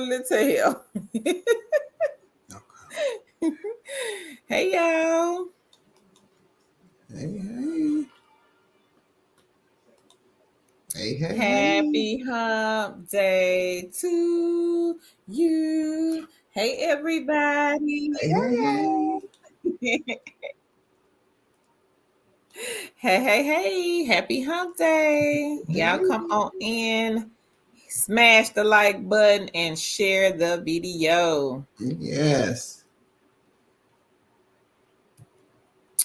definitely tell. Okay. Hey, y'all. Hey, hey. Hey, hey, hey. Happy hump day to you. Hey, everybody. Hey, hey, hey. Hey. Hey. Happy hump day. Y'all Hey. come on in, smash the like button, and share the video. Yes.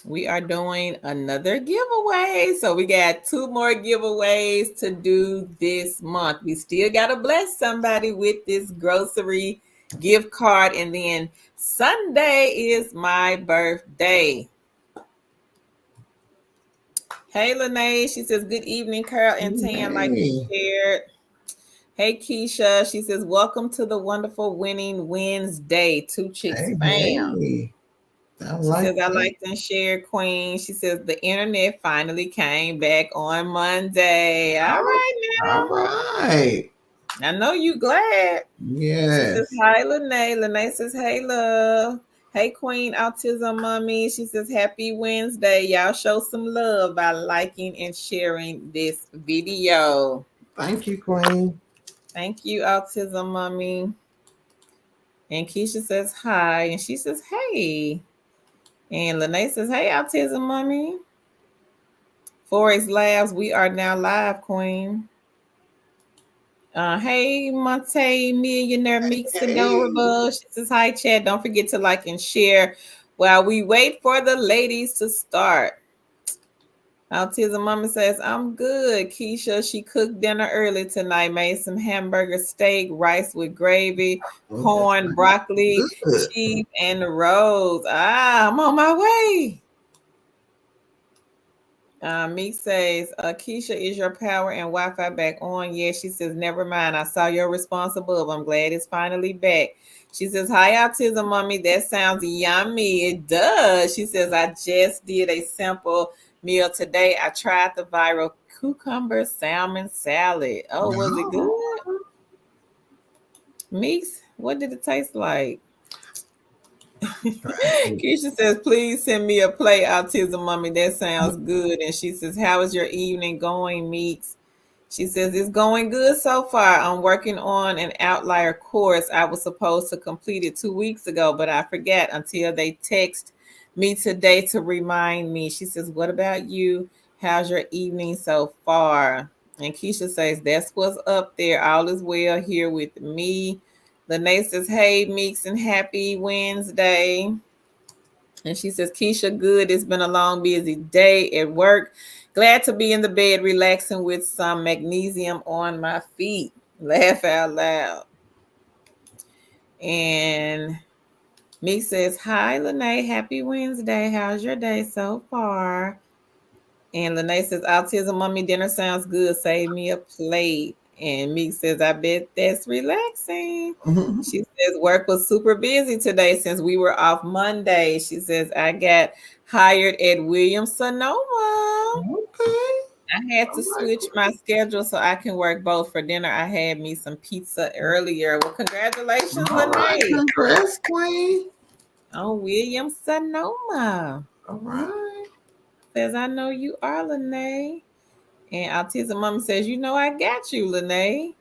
We are doing another giveaway. So we got 2 more giveaways to do this month. We still got to bless somebody with this grocery gift card. And then Sunday is my birthday. Hey, Lene. She says, good evening, Carol and Tan, like Hey. we shared. Hey, Keisha. She says, welcome to the wonderful winning Wednesday. Two Chicks Hey, fam. hey. I She like says, I that. liked and shared, Queen. She says, the internet finally came back on Monday. All Oh, right, all right. now. I know you glad. She says, Yes. hi, Lene. Lene says, hey, love. Hey, Queen Autism Mommy. She says, happy Wednesday. Y'all show some love by liking and sharing this video. Thank you, Queen. Thank you, Autism Mommy. And Keisha says, hi. And she says, hey. And Lene says, hey, Autism Mommy. Forex Labs, we are now live, Queen. Hey, Monte Millionaire Meeks Hey. Adorable. She says, hi, chat. Don't forget to like and share while we wait for the ladies to start. Autism Mama says, I'm good. Keisha, she cooked dinner early tonight, made some hamburger steak, rice with gravy, Oh, that corn, broccoli, sounds good. cheese, and rolls. I'm on my way. Meek says, Keisha, is your power and Wi-Fi back on? Yeah, she says, never mind. I saw your response above. I'm glad it's finally back. She says, hi, Autism Mommy. That sounds yummy. It does. She says, I just did a simple meal today. I tried the viral cucumber salmon salad. Oh, was it good? No. Meeks, what did it taste like? Right. Keisha says, please send me a play, Autism Mommy. That sounds good. And she says, how is your evening going, Meeks? She says, it's going good so far. I'm working on an outlier course. I was supposed to complete it 2 weeks ago, but I forgot until they text me today to remind me. She says, what about you? How's your evening so far? And Keisha says, that's what's up there. All is well here with me. Lene says, hey, Meeks, and happy Wednesday. And she says, Keisha, good. It's been a long, busy day at work. Glad to be in the bed, relaxing with some magnesium on my feet. Laugh out loud. And Meek says, hi, Lene. Happy Wednesday. How's your day so far? And Lene says, Autism Mommy dinner sounds good. Save me a plate. And Meek says, I bet that's relaxing. Mhm. She says, work was super busy today since we were off Monday. She says, I got hired at Williams Sonoma. Okay. I had to All right. switch my schedule so I can work both. For dinner, I had me some pizza earlier. Well, congratulations, All right. Lene, Congrats, Queen. on Williams Sonoma. All right. Says, I know you are, Lene. And Autism Mama says, you know, I got you, Lene.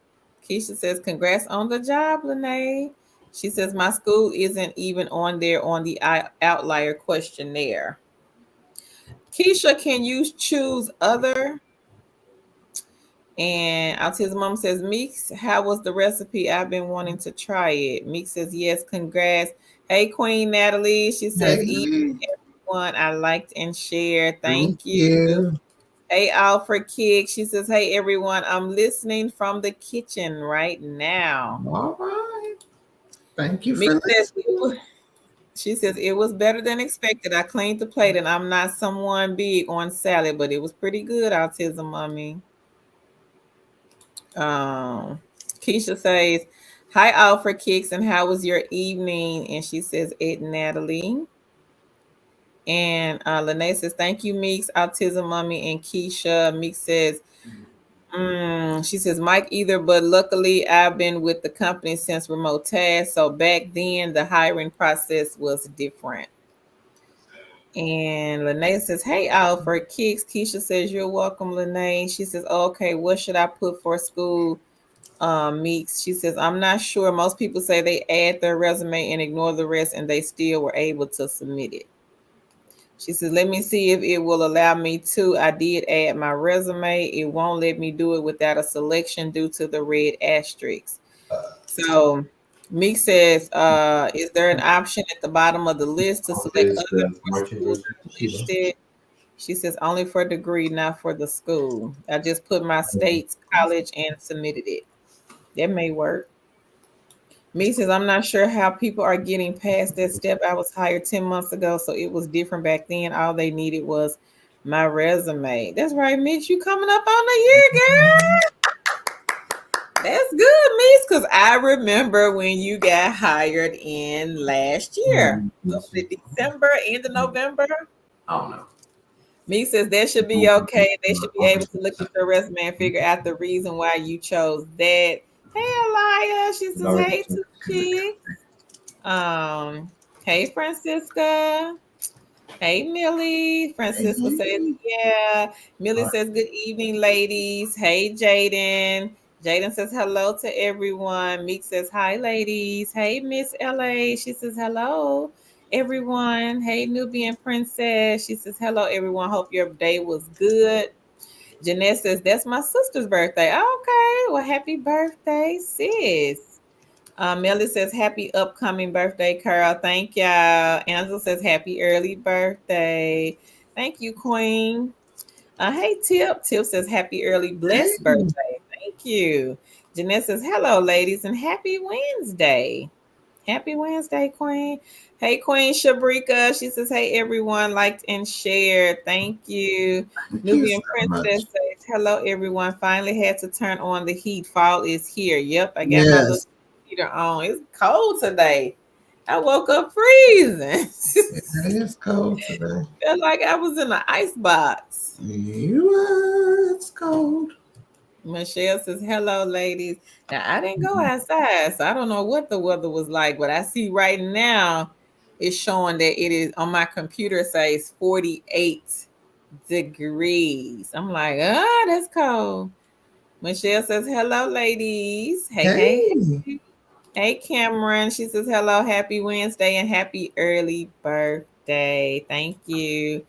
Keisha says, congrats on the job, Lene. She says, my school isn't even on there on the outlier questionnaire. Keisha, can you choose other? And Autism Mom says, Meeks, how was the recipe? I've been wanting to try it. Meeks says, yes, congrats. Hey, Queen Natalie. She says, evening, Hey. everyone. I liked and shared. Thank Thank you. you. Hey, Alfred Kick. She says, hey, everyone. I'm listening from the kitchen right now. All right. Thank you for Meeks says, listening. she says, it was better than expected. I cleaned the plate and I'm not someone big on salad, but it was pretty good, Autism Mommy. Um, Keisha says, hi, Alfred Kicks, and how was your evening? And she says, it, Natalie. And Lene says, thank you, Meeks, Autism Mommy, and Keisha. Meeks says, She says Mike either, but luckily I've been with the company since remote tasks. So back then the hiring process was different. And Lene says, "Hey, Alfred Kicks." Keisha says, "You're welcome, Lene." She says, "Okay, what should I put for school?" Meeks. She says, "I'm not sure. Most people say they add their resume and ignore the rest, and they still were able to submit it." She says, "Let me see if it will allow me to. I did add my resume. It won't let me do it without a selection due to the red asterisk." So Meek says, "Is there an option at the bottom of the list to select Office, other the for schools merchandise, as Sheila. listed?" She says, "Only for degree, not for the school. I just put my state's college and submitted it." That may work. Me says, "I'm not sure how people are getting past that step. I was hired 10 months ago, so it was different back then. All they needed was my resume." That's right, Mitch. You coming up on the year, girl. That's good, Miss, because I remember when you got hired in last year. What was it, December, end of November? I don't know. Me says that should be okay. They should be able to look at your resume and figure out the reason why you chose that. Hey, Elia. She It's says, already "Hey, checked. two chicks." Um, hey, Francisca. Hey, Millie. Hey, Francisca says, hey. "Yeah." Millie All right. says, "Good evening, ladies." Hey, Jaden. Jaden says, "Hello to everyone." Meek says, "Hi, ladies." Hey, Miss LA. She says, "Hello, everyone." Hey, Nubian Princess. She says, "Hello, everyone. Hope your day was good." Jeanette says, "That's my sister's birthday." Okay. Well, happy birthday, sis. Melly says, "Happy upcoming birthday, Carl." Thank y'all. Angela says, "Happy early birthday." Thank you, Queen. Hey, Tip. Tip says, "Happy early blessed Hey. birthday." Thank you. Jeanette says, "Hello, ladies, and happy Wednesday." Happy Wednesday, Queen. Hey, Queen Shabrika. She says, "Hey, everyone, liked and shared. Thank you." Thank you Nubian so much. Princess says, "Hello, everyone. Finally had to turn on the heat. Fall is here." Yep, I got my little Yes. heater on. It's cold today. I woke up freezing. It is cold today. Felt like I was in an ice box. It's cold. Michelle says, "Hello, ladies." Now, I didn't go outside, so I don't know what the weather was like, but I see right now it's showing that it is on my computer says 48 degrees. I'm like, "Ah, that's cold." Michelle says, "Hello, ladies." Hey, hey, Hey. hey. Hey, Cameron. She says, "Hello, happy Wednesday and happy early birthday." Thank you.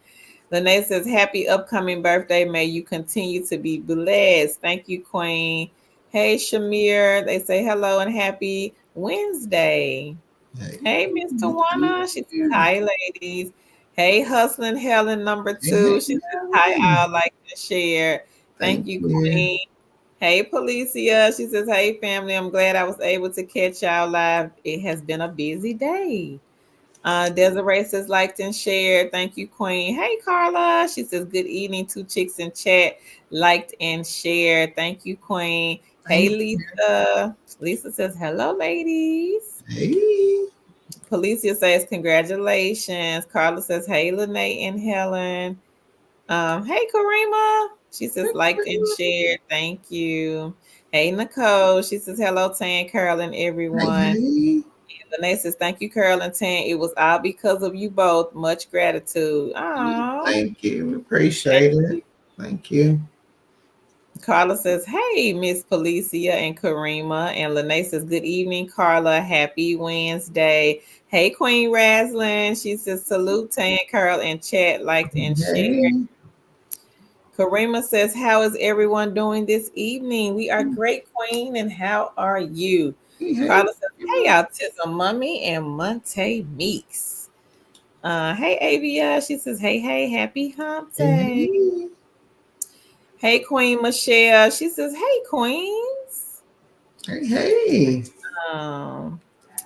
Lene says, "Happy upcoming birthday. May you continue to be blessed." Thank you, Queen. Hey, Shamir. They say hello and happy Wednesday. Hey. Hey, Miss Thank Tawana. She says, you. "Hi, ladies." Hey, Hustling Helen number Hey, two. hey, She says, "Hi, Helen. I'll like to share." Thank Thank you, you. Queen. Hey, Policia. She says, "Hey, family. I'm glad I was able to catch y'all live. It has been a busy day." Desiree says, "Liked and shared." Thank you, Queen. Hey, Carla. She says, "Good evening, two chicks in chat. Liked and shared." Thank you, Queen. Hey, Thank Lisa. Lisa says, "Hello, ladies." you. Hey. Policia says, "Congratulations." Carla says, "Hey, Lene and Helen." Hey, Karima. She says, "Liked and shared." Thank you. Hey, Nicole. She says, "Hello, Tan, Carol, and Hey, everyone." hey. Lene says, "Thank you, Carol and Tan. It was all because of you both. Much gratitude." Oh, Thank you. Appreciate thank it. you. Thank you. Carla says, "Hey, Miss Felicia and Karima." And Lene says, "Good evening, Carla. Happy Wednesday." Hey, Queen Raslin. She says, "Salute, Tan, Carol, and chat, liked and shared." Hey. Karima says, "How is everyone doing this evening? We are great, Queen. And how are you?" Hey, hey. Carla says, "Hey, Autism Mummy and Monte Meeks." Hey, Avia. She says, "Hey, hey, happy hump Hey, day." hey. Hey, Queen Michelle. She says, "Hey, Queens." Hey, hey. Um,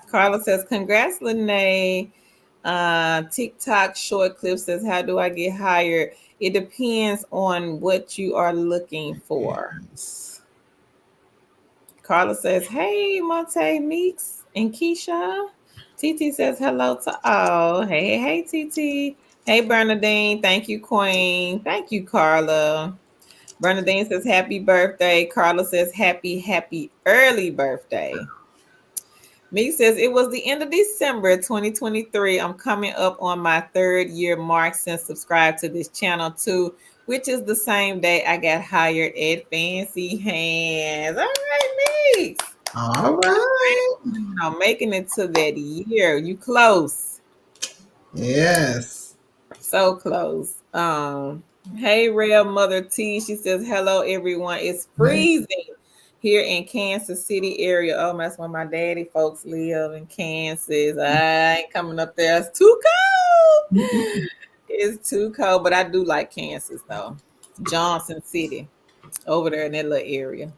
Carla says, "Congrats, Lene." TikTok short clip says, "How do I get hired?" It depends on what you are looking for. Yes. Carla says, "Hey, Monte Meeks and Keisha." TT says, "Hello to all." Hey, hey, hey, TT. Hey, Bernadine. Thank you, Queen. Thank you, Carla. Bernadine says happy birthday. Carla says happy early birthday. Meek says it was the end of December 2023. I'm coming up on my 3rd year mark since subscribed to this channel too, which is the same day I got hired at Fancy Hands. All right, Meek. All right. Making it to that year. You close. Yes. So close. Hey, Real Mother T. She says, hello, everyone. It's Hey. freezing here in Kansas City area. Oh, that's where my daddy folks live in Kansas. I ain't coming up there. It's too cold. It's too cold, but I do like Kansas though. Johnson City over there in that little area.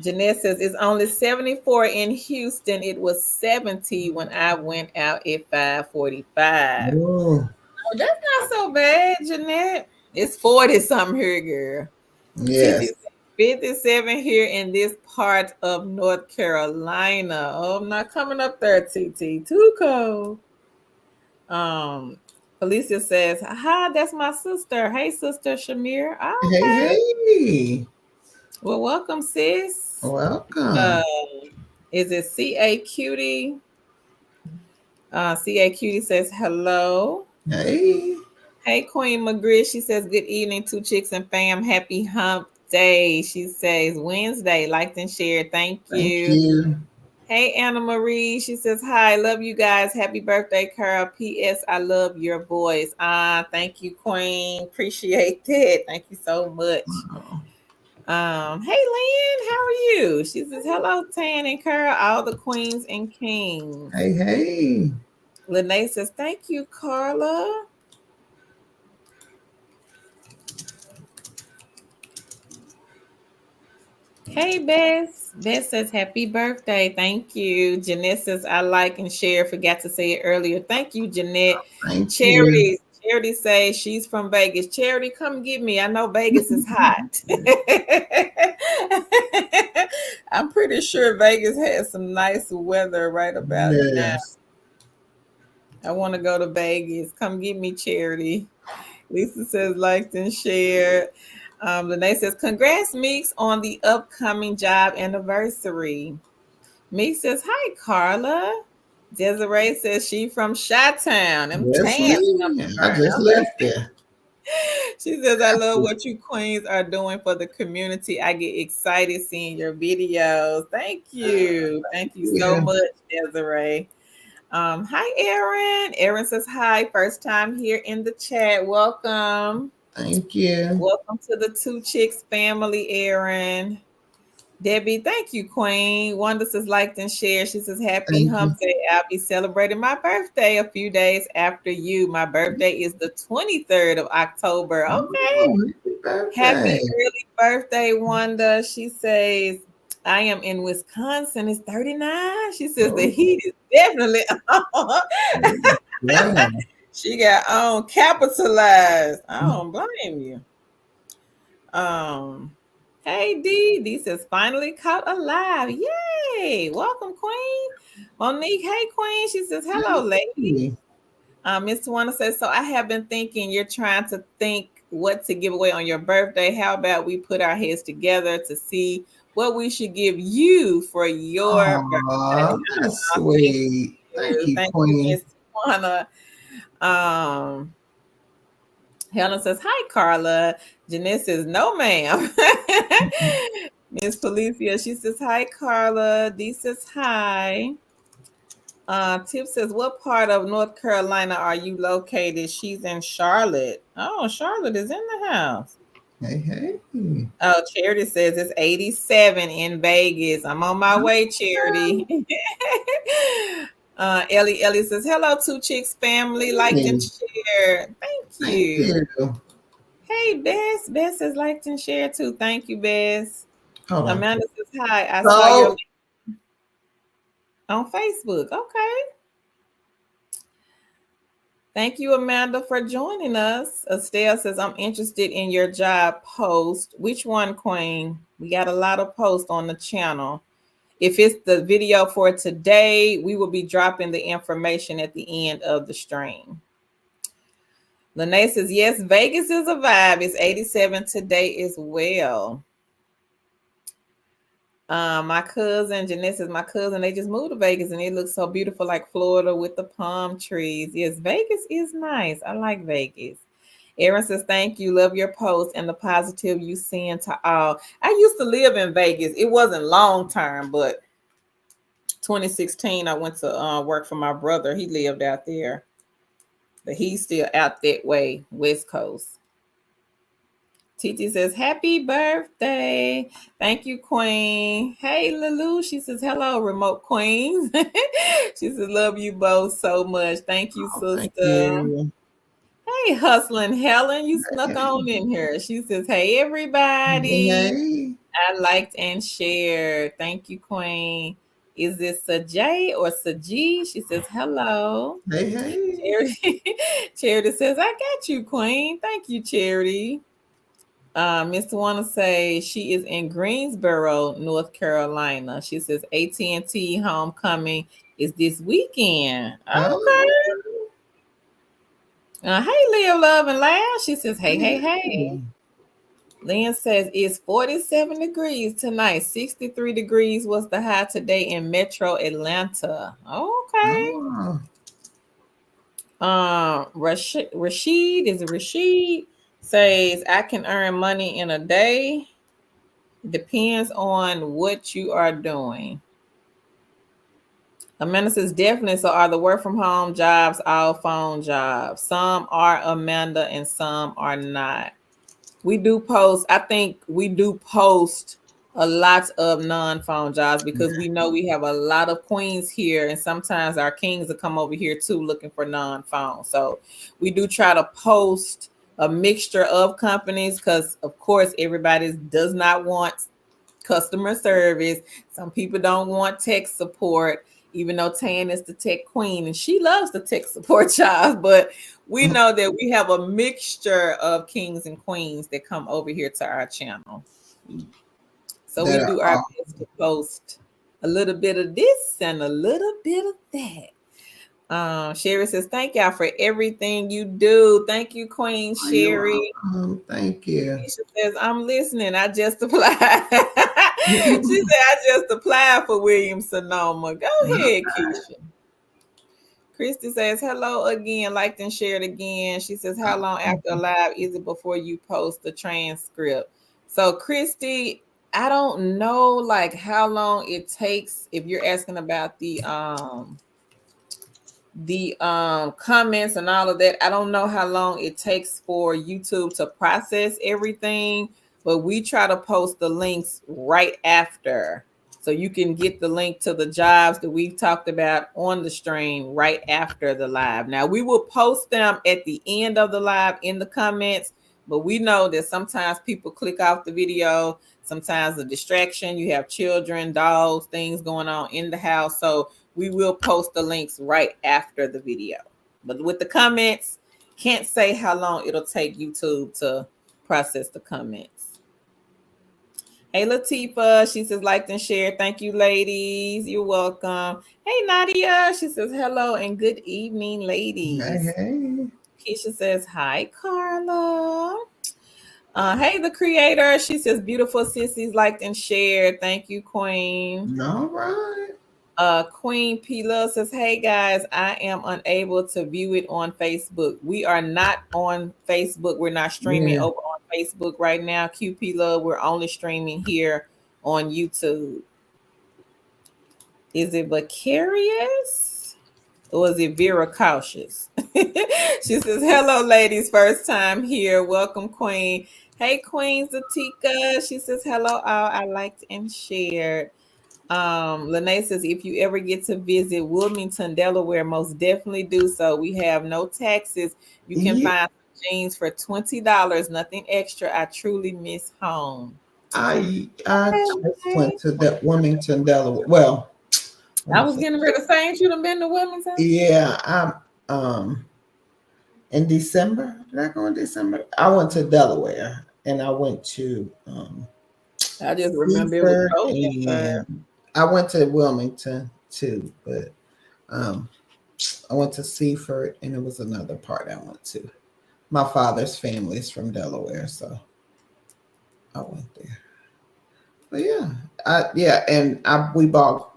Jeanette says it's only 74 in Houston. It was 70 when I went out at 5:45. Oh, Oh, that's not so bad, Jeanette. It's 40 something here, girl. yes. TT 57 here in this part of North Carolina. Oh, I'm not coming up there, TT. Too cold. Felicia says, hi, that's my sister. Hey, sister Shamir. Oh, Hey, okay. hey. Well, welcome, sis. Welcome. Uh, is it CA Cutie? CA Cutie says hello. Hey. Hey, Queen McGriff. She says, good evening, two chicks and fam. Happy hump day. She says, Wednesday, liked and shared. Thank Thank you. you. Hey, Anna Marie. She says, hi, love you guys. Happy birthday, Carl. P.S. I love your voice. Thank you, Queen. Appreciate that. Thank you so much. Wow. Hey, Lynn, how are you? She says, hello, Tan and Carl, all the queens and kings. Hey, hey. Lene says, thank you, Carla. Hey, Bess. Bess says, happy birthday. Thank you. Jeanette says, I like and share. Forgot to say it earlier. Thank you, Jeanette. Thank you. Charity says she's from Vegas. Charity, come get me. I know Vegas is hot. I'm pretty sure Vegas has some nice weather right about now. Yes. I want to go to Vegas. Come get me, Charity. Lisa says, liked and shared. Lene says, congrats, Meeks, on the upcoming job anniversary. Meeks says, hi, Carla. Desiree says she from Chi-Town. Them Yes, tans ma'am. coming I just around. left there. She says, I love what you queens are doing for the community. I get excited seeing your videos. Thank you. Thank you so Yeah. much, Desiree. Hi, Erin. Erin says hi. First time here in the chat. Welcome. Thank you. Welcome to the Two Chicks family, Erin. Debbie, thank you, Queen. Wanda says liked and shared. She says, happy Thank you. hump day. I'll be celebrating my birthday a few days after you. My birthday is the 23rd of October. Okay. Oh, happy birthday. Happy early birthday, Wanda. She says, I am in Wisconsin. It's 39. She says the Oh, heat is definitely on. yeah. She got on capitalized. I don't blame you. Um, hey D. D says finally caught alive. Yay! Welcome, Queen. Monique, hey Queen. She says, hello, lady. Hey. Miss Tawana says, so I have been thinking you're trying to think what to give away on your birthday. How about we put our heads together to see what we should give you for your birthday? Oh, that's Thank sweet. Thank you. you, Thank you, Queen. Miss Tawana. Um, Helen says, hi, Carla. Jeanette says, no, ma'am. Miss Felicia, she says, hi, Carla. Dee says, hi. Tip says, what part of North Carolina are you located? She's in Charlotte. Oh, Charlotte is in the house. Hey, hey. Oh, Charity says it's 87 in Vegas. I'm on my way, Charity. Ellie says, hello, Two Chicks family. Liked and Hey, shared. Thank thank you. you. Hey, Bess. Bess has liked and shared too. Thank you, Bess. Hold on. Amanda says, hi. I saw your So, link on Facebook. Okay. Thank you, Amanda, for joining us. Estelle says, I'm interested in your job post. Which one, Queen? We got a lot of posts on the channel. If it's the video for today, we will be dropping the information at the end of the stream. Lene says, yes, Vegas is a vibe. It's 87 today as well. My cousin, Jeanette says, my cousin, they just moved to Vegas and it looks so beautiful like Florida with the palm trees. Yes, Vegas is nice. I like Vegas. Aaron says, thank you. Love your post and the positive you send to all. I used to live in Vegas. It wasn't long term, but 2016, I went to work for my brother. He lived out there, but he's still out that way, West Coast. Titi says, happy birthday. Thank you, Queen. Hey, Lulu. She says, hello, remote queens. She says, love you both so much. Thank you, Oh, thank sister. you. Hey, hustling Helen. You snuck Hey, on in here. She says, hey, hey, everybody. hey, I liked and shared. Thank you, Queen. Is this Sajay or Saji? She says, hello. hey, hey. Charity, Charity says, I got you, Queen. Thank you, Charity. Mr. Wanna say she is in Greensboro, North Carolina. She says AT&T homecoming is this weekend. Okay. Oh, Hey, Live, Love, and Laugh. She says, hey, hey, hey, hey. hey. Lynn says it's 47 degrees tonight. 63 degrees was the high today in Metro Atlanta. Okay. Oh, Rashid is Rashid says I can earn money in a day. Depends on what you are doing. Amanda says definitely. So are the work from home jobs all phone jobs? Some are, Amanda, and some are not. We do post, I think we do post a lot of non-phone jobs because we know we have a lot of queens here, and sometimes our kings will come over here too looking for non-phone. So we do try to post a mixture of companies because of course everybody does not want customer service. Some people don't want tech support, even though Tan is the tech queen and she loves the tech support jobs. But we know that we have a mixture of kings and queens that come over here to our channel. So we that are do our best to post a little bit of this and a little bit of that. Sherry says, thank y'all for everything you do. Thank you, Queen oh, you're Sherry. welcome. Thank you. Keisha says, I'm listening. I just applied. She said, I just applied for Williams Sonoma. Go ahead, Keisha. Christy says, hello again. Liked and shared again. She says, how long after live is it before you post the transcript? So, Christy, I don't know like how long it takes if you're asking about the comments and all of that. I don't know how long it takes for YouTube to process everything, but we try to post the links right after, so you can get the link to the jobs that we've talked about on the stream right after the live. Now we will post them at the end of the live in the comments, but we know that sometimes people click off the video, sometimes a distraction, you have children, dogs, things going on in the house, so we will post the links right after the video. But with the comments, can't say how long it'll take YouTube to process the comments. Hey, Latifa, she says, liked and shared. Thank you, ladies. You're welcome. Hey, Nadia, she says, hello and good evening, Hey, ladies. hey. Keisha says, hi, Carla. Hey, the creator, she says, beautiful sissies, liked and shared. Thank you, Queen. All right. Queen P Love says, hey guys, I am unable to view it on Facebook. We are not on Facebook. We're not streaming Yeah. over on Facebook right now. QP Love, we're only streaming here on YouTube. Is it vicarious or is it Vera cautious? She says, hello, ladies. First time here. Welcome, Queen. Hey, Queen Zatika. She says, hello, all. I liked and shared. Lene says, if you ever get to visit Wilmington, Delaware, most definitely do so. We have no taxes. You can Yeah. find jeans for $20, nothing extra. I truly miss home. I just Okay. went to that Wilmington, Delaware. Well, let I me was say, getting ready to say, ain't you done been to Wilmington? yeah, I'm in December. Did I go in December? I went to Delaware and I went to I just remember it was Seaford cold up there. and I went to Wilmington too, but I went to Seaford and it was another part I went to. My father's family is from Delaware, so I went there. But yeah, we bought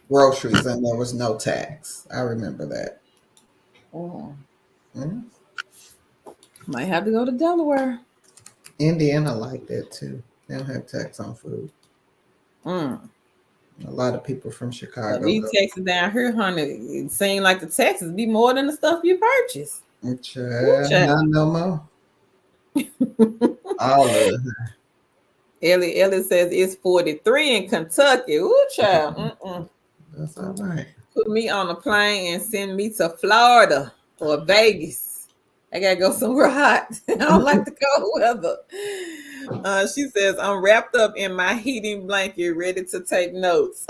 groceries and there was no tax. I remember that. Oh, Mhm. might have to go to Delaware. Indiana like that too. They don't have tax on food. Mm. A lot of people from But Chicago these go. taxes down here, honey, it seems like the taxes be more than the stuff you purchase. Ooh, child. Not no more. All of it. Ellie says it's 43 in Kentucky. Ooh, child. Mm-mm. That's all right. Put me on a plane and send me to Florida or Vegas. I gotta go somewhere hot. I don't like the cold weather. She says, I'm wrapped up in my heating blanket, ready to take notes.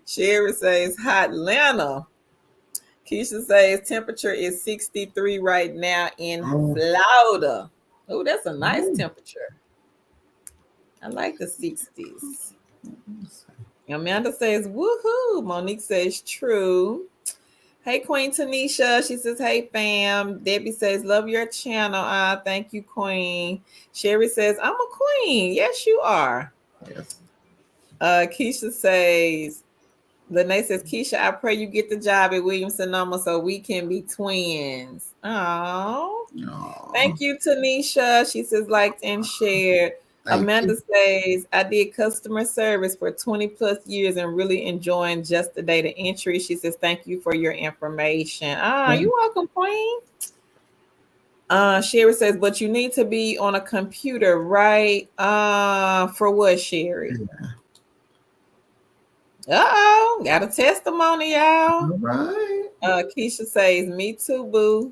Sherry says, Hot Atlanta. Keisha says, temperature is 63 right now in Mm, Florida. Oh, that's a nice mm. temperature. I like the 60s. Amanda says, woohoo. Monique says, true. Hey, Queen Tanisha. She says, hey, fam. Debbie says, love your channel. Thank you, Queen. Sherry says, I'm a queen. Yes, you are. Yes. Keisha says, Lene says, Keisha, I pray you get the job at Williams Sonoma so we can be twins. Oh, Aw, thank you, Tanisha. She says, liked and shared. thank Amanda you. says, I did customer service for 20 plus years and really enjoying just the data entry. She says, thank you for your information. You're welcome, Queen. Sherry says, but you need to be on a computer, right? For what, Sherry? Uh-oh, got a testimony, y'all. All right. Keisha says, me too, boo.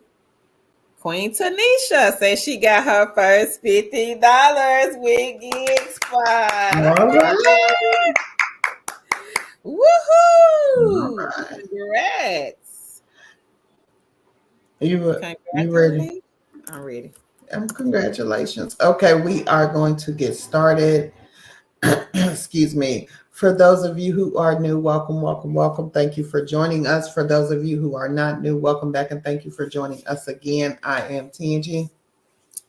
Queen Tanisha says she got her first $50 with Gig Spot. All right. All Woohoo! right. Congrats. You ready? Congratulations. I'm ready. Congratulations. Okay, we are going to get started. Excuse me. For those of you who are new, welcome, welcome, welcome. Thank you for joining us. For those of you who are not new, welcome back and thank you for joining us again. I am Tangi.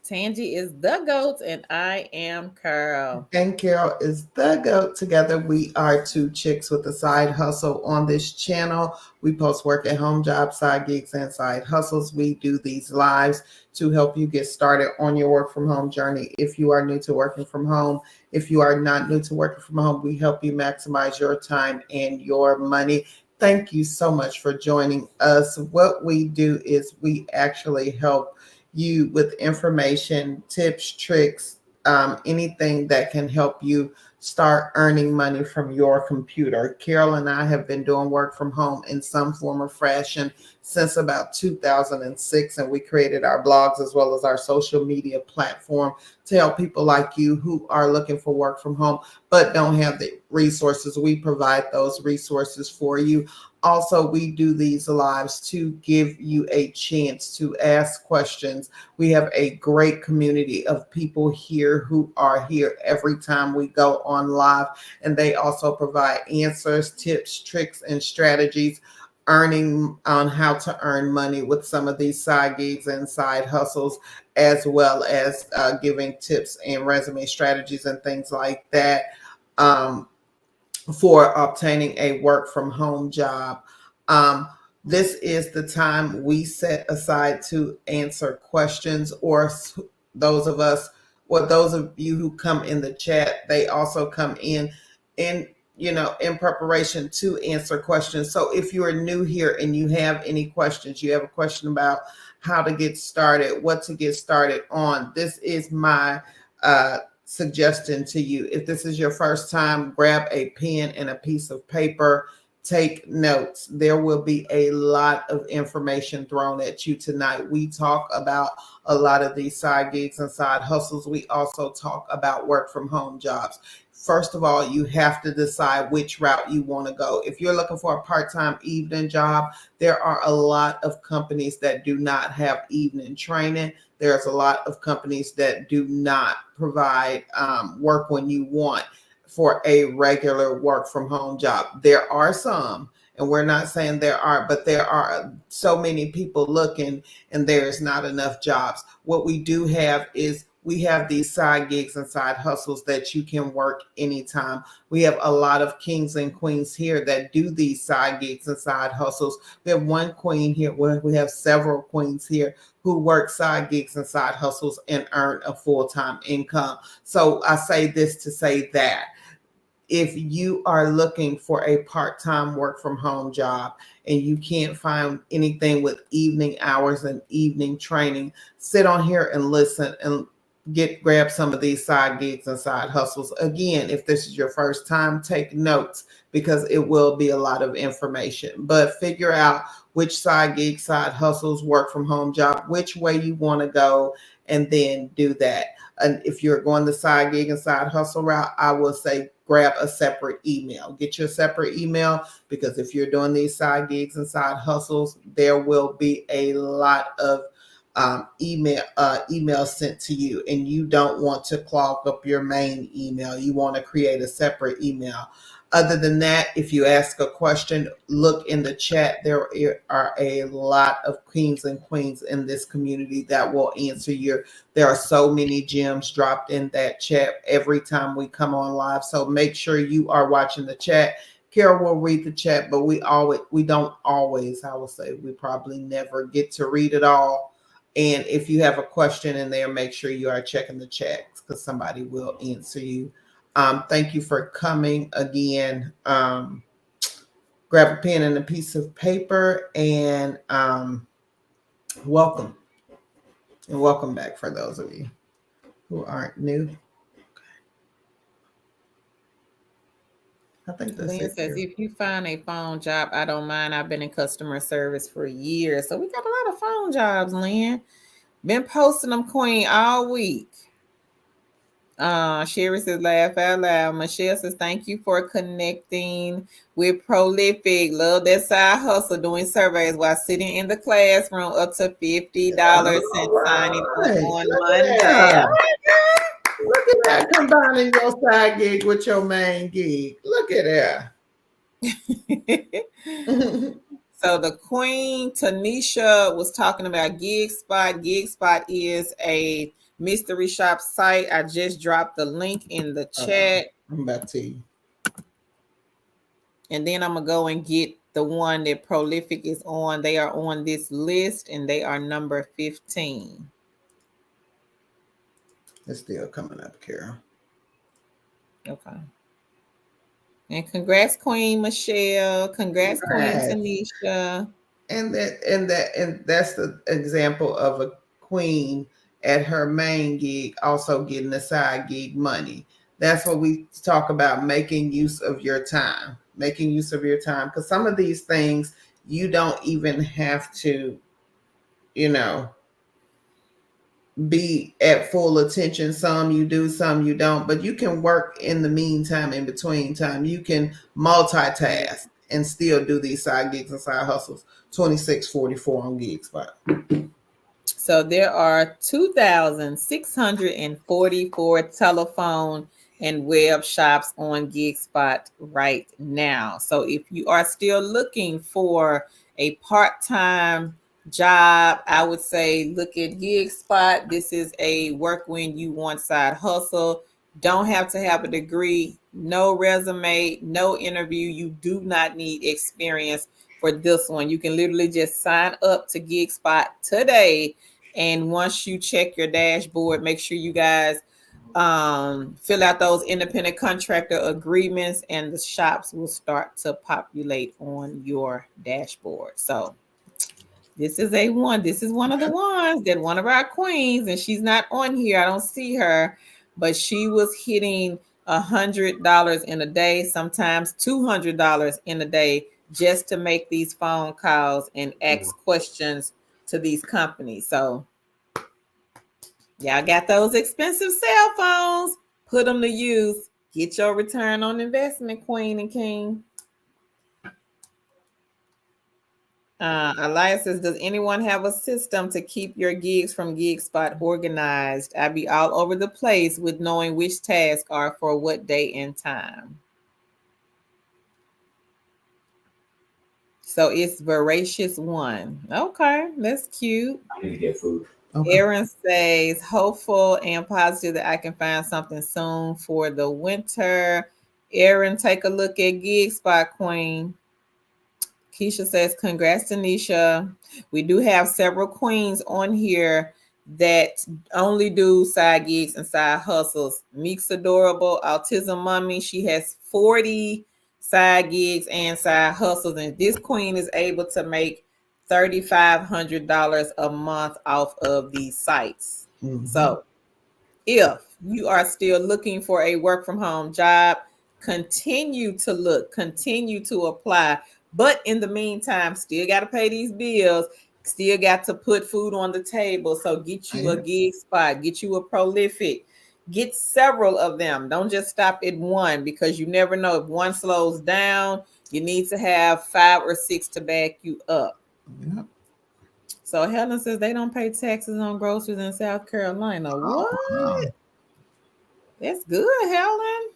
Tangi is the GOAT, and I am Carl. And Carol is the GOAT. Together, we are two chicks with a side hustle on this channel. We post work at home jobs, side gigs, and side hustles. We do these lives to help you get started on your work from home journey. If you are new to working from home, if you are not new to working from home, we help you maximize your time and your money. Thank you so much for joining us. What we do is we actually help you with information, tips, tricks, anything that can help you start earning money from your computer. Carol and I have been doing work from home in some form or fashion since about 2006, and we created our blogs as well as our social media platform to help people like you who are looking for work from home but don't have the resources. We provide those resources for you. Also, we do these lives to give you a chance to ask questions. We have a great community of people here who are here every time we go on live, and they also provide answers, tips, tricks, and strategies earning on how to earn money with some of these side gigs and side hustles, as well as giving tips and resume strategies and things like that. Um, for obtaining a work from home job. Um, this is the time we set aside to answer questions, or those of us, or those of you who come in the chat, they also come in in preparation to answer questions. So if you are new here and you have any questions, you have a question about how to get started, what to get started on, this is my suggestion to you. If this is your first time, grab a pen and a piece of paper, take notes. There will be a lot of information thrown at you tonight. We talk about a lot of these side gigs and side hustles. We also talk about work from home jobs. First of all, you have to decide which route you want to go. If you're looking for a part-time evening job, there are a lot of companies that do not have evening training. There's a lot of companies that do not provide work when you want for a regular work from home job. There are some, And we're not saying there aren't, but there are so many people looking and there's not enough jobs. What we do have is we have these side gigs and side hustles that you can work anytime. We have a lot of kings and queens here that do these side gigs and side hustles. We have one queen here, well, we have several queens here who work side gigs and side hustles and earn a full-time income. So I say this to say that if you are looking for a part-time work from home job and you can't find anything with evening hours and evening training, sit on here and listen and grab some of these side gigs and side hustles. Again, if this is your first time, take notes because it will be a lot of information. But figure out which side gigs, side hustles, work from home job, which way you want to go, and then do that. And if you're going the side gig and side hustle route, I will say grab a separate email. Get your separate email because if you're doing these side gigs and side hustles, there will be a lot of email sent to you, and you don't want to clog up your main email. You want to create a separate email. Other than that, if you ask a question, look in the chat. There are a lot of kings and queens in this community that will answer your. There are so many gems dropped in that chat every time we come on live. So make sure you are watching the chat. Carol will read the chat, but we don't always, I will say, we probably never get to read it all. And if you have a question in there, make sure you are checking the chat because somebody will answer you. Thank you for coming again. Grab a pen and a piece of paper and welcome. And welcome back for those of you who aren't new. I think that's Lynn it says, here. if you find a phone job, I don't mind. I've been in customer service for years. So we got a lot of phone jobs, Lynn. Been posting them, Queen, all week. Sherry says, laugh out loud. Michelle says, thank you for connecting with Prolific. Love that side hustle doing surveys while sitting in the classroom up to $50 All and signing up right. on Look at Monday. that. Look at that combining your side gig with your main gig. Look at that. So the Queen Tanisha was talking about GigSpot. GigSpot is a mystery shop site. I just dropped the link in the chat. I'm about to. And then I'm going to go and get the one that Prolific is on. They are on this list and they are number 15. It's still coming up, Carol. Okay. And congrats, Queen Michelle. Congrats, Queen Tanisha. And that's the example of a queen at her main gig also getting the side gig money. That's what we talk about, making use of your time. Making use of your time. Because some of these things you don't even have to, you know, be at full attention. Some you do, some you don't, but you can work in the meantime, in between time. You can multitask and still do these side gigs and side hustles. 2644 on GigSpot. So there are 2,644 telephone and web shops on GigSpot right now. So if you are still looking for a part-time job, I would say look at GigSpot. This is a work when you want side hustle. Don't have to have a degree, no resume, no interview. You do not need experience for this one. You can literally just sign up to GigSpot today. And once you check your dashboard, make sure you guys fill out those independent contractor agreements and the shops will start to populate on your dashboard. So this is one of the ones that one of our queens, and she's not on here. I don't see her, but she was hitting $100 in a day, sometimes $200 in a day, just to make these phone calls and ask questions to these companies. So y'all got those expensive cell phones, put them to use. Get your return on investment, Queen and King. Elias says, does anyone have a system to keep your gigs from GigSpot organized? I be all over the place with knowing which tasks are for what day and time. So it's Voracious One. Okay, that's cute. I need to get food. Okay. Aaron says, hopeful and positive that I can find something soon for the winter. Aaron, take a look at Gig Spot Queen. Keisha says, congrats to Nisha. We do have several queens on here that only do side gigs and side hustles. Meek's adorable, Autism Mummy. She has 40 side gigs and side hustles. And this queen is able to make $3,500 a month off of these sites. Mm-hmm. So if you are still looking for a work from home job, continue to look, continue to apply. But in the meantime, still got to pay these bills, still got to put food on the table. So get you a gig spot, get you a Prolific, get several of them. Don't just stop at one, because you never know if one slows down. You need to have 5 or 6 to back you up. Yep. So Helen says they don't pay taxes on groceries in South Carolina. What? Wow. That's good, Helen.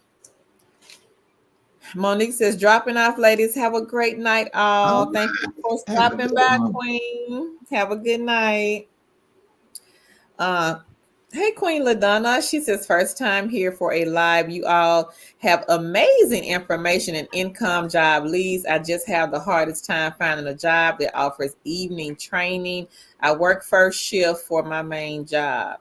Monique says, dropping off, ladies. Have a great night, all. All Thank you for Have a stopping good by, one. Queen. Have a good night. Hey, Queen LaDonna. She says, first time here for a live. You all have amazing information and income job leads. I just have the hardest time finding a job that offers evening training. I work first shift for my main job.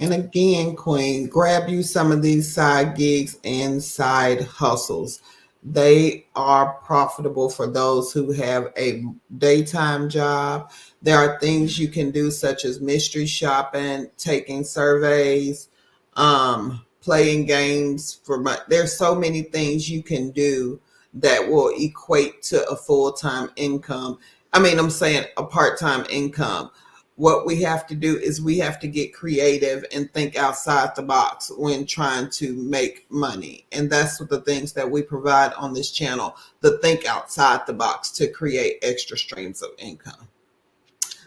And again, Queen, grab you some of these side gigs and side hustles. They are profitable for those who have a daytime job. There are things you can do, such as mystery shopping, taking surveys, playing games. There's so many things you can do that will equate to a full-time income. I'm saying a part-time income. What we have to do is we have to get creative and think outside the box when trying to make money. And that's what the things that we provide on this channel, the think outside the box to create extra streams of income.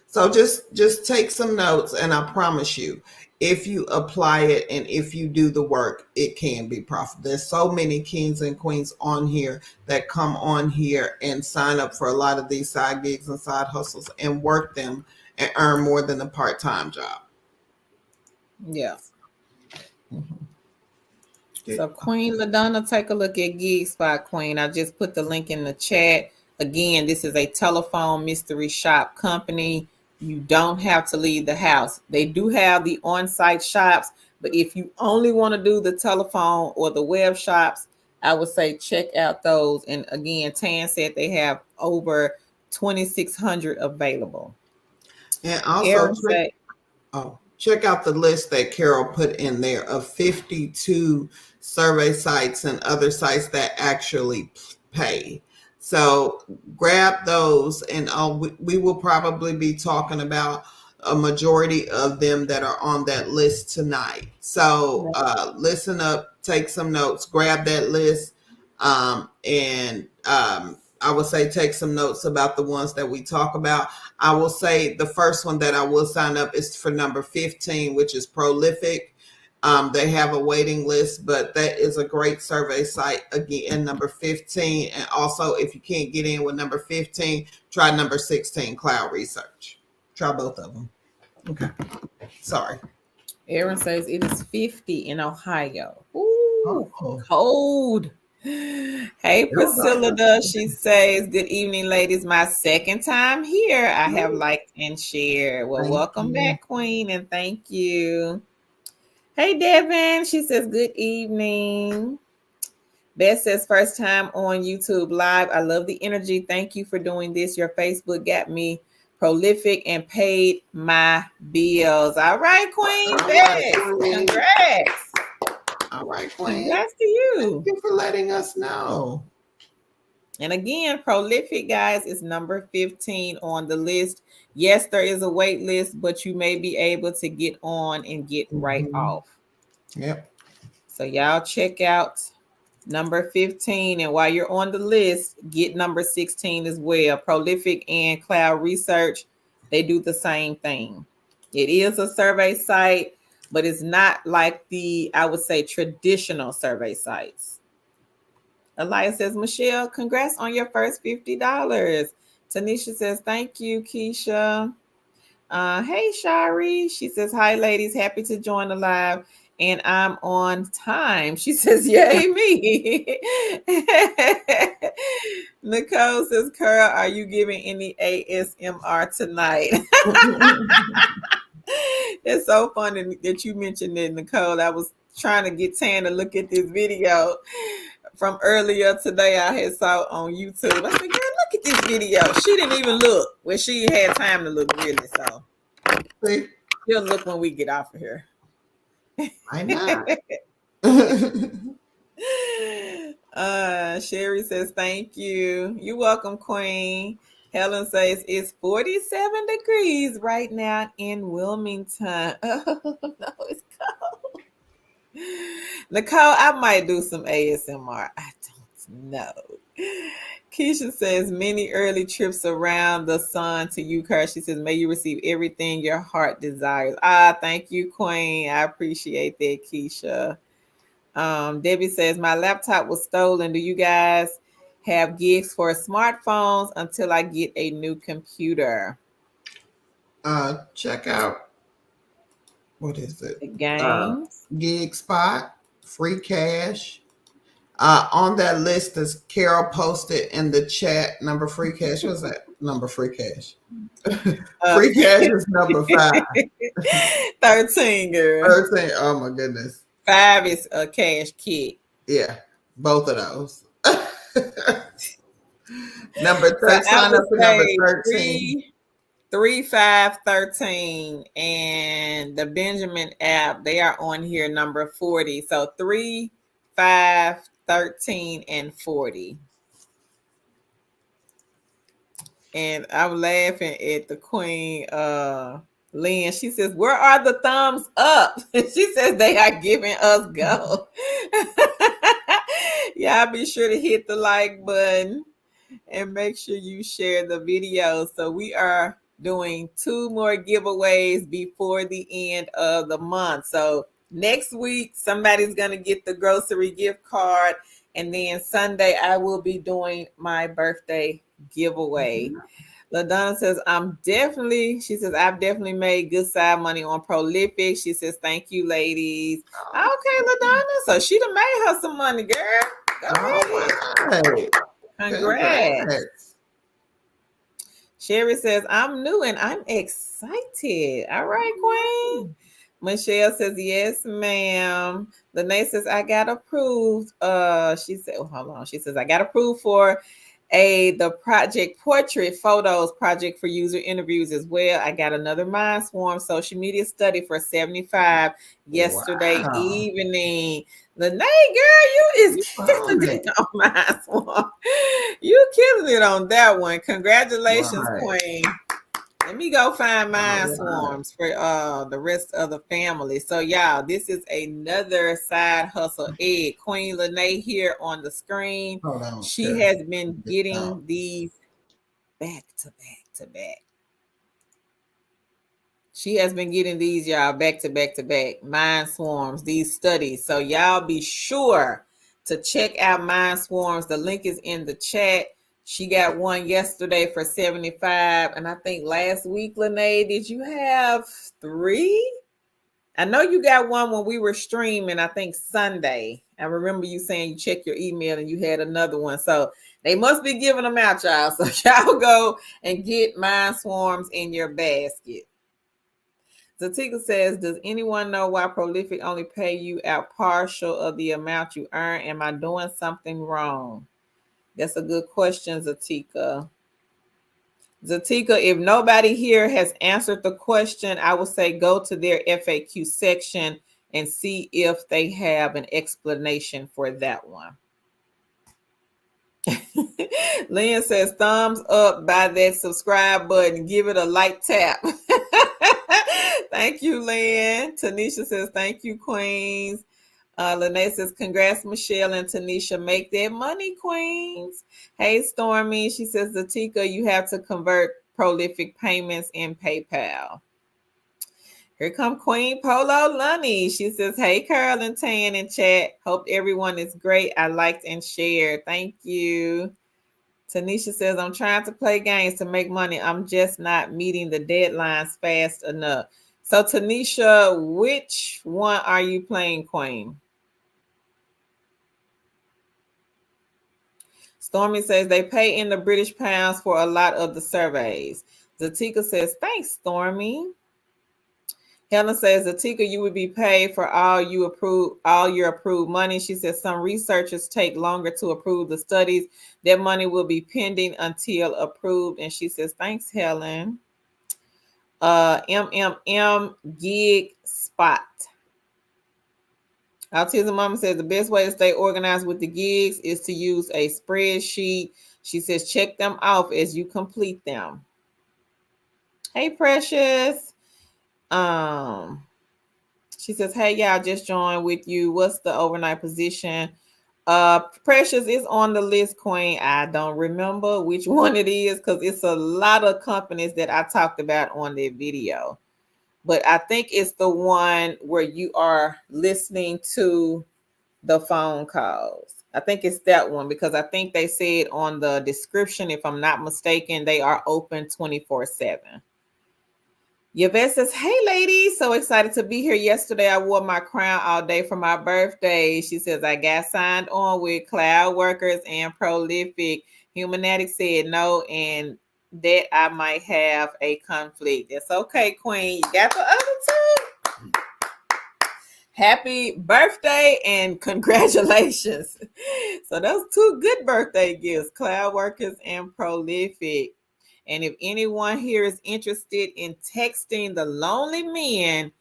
So just take some notes, and I promise you, if you apply it and if you do the work, it can be profitable. There's so many kings and queens on here that come on here and sign up for a lot of these side gigs and side hustles and work them and earn more than a part-time job. Yeah. Mm-hmm. So Queen LaDonna, take a look at Gig Spot Queen. I just put the link in the chat. Again, this is a telephone mystery shop company. You don't have to leave the house. They do have the on-site shops, but if you only want to do the telephone or the web shops, I would say check out those. And again, Tan said they have over 2,600 available. And also, Aaron said, check out the list that Carol put in there of 52 survey sites and other sites that actually pay. So grab those, and we will probably be talking about a majority of them that are on that list tonight. So listen up, take some notes, grab that list, and I would say take some notes about the ones that we talk about. I will say the first one that I will sign up is for number 15, which is Prolific. They have a waiting list, but that is a great survey site. Again, number 15. And also, if you can't get in with number 15, try number 16, Cloud Research. Try both of them. Okay. Sorry. Aaron says it is 50 in Ohio. Ooh, cold. Hey, Priscilla, she says, good evening, ladies. My second time here. I have liked and shared. Well, welcome back, Queen, and thank you. Hey, Devin, she says, good evening. Beth says, first time on YouTube Live. I love the energy. Thank you for doing this. Your Facebook got me prolific and paid my bills. All right, Queen Beth. Congrats. All right, Queen. Congrats to you. Thank you for letting us know. And again, Prolific, guys, is number 15 on the list. Yes, there is a wait list, but you may be able to get on and get right off. Yep. So y'all check out number 15. And while you're on the list, get number 16 as well. Prolific and Cloud Research, they do the same thing. It is a survey site, but it's not like the, I would say, traditional survey sites. Elias says, Michelle, congrats on your first $50. Tanisha says, thank you, Keisha. Hey, Shari. She says, hi, ladies. Happy to join the live. And I'm on time. She says, yay, me. Nicole says, Carl, are you giving any ASMR tonight? It's so funny that you mentioned it, Nicole. I was trying to get Tan to look at this video from earlier today. I had saw on YouTube. I said, girl, look at this video. She didn't even look. Well, she had time to look, really. So See, she'll look when we get off of here. why not? Sherry says, thank you. You're welcome, Queen. Helen says, it's 47 degrees right now in Wilmington. Oh, no, it's cold. Nicole, I might do some ASMR. I don't know. Keisha says, many early trips around the sun to you, Kurt. She says, may you receive everything your heart desires. Thank you, Queen. I appreciate that, Keisha. Debbie says, my laptop was stolen. Do you guys have gigs for smartphones until I get a new computer? Check out, what is it? The games. Gig Spot, Free Cash. On that list, as Carol posted in the chat, number Free Cash. What's that? Number Free Cash. Free Cash is number 5. 13, girl. 13. Oh my goodness. 5 is a cash kit. Yeah, both of those. Number 13. So I Sign would up for number say 13. 3, 5, 13, and the Benjamin app, they are on here number 40. So 3, 5, 13, and 40. And I'm laughing at the Queen Lynn. She says, where are the thumbs up? She says they are giving us go. Y'all be sure to hit the like button and make sure you share the video. So we are doing 2 more giveaways before the end of the month. So next week, somebody's going to get the grocery gift card. And then Sunday, I will be doing my birthday giveaway. LaDonna says, she says, I've definitely made good side money on Prolific. She says, thank you, ladies. Okay, LaDonna. So she done made her some money, girl. Go ahead. Right. Congrats. Sherry says, I'm new and I'm excited. All right, Queen. Michelle says, yes, ma'am. Lene says, I got approved. She said, hold on. She says, I got approved for the project portrait photos project for user interviews as well. I got another Mind Swarm social media study for 75 yesterday evening. Lene, girl, you is killing it on Mind Swarm. You killing it on that one. Congratulations, Queen. Let me go find Mind Swarms for the rest of the family. So, y'all, this is another side hustle egg. Queen Lene here on the screen. She has been getting these back to back to back. She has been getting these, y'all, back to back to back. Mind Swarms, these studies. So, y'all be sure to check out Mind Swarms. The link is in the chat. She got one yesterday for 75. And I think last week, Lene, did you have 3? I know you got one when we were streaming, I think Sunday. I remember you saying you checked your email and you had another one. So they must be giving them out, y'all. So y'all go and get Mind Swarms in your basket. Zatika says, does anyone know why Prolific only pay you out partial of the amount you earn? Am I doing something wrong? That's a good question, Zatika. Zatika, if nobody here has answered the question, I would say go to their FAQ section and see if they have an explanation for that one. Lynn says, thumbs up by that subscribe button. Give it a light tap. Thank you, Lynn. Tanisha says, thank you, Queens. Lene says, congrats, Michelle and Tanisha. Make that money, Queens. Hey, Stormy. She says, Zatika, you have to convert Prolific payments in PayPal. Here come Queen Polo Lunny. She says, hey, Carl and Tan in chat. Hope everyone is great. I liked and shared. Thank you. Tanisha says, I'm trying to play games to make money. I'm just not meeting the deadlines fast enough. So, Tanisha, which one are you playing, Queen? Stormy says they pay in the British pounds for a lot of the surveys. Zatika says, thanks, Stormy. Helen says, Zatika, you would be paid for all your approved money. She says some researchers take longer to approve the studies. That money will be pending until approved. And she says, thanks, Helen. Gig Spot. Autism Mama says the best way to stay organized with the gigs is to use a spreadsheet. She says check them off as you complete them. Hey, Precious. Um, she says, hey, y'all, just joined with you. What's the overnight position? Precious is on the list, Queen. I don't remember which one it is because it's a lot of companies that I talked about on that video. But I think it's the one where you are listening to the phone calls. I think it's that one because I think they said on the description, if I'm not mistaken, they are open 24/7. Yvette says, hey, ladies, so excited to be here. Yesterday, I wore my crown all day for my birthday. She says, I got signed on with Cloud Workers and Prolific. Humanetics said no, and that I might have a conflict. That's okay, Queen. You got the other two. Happy birthday and congratulations. So those two good birthday gifts, Cloud Workers and Prolific. And if anyone here is interested in texting the lonely men,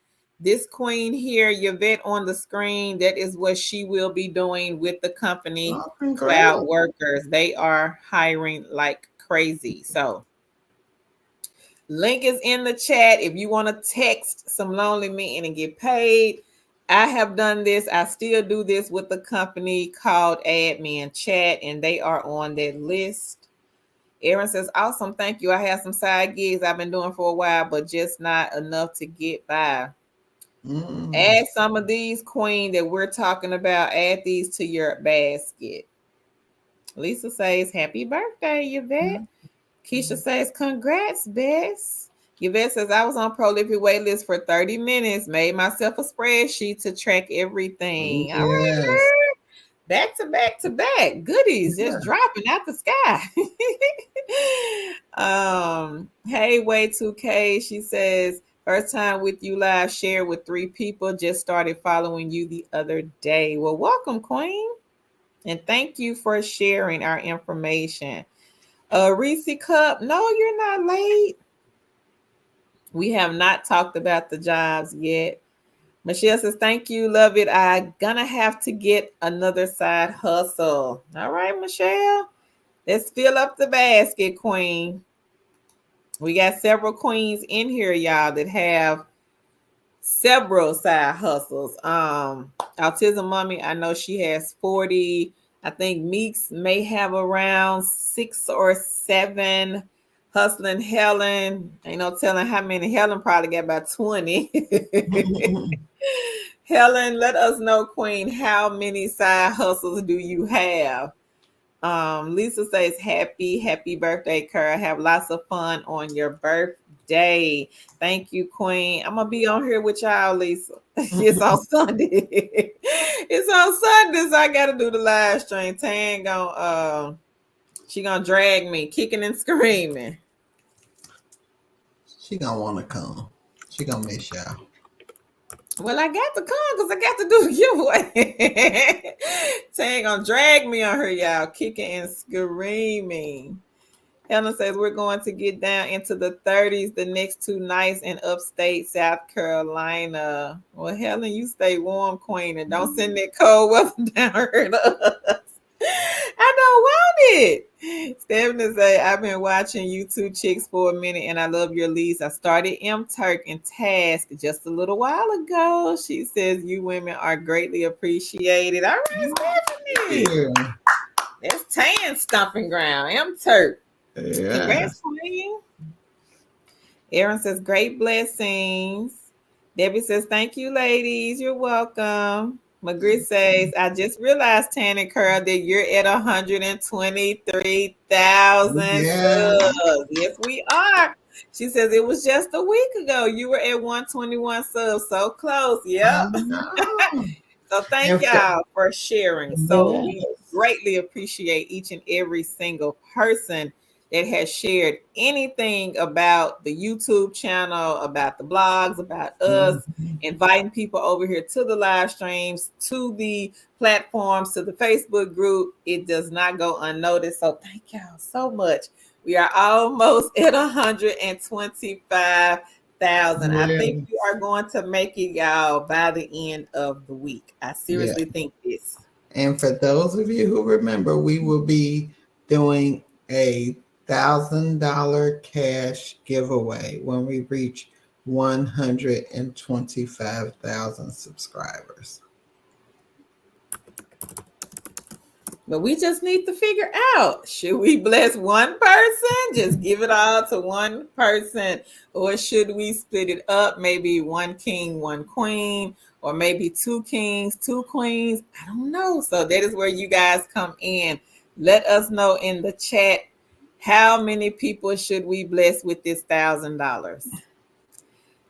this queen here, Yvette on the screen, that is what she will be doing with the company Cloud Workers. They are hiring like crazy. So link is in the chat if you want to text some lonely men and get paid. I have done this. I still do this with the company called Admin Chat, and they are on that list. Aaron says, awesome, thank you. I have some side gigs I've been doing for a while, but just not enough to get by. Add some of these, Queen, that we're talking about. Add these to your basket. Lisa says, happy birthday, Yvette. Keisha says, congrats, Bess. Yvette says, I was on Prolific waitlist for 30 minutes, made myself a spreadsheet to track everything. All right, girl. Back to back to back. Goodies just dropping out the sky. Hey, Way 2K. She says, first time with you live, share with 3 people. Just started following you the other day. Well, welcome, Queen. And thank you for sharing our information. Reese Cup, no, you're not late. We have not talked about the jobs yet. Michelle says, thank you, love it. I'm gonna have to get another side hustle. All right, Michelle. Let's fill up the basket, Queen. We got several queens in here, y'all, that have several side hustles. Autism Mommy, I know she has 40. I think Meeks may have around 6 or 7. Hustling Helen, ain't no telling how many. Helen probably got about 20. Helen, let us know, Queen, how many side hustles do you have? Lisa says, happy birthday, Kara. Have lots of fun on your birthday. Thank you, Queen. I'm gonna be on here with y'all, Lisa. It's on Sunday. It's on Sunday, so I gotta do the live stream. Tan gonna she gonna drag me, kicking and screaming. She gonna want to come. She gonna miss y'all. Well, I got to come because I got to do the giveaway. Tan gonna drag me on her, y'all, kicking and screaming. Helen says we're going to get down into the 30s the next 2 nights in upstate South Carolina. Well, Helen, you stay warm, Queen, and don't send that cold weather down here to us. I don't want it. Stephanie say, I've been watching you 2 chicks for a minute and I love your leads. I started M Turk and Task just a little while ago. She says you women are greatly appreciated. All right, Stephanie. That's Tan stomping ground. M Turk. Yeah. Congrats, Queen. Aaron says, great blessings. Debbie says, thank you, ladies. You're welcome. McGriff says, I just realized, Tanny Curl, that you're at 123,000 Yeah, subs. Yes, we are. She says it was just a week ago. You were at 121 subs. So close. I Yep. know. So thank And for, y'all for sharing. So we yes. greatly appreciate each and every single person that has shared anything about the YouTube channel, about the blogs, about us, Mhm. inviting people over here to the live streams, to the platforms, to the Facebook group. It does not go unnoticed. So thank y'all so much. We are almost at 125,000. I think Yes. you are going to make it, y'all, by the end of the week. I Yeah. seriously think this. And for those of you who remember, we will be doing $1,000 cash giveaway when we reach 125,000 subscribers. But we just need to figure out, should we bless one person? Just give it all to one person. Or should we split it up? Maybe one king, one queen, or maybe two kings, two queens. I don't know. So that is where you guys come in. Let us know in the chat, how many people should we bless with this $1,000?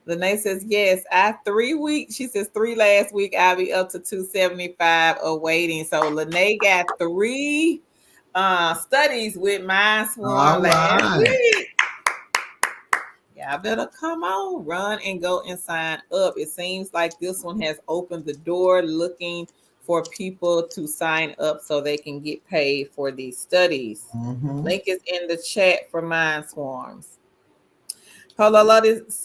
Lene says, yes, I 3 weeks. She says 3 last week. I'll be up to 275 awaiting. So Lene got three studies with my swarm All last right. week. Y'all better come on, run and go and sign up. It seems like this one has opened the door looking for people to sign up so they can get paid for these studies. Mm-hmm. Link is in the chat for Mind Swarms. Polola,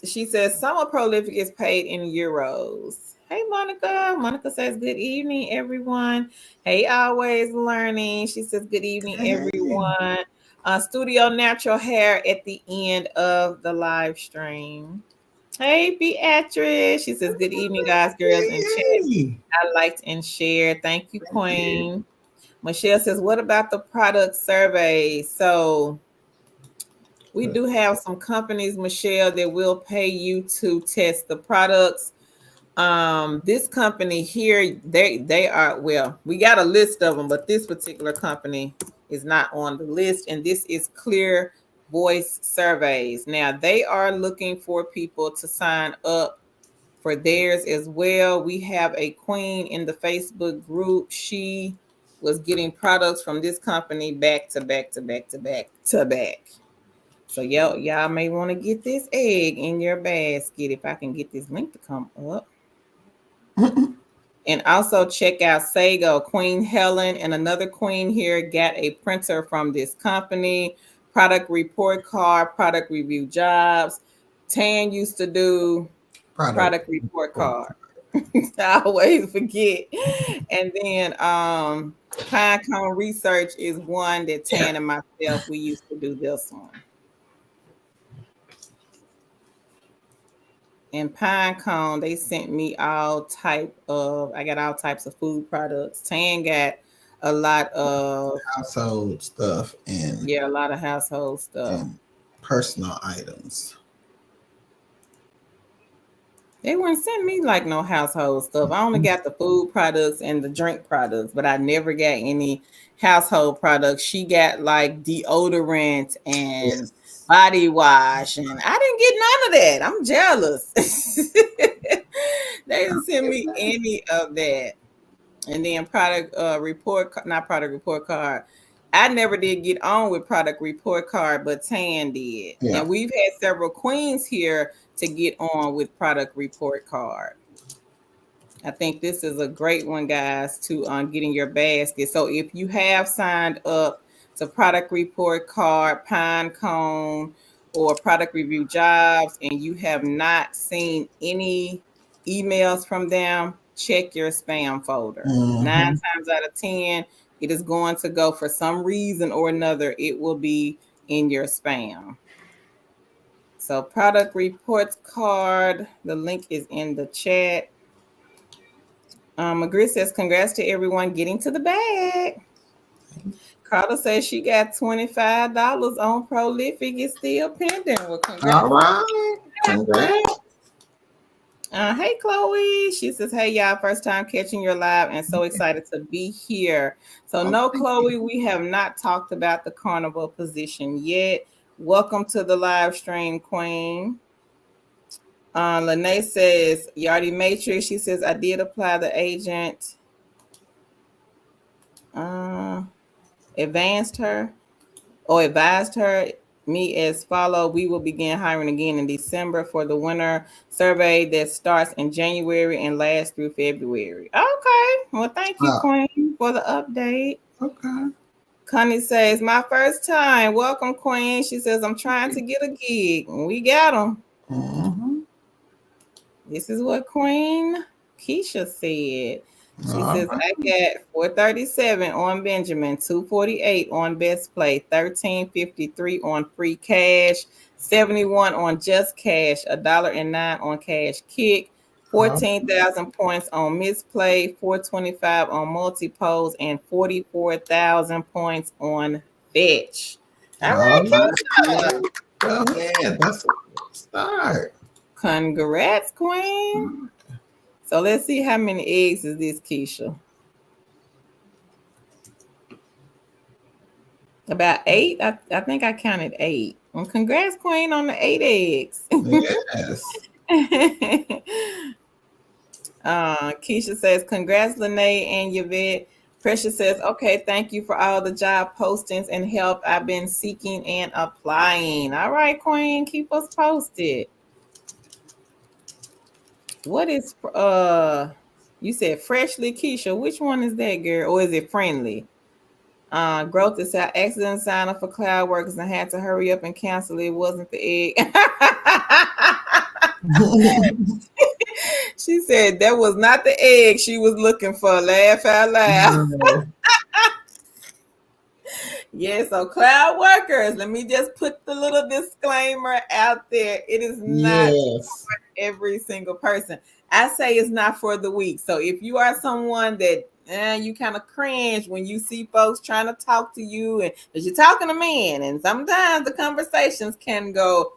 she says summer prolific is paid in euros. Hey, Monica. Monica says good evening, everyone. Hey, always learning. She says good evening, Hey. everyone. Studio Natural Hair at the end of the live stream. Hey, Beatrice. She says good evening, guys, girls, and chat. Hey. I liked and shared. Thank you, Queen. Michelle says, what about the product survey? So we do have some companies, Michelle, that will pay you to test the products. This company here, they are, well, we got a list of them, but this particular company is not on the list, and this is Clear Voice Surveys. Now they are looking for people to sign up for theirs as well. We have a queen in the Facebook group. She was getting products from this company back to back to back to back to back. So y'all may want to get this egg in your basket if I can get this link to come up. And also check out Sago. Queen Helen and another queen here got a printer from this company. Product report card, product review jobs. Tan used to do Product. product report card. I always forget. And then Pinecone Research is one that Tan and myself, we used to do this one. And Pinecone, they sent me I got all types of food products. Tan got a lot of, Household stuff yeah, a lot of household stuff. and personal items. They weren't sending me like no household stuff. I only got the food products and the drink products, but I never got any household products. She got like deodorant and Yes. body wash, and I didn't get none of that. I'm jealous. They didn't send me any of that. And then product report, not product report card. I never did get on with product report card, but Tan did. Yeah. And we've had several queens here to get on with product report card. I think this is a great one, guys, to get in your basket. So if you have signed up to product report card, Pine Cone, or product review jobs, and you have not seen any emails from them, check your spam folder. Mm-hmm. 9 times out of 10, it is going to go, for some reason or another, it will be in your spam. So product reports card, the link is in the chat. McGriff says, congrats to everyone getting to the bag. Carla says she got $25 on Prolific. It's still pending. Well, congrats. All right. Congrats. Hey, Chloe. She says, hey, y'all, first time catching your live and so excited to be here. So, Oh, no, thank you. Chloe, we have not talked about the carnival position yet. Welcome to the live stream, Queen. Lene says, Yardi Matrix. She says, I did apply the agent. Uh, advanced her or advised her me as follow. We will begin hiring again in December for the winter survey that starts in January and lasts through February. Okay. Well, thank you, Oh, Queen, for the update. okay. Connie says, my first time. Welcome, Queen. She says, I'm trying to get a gig. We got them. Mm-hmm. This is what Queen Keisha said. She All says, right. I got 437 on Benjamin, 248 on Best Play, 1353 on Free Cash, 71 on Just Cash, $1.09 on Cash Kick, All 14,000 points on Misplay, 425 on Multipose, and 44,000 points on Fetch. All right, right. Keisha. Go ahead. That's a good start. Congrats, Queen. So let's see how many eggs is this, Keisha. About eight. I think I counted eight. Well, congrats, Queen, on the 8 eggs. Yes. Keisha says, congrats, Lene and Yvette. Precious says, okay, thank you for all the job postings and help I've been seeking and applying. All right, Queen, keep us posted. What is you said freshly, Keisha? Which one is that, girl? Or is it friendly? Growth is our accident sign up for cloud workers and had to hurry up and cancel. It wasn't the egg. She said that was not the egg she was looking for. Laugh out loud. No. Yeah, so cloud workers, let me just put the little disclaimer out there. It is not Yes. every single person. I say it's not for the weak. So if you are someone that you kind of cringe when you see folks trying to talk to you and because you're talking to men, and sometimes the conversations can go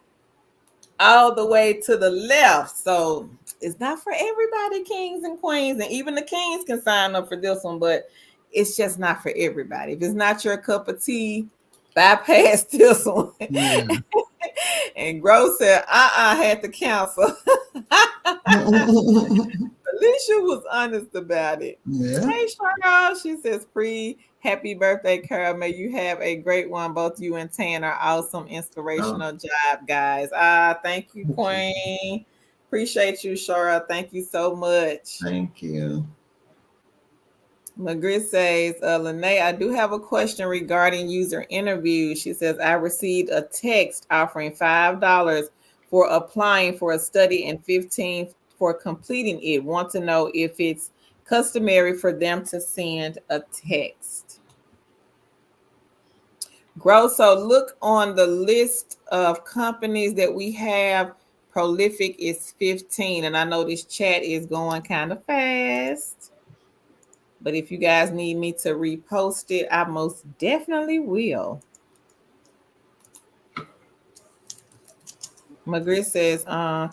all the way to the left. So it's not for everybody, kings and queens, and even the kings can sign up for this one, but it's just not for everybody. If it's not your cup of tea, bypass this one. Yeah. And Gross said, had to cancel. Alicia was honest about it. Yeah. Hey, Cheryl. She says, happy birthday, Carol. May you have a great one. Both you and Tan are awesome, Oh, inspirational job, guys. Thank you, thank you. Queen. Appreciate you, Cheryl. Thank you so much. Thank you. Magritte says, Lene, I do have a question regarding user interviews. She says, I received a text offering $5 for applying for a study and 15 for completing it. Want to know if it's customary for them to send a text. Gross. So look on the list of companies that we have. Prolific is 15. And I know this chat is going kind of fast. But if you guys need me to repost it, I most definitely will. Magritte says,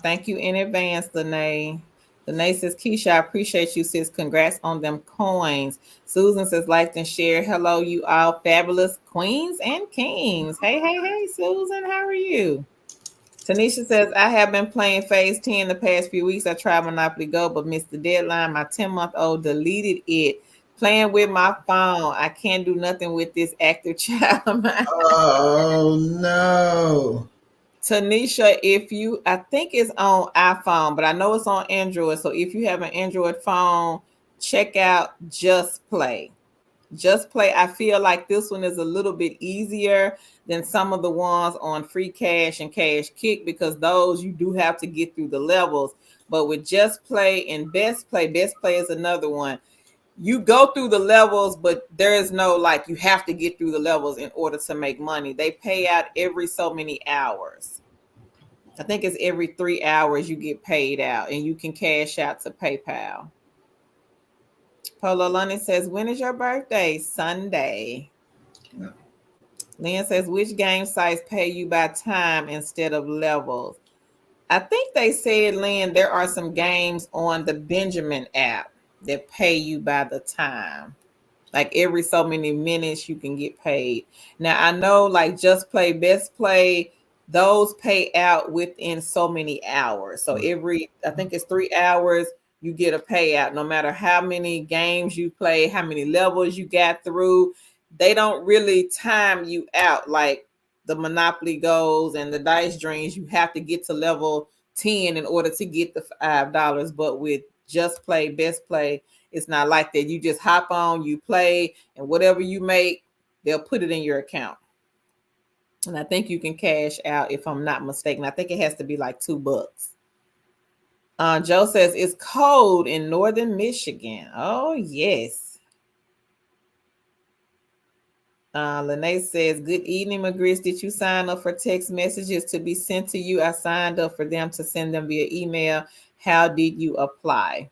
thank you in advance, Lene. Lene says, Keisha, I appreciate you, sis. Congrats on them coins. Susan says, liked and share. Hello, you all fabulous queens and kings. Hey, hey, hey, Susan, how are you? Tanisha says, I have been playing Phase 10 the past few weeks. I tried Monopoly Go, but missed the deadline. My 10-month-old deleted it. Playing with my phone. I can't do nothing with this active child of mine. Oh no. Tanisha, I think it's on iPhone, but I know it's on Android. So if you have an Android phone, check out Just Play. Just Play. I feel like this one is a little bit easier than some of the ones on Free Cash and Cash Kick because those you do have to get through the levels. But with Just Play and Best Play is another one. You go through the levels, but there is no like you have to get through the levels in order to make money. They pay out every so many hours. I think it's every 3 hours you get paid out and you can cash out to PayPal. Polo London says, when is your birthday? Sunday. Lynn says, which game sites pay you by time instead of levels? I think they said, Lynn, there are some games on the Benjamin app that pay you by the time. Like every so many minutes you can get paid. Now I know like Just Play, Best Play, those pay out within so many hours. So every, I think it's 3 hours, you get a payout. No matter how many games you play, how many levels you got through, they don't really time you out like the Monopoly goes and the Dice Dreams. You have to get to level 10 in order to get the $5. But with Just Play, Best Play, it's not like that. You just hop on, you play, and whatever you make, they'll put it in your account. And I think you can cash out if I'm not mistaken. I think it has to be like $2. Joe says it's cold in northern Michigan. Oh, yes. Lene says, good evening, McGris. Did you sign up for text messages to be sent to you? I signed up for them to send them via email. How did you apply?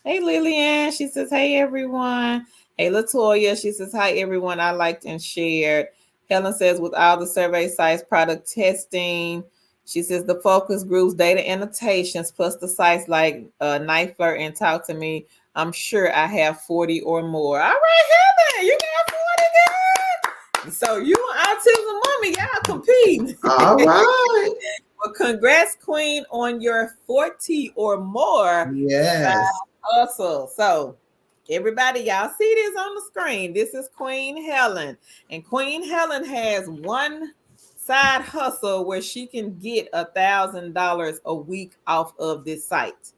Hey, Lillian. She says, hey, everyone. Hey, Latoya. She says, hi, everyone. I liked and shared. Helen says, with all the survey sites, product testing. She says, the focus groups, data annotations, plus the sites like Night Flirt and Talk to Me. I'm sure I have 40 or more. All right, Helen, you got 40, girl. So you and Autism Mommy, y'all compete. All right. Well, congrats, Queen, on your 40 or more. Yes. Hustle. So everybody, y'all see this on the screen. This is Queen Helen. And Queen Helen has one side hustle where she can get $1,000 a week off of this site.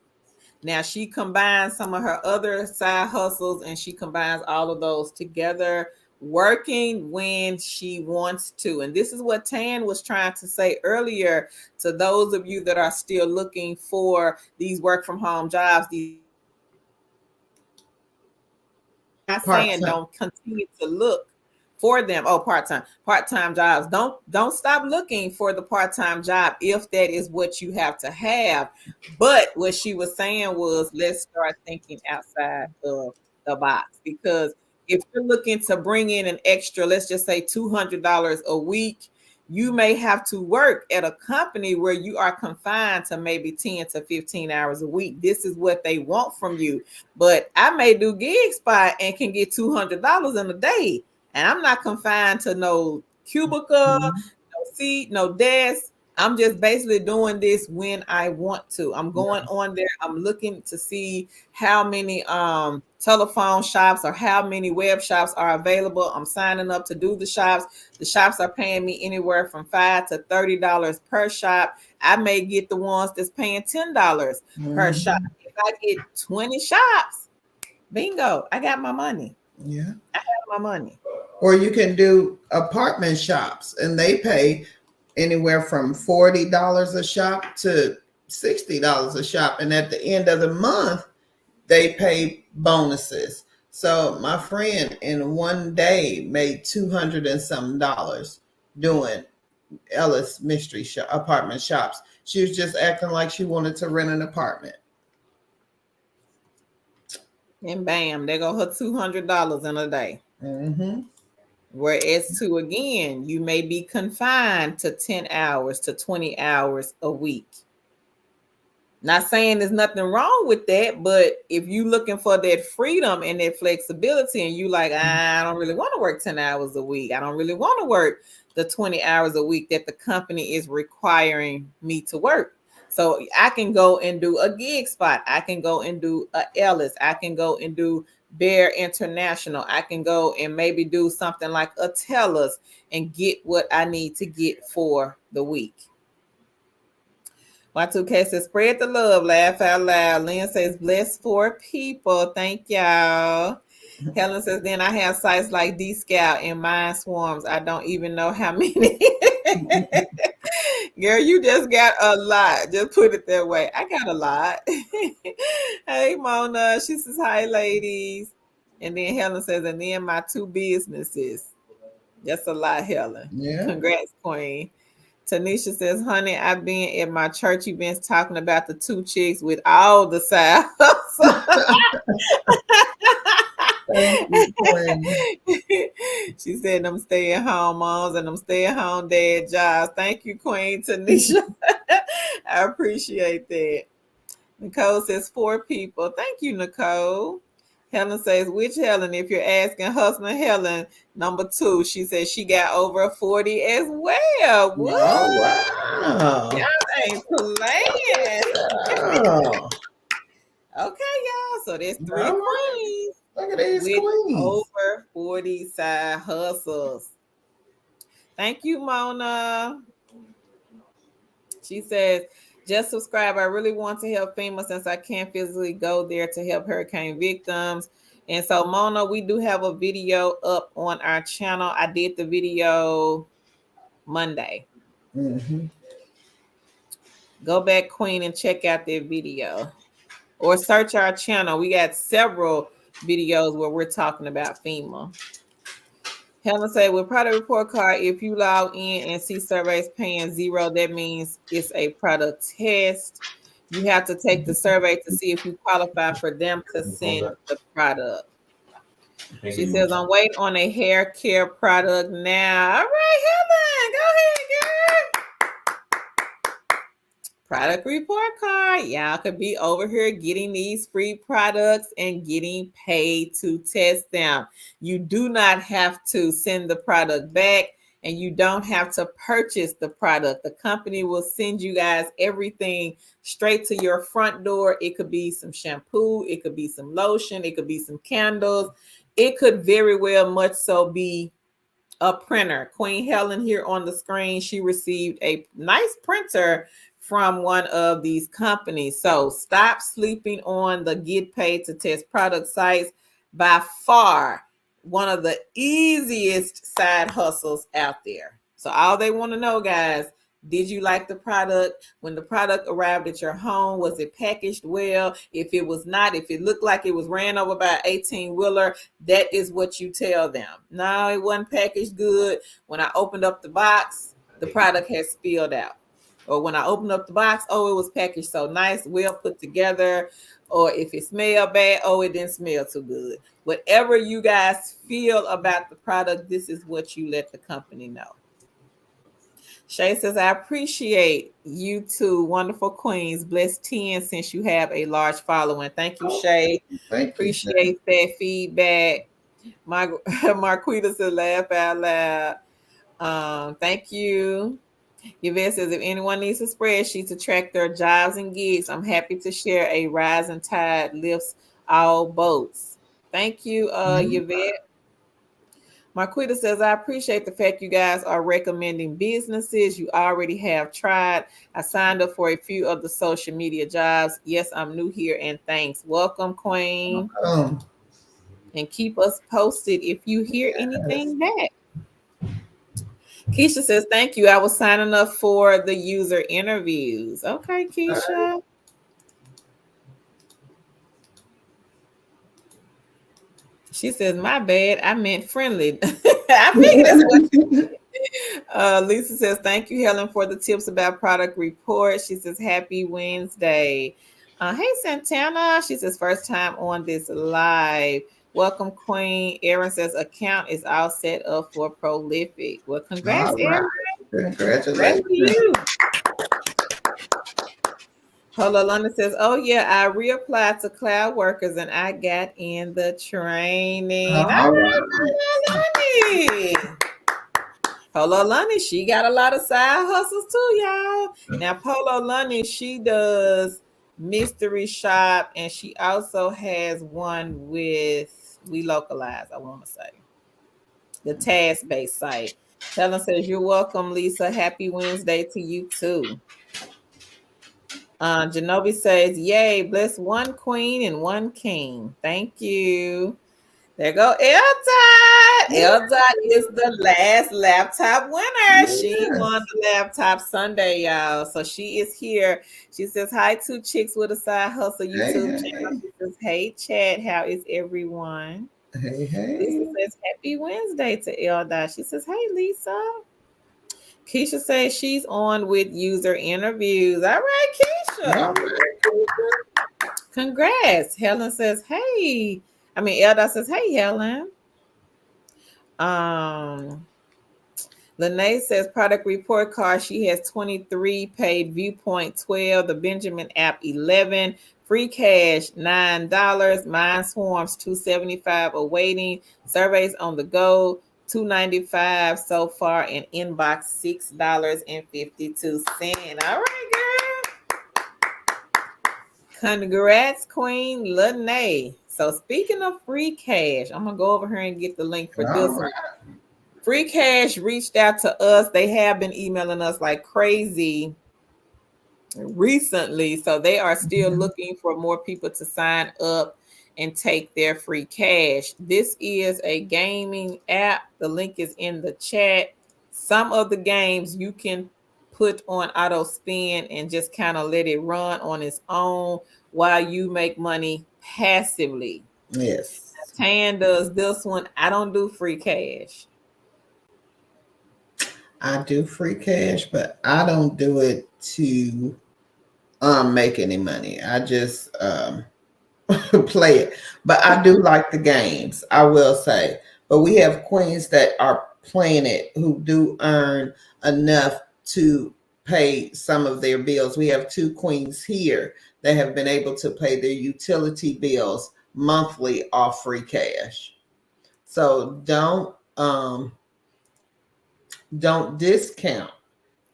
Now she combines some of her other side hustles and she combines all of those together, working when she wants to. And this is what Tan was trying to say earlier to those of you that are still looking for these work from home jobs, these not saying don't continue to look for them. Oh, part-time jobs. Don't stop looking for the part-time job if that is what you have to have. But what she was saying was, let's start thinking outside of the box, because if you're looking to bring in an extra, let's just say $200 a week, you may have to work at a company where you are confined to maybe 10 to 15 hours a week. This is what they want from you. But I may do gig spot and can get $200 in a day. And I'm not confined to no cubicle, no seat, no desk. I'm just basically doing this when I want to. I'm going on there. I'm looking to see how many telephone shops or how many web shops are available. I'm signing up to do the shops. The shops are paying me anywhere from $5 to $30 per shop. I may get the ones that's paying $10 per shop. If I get 20 shops, bingo, I got my money. Yeah. I have my money. Or you can do apartment shops and they pay anywhere from $40 a shop to $60 a shop. And at the end of the month, they pay bonuses. So my friend in one day made $200 and some doing Ellis mystery apartment shops. She was just acting like she wanted to rent an apartment. And bam, there go her $200 in a day. Whereas to again, you may be confined to 10 hours to 20 hours a week. Not saying there's nothing wrong with that, but if you're looking for that freedom and that flexibility and you like, I don't really want to work 10 hours a week. I don't really want to work the 20 hours a week that the company is requiring me to work. So I can go and do a gig spot. I can go and do a Ellis. I can go and do Bear International. I can go and maybe do something like a TELUS and get what I need to get for the week. Y2K says, spread the love, laugh out loud. Lynn says, bless for people. Thank y'all. Helen says, then I have sites like D-Scout and Mind Swarms. I don't even know how many. Girl, you just got a lot. Just put it that way. I got a lot. Hey, Mona. She says, hi, ladies. And then Helen says, and then my 2 businesses. That's a lot, Helen. Yeah. Congrats, Queen. Tanisha says, honey, I've been at my church events talking about the 2 chicks with all the side hustles. She said, I'm staying home moms and I'm staying home dad jobs. Thank you, Queen Tanisha. I appreciate that. Nicole says 4 people. Thank you, Nicole. Helen says, which Helen? If you're asking husband Helen, number 2, she says she got over 40 as well. What? Oh, wow. Y'all ain't playing. Oh, Okay, y'all. So there's all 3 right. queens Look at these with queens. over 40 side hustles. Thank you, Mona. She says, just subscribe. I really want to help FEMA since I can't physically go there to help hurricane victims. And so, Mona, we do have a video up on our channel. I did the video Monday. Mm-hmm. Go back, Queen, and check out that video. Or search our channel. We got several videos where we're talking about FEMA. Helen said, with product report card, if you log in and see surveys paying 0, that means it's a product test. You have to take the survey to see if you qualify for them to send the product. She says, I'm waiting on a hair care product now. All right, Helen, go ahead, girl. Product report card. Y'all could be over here getting these free products and getting paid to test them. You do not have to send the product back and you don't have to purchase the product. The company will send you guys everything straight to your front door. It could be some shampoo, it could be some lotion, it could be some candles. It could very well much so be a printer. Queen Helen here on the screen, she received a nice printer from one of these companies. So stop sleeping on the get paid to test product sites. By far, one of the easiest side hustles out there. So all they want to know, guys, did you like the product? When the product arrived at your home, was it packaged well? If it was not, if it looked like it was ran over by an 18-wheeler, that is what you tell them. No, it wasn't packaged good. When I opened up the box, the product had spilled out. Or when I opened up the box, oh, it was packaged so nice, well put together. Or if it smelled bad, oh, it didn't smell too good. Whatever you guys feel about the product, this is what you let the company know. Shay says, I appreciate you two wonderful queens. Bless 10 since you have a large following. Thank you, Shay. Thank you, Shay. Appreciate that feedback. Marquita says, laugh out loud. Thank you. Yvette says, if anyone needs a spreadsheet to track their jobs and gigs, I'm happy to share. A rising tide lifts all boats. Thank you, Yvette. Marquita says, I appreciate the fact you guys are recommending businesses you already have tried. I signed up for a few of the social media jobs. Yes, I'm new here and thanks. Welcome, Queen. And keep us posted if you hear anything back. Keisha says, thank you. I was signing up for the user interviews. Okay, Keisha. She says, my bad. I meant friendly. I figured that's what you did. Lisa says, thank you, Helen, for the tips about product reports. She says, happy Wednesday. Hey, Santana. She says, first time on this live. Welcome, Queen. Erin says, account is all set up for Prolific. Well, congrats, Erin. Congratulations. Congrats to you. Paula London says, oh, yeah, I reapplied to Cloud Workers and I got in the training. All right, Paula London. Polo Lunny, she got a lot of side hustles too, y'all. Now, Polo Lunny, she does mystery shop, and she also has one with We Localize, I want to say. The task-based site. Helen says, you're welcome, Lisa. Happy Wednesday to you too. Genobi says, yay, bless one queen and one king. Thank you. There go L-Dot. L-Dot is the last laptop winner. She won the laptop Sunday, y'all. So she is here. She says, hi, two chicks with a side hustle YouTube channel. She says, hey, chat, how is everyone? Hey. Lisa says, happy Wednesday to L-Dot. She says, hey, Lisa. Keisha says she's on with user interviews. All right, Keisha. Congrats. Helen says, hey. Elda says, hey, Helen. Lene says product report card. She has 23, paid Viewpoint 12, the Benjamin app 11, free cash $9, Mind Swarms 275 awaiting, surveys on the go 295 so far, and inbox $6.52. All right, girl. Congrats, Queen Lene. So speaking of free cash, I'm gonna go over here and get the link for All this right. one. Free Cash reached out to us. They have been emailing us like crazy recently. So they are still Mhm. looking for more people to sign up and take their free cash. This is a gaming app. The link is in the chat. Some of the games you can put on auto spin and just kind of let it run on its own while you make money passively. Yes. Tan does this one. I don't do free cash. I do free cash, but I don't do it to make any money. I just play it. But I do like the games, I will say. But we have queens that are playing it who do earn enough to pay some of their bills. We have two queens here that have been able to pay their utility bills monthly off free cash. So don't discount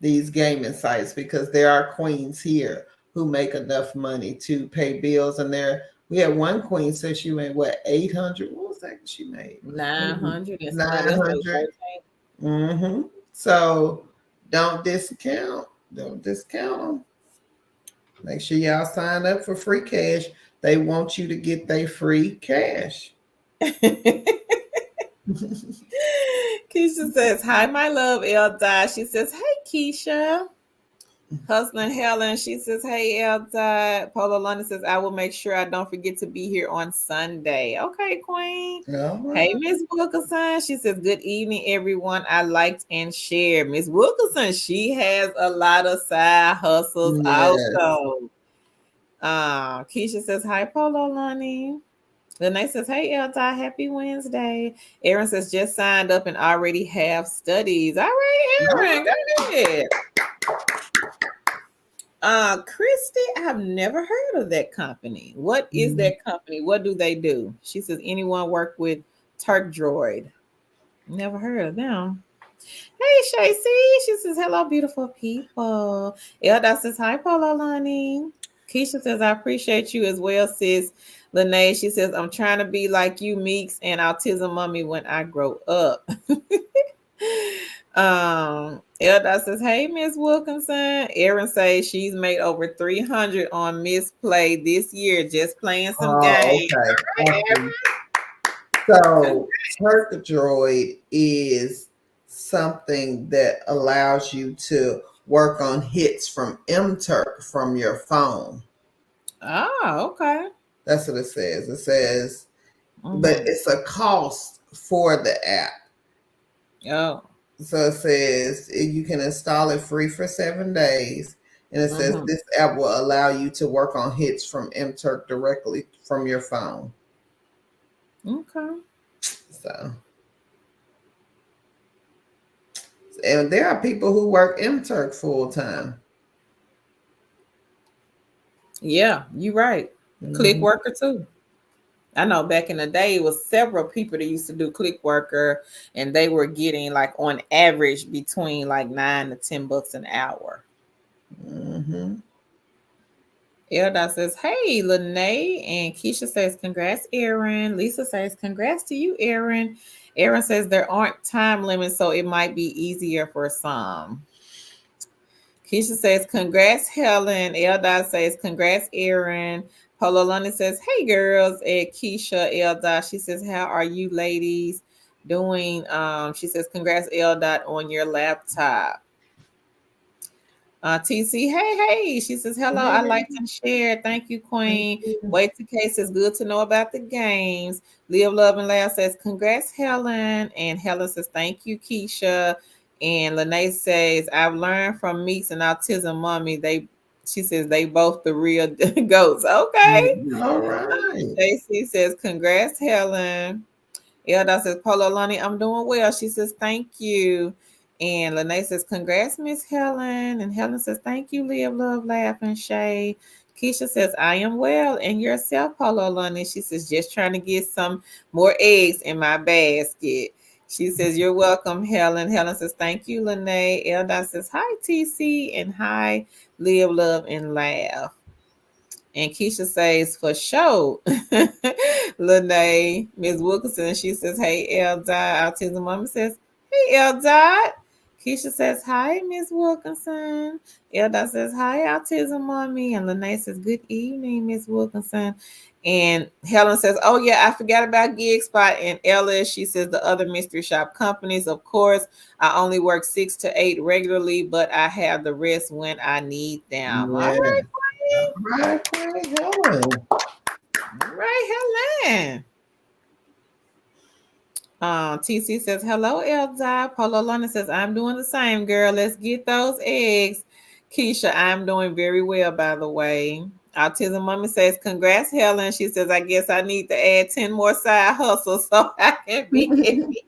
these gaming sites because there are queens here who make enough money to pay bills. And there we had one queen said she made what 800. What was that she made? 900 and somebody else made 900. 14. Mm-hmm. So don't discount. Don't discount them. Make sure y'all sign up for free cash. They want you to get their free cash. Keisha says, "Hi, my love, Elda." She says, "Hey, Keisha." Husband Helen, she says, "Hey, Elda." Polo London says, "I will make sure I don't forget to be here on Sunday." Okay, Queen. All Hey, right. Miss Wilkerson. She says, "Good evening, everyone. I liked and shared." Miss Wilkerson, she has a lot of side hustles Yes. also. Keisha says, "Hi, Polo Lonnie." Lene says, "Hey, Elta, happy Wednesday." Aaron says, "Just signed up and already have studies." All right, All Aaron, right. go ahead. Christy, I've never heard of that company. What is Mhm. that company? What do they do? She says, "Anyone work with Turk Droid?" Never heard of them. Hey, Shacey. She says, "Hello, beautiful people." Elda says, "Hi, Polo Lonnie." Keisha says, "I appreciate you as well, sis." Lene, she says, "I'm trying to be like you, Meeks, and Autism Mommy when I grow up." Elda says, "Hey, Miss Wilkinson." Erin says she's made over 300 on Misplay this year, just playing some Oh, games. okay. All I right, see. Erin. So, Turkadroid is something that allows you to work on hits from MTurk from your phone. Oh, okay. That's what it says. It says, but Mm-hmm. it's a cost for the app. Oh. So it says you can install it free for 7 days. And it says Mm-hmm. this app will allow you to work on hits from MTurk directly from your phone. Okay. So, and there are people who work MTurk full time. Yeah, you're right. Click Mhm. worker too. I know back in the day it was several people that used to do click worker and they were getting like on average between like $9 to $10 an hour. Mhm. Elda says, "Hey, Lene," and Keisha says, "Congrats, Aaron." Lisa says, "Congrats to you, Aaron." Aaron says there aren't time limits, so it might be easier for some. Keisha says, "Congrats, Helen." Elda says, "Congrats, Aaron." Polo London says, "Hey, girls." And Keisha, Elda, she says, "How are you ladies doing?" She says, "Congrats, Elda, on your laptop." TC, "Hey, hey." She says, "Hello, I Hey, like and share. Thank you, thank Queen." you. Wait to case it's good to know about the games. Live, love, and laugh says, "Congrats, Helen." And Helen says, "Thank you, Keisha." And Lene says, "I've learned from Meeks and Autism Mommy. She says they both the real goats." Okay. All right. Stacy says, "Congrats, Helen." Elda says, "Polo Lonnie, I'm doing well." She says, "Thank you." And Lene says, congrats, Miss Helen. And Helen says, thank you, Live, Love, Laugh, and Shay. Keisha says, I am well. And yourself, Polo London. She says, just trying to get some more eggs in my basket. She says, you're welcome, Helen. Helen says, thank you, Lene. Elda says, hi, TC. And hi, Live, Love, and Laugh. And Keisha says, for sure. Lene, Ms. Wilkinson, she says, hey, L. Autism Mama says, hey, L. Keisha says, hi, Ms. Wilkinson. Elda says, hi, Autism Mommy. And Lene says, good evening, Ms. Wilkinson. And Helen says, oh, yeah, I forgot about Gig Spot. And Ella, she says, the other mystery shop companies, of course, I only work 6 to 8 regularly, but I have the rest when I need them. All Yeah. right, All right, Helen. right, Helen. TC says, hello, Elza. Polo London says, I'm doing the same, girl. Let's get those eggs. Keisha, I'm doing very well, by the way. Autism Mommy says, congrats, Helen. She says, I guess I need to add 10 more side hustles so I can be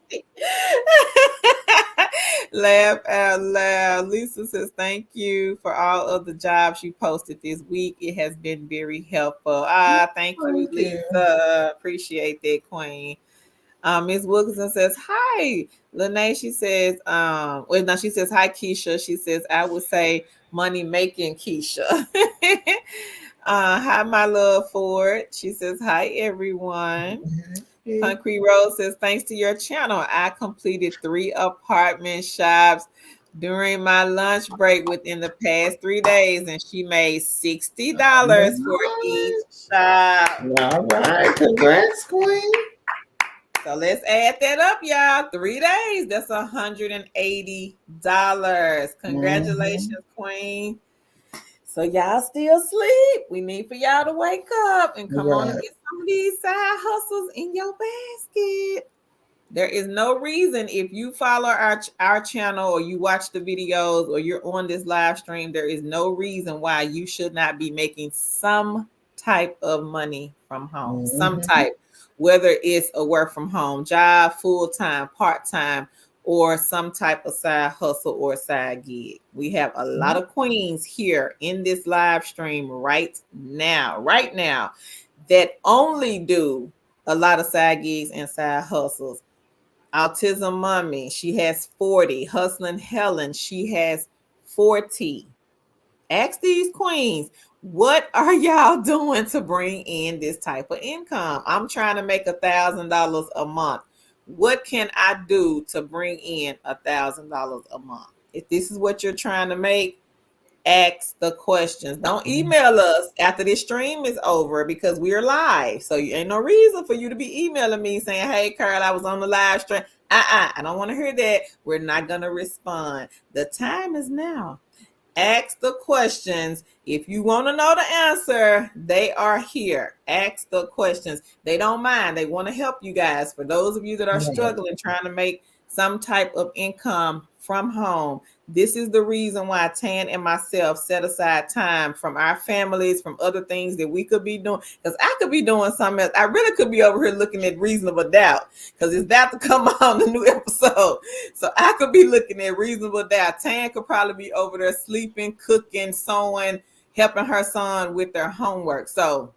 Laugh out loud. Lisa says, thank you for all of the jobs you posted this week. It has been very helpful. Thank you, Thank you. Lisa. Appreciate that, Queen. Ms. Wilkinson says, hi. Lene, she says, well, no, she says, hi, Keisha. She says, I would say money making Keisha. Hi, my love Ford. She says, hi, everyone. Yeah. Concrete Rose says, thanks to your channel, I completed 3 apartment shops during my lunch break within the past 3 days, and she made $60 for each shop. All right. Congrats, Queen. So let's add that up, y'all. 3 days, that's $180. Congratulations, Queen. So y'all still sleep. We need for y'all to wake up and come on and Right. get some of these side hustles in your basket. There is no reason if you follow our channel or you watch the videos or you're on this live stream, there is no reason why you should not be making some type of money from home. Some type, whether it's a work from home job, full-time, part-time, or some type of side hustle or side gig. We have a lot of queens here in this live stream right now, that only do a lot of side gigs and side hustles. Autism Mommy, she has 40. Hustling Helen, she has 40. Ask these queens, what are y'all doing to bring in this type of income? I'm trying to make $1,000 a month. What can I do to bring in $1,000 a month? If this is what you're trying to make, ask the questions. Don't email us after this stream is over because we're live. So you ain't no reason for you to be emailing me saying, hey, Carl, I was on the live stream. I don't want to hear that. We're not going to respond. The time is now. Ask the questions. If you want to know the answer, they are here. Ask the questions. They don't mind. They want to help you guys. For those of you that are struggling, trying to make some type of income from home, this is the reason why Tan and myself set aside time from our families, from other things that we could be doing. Because I could be doing something else. I really could be over here looking at Reasonable Doubt because it's about to come on the new episode. So I could be looking at Reasonable Doubt. Tan could probably be over there sleeping, cooking, sewing, helping her son with their homework. So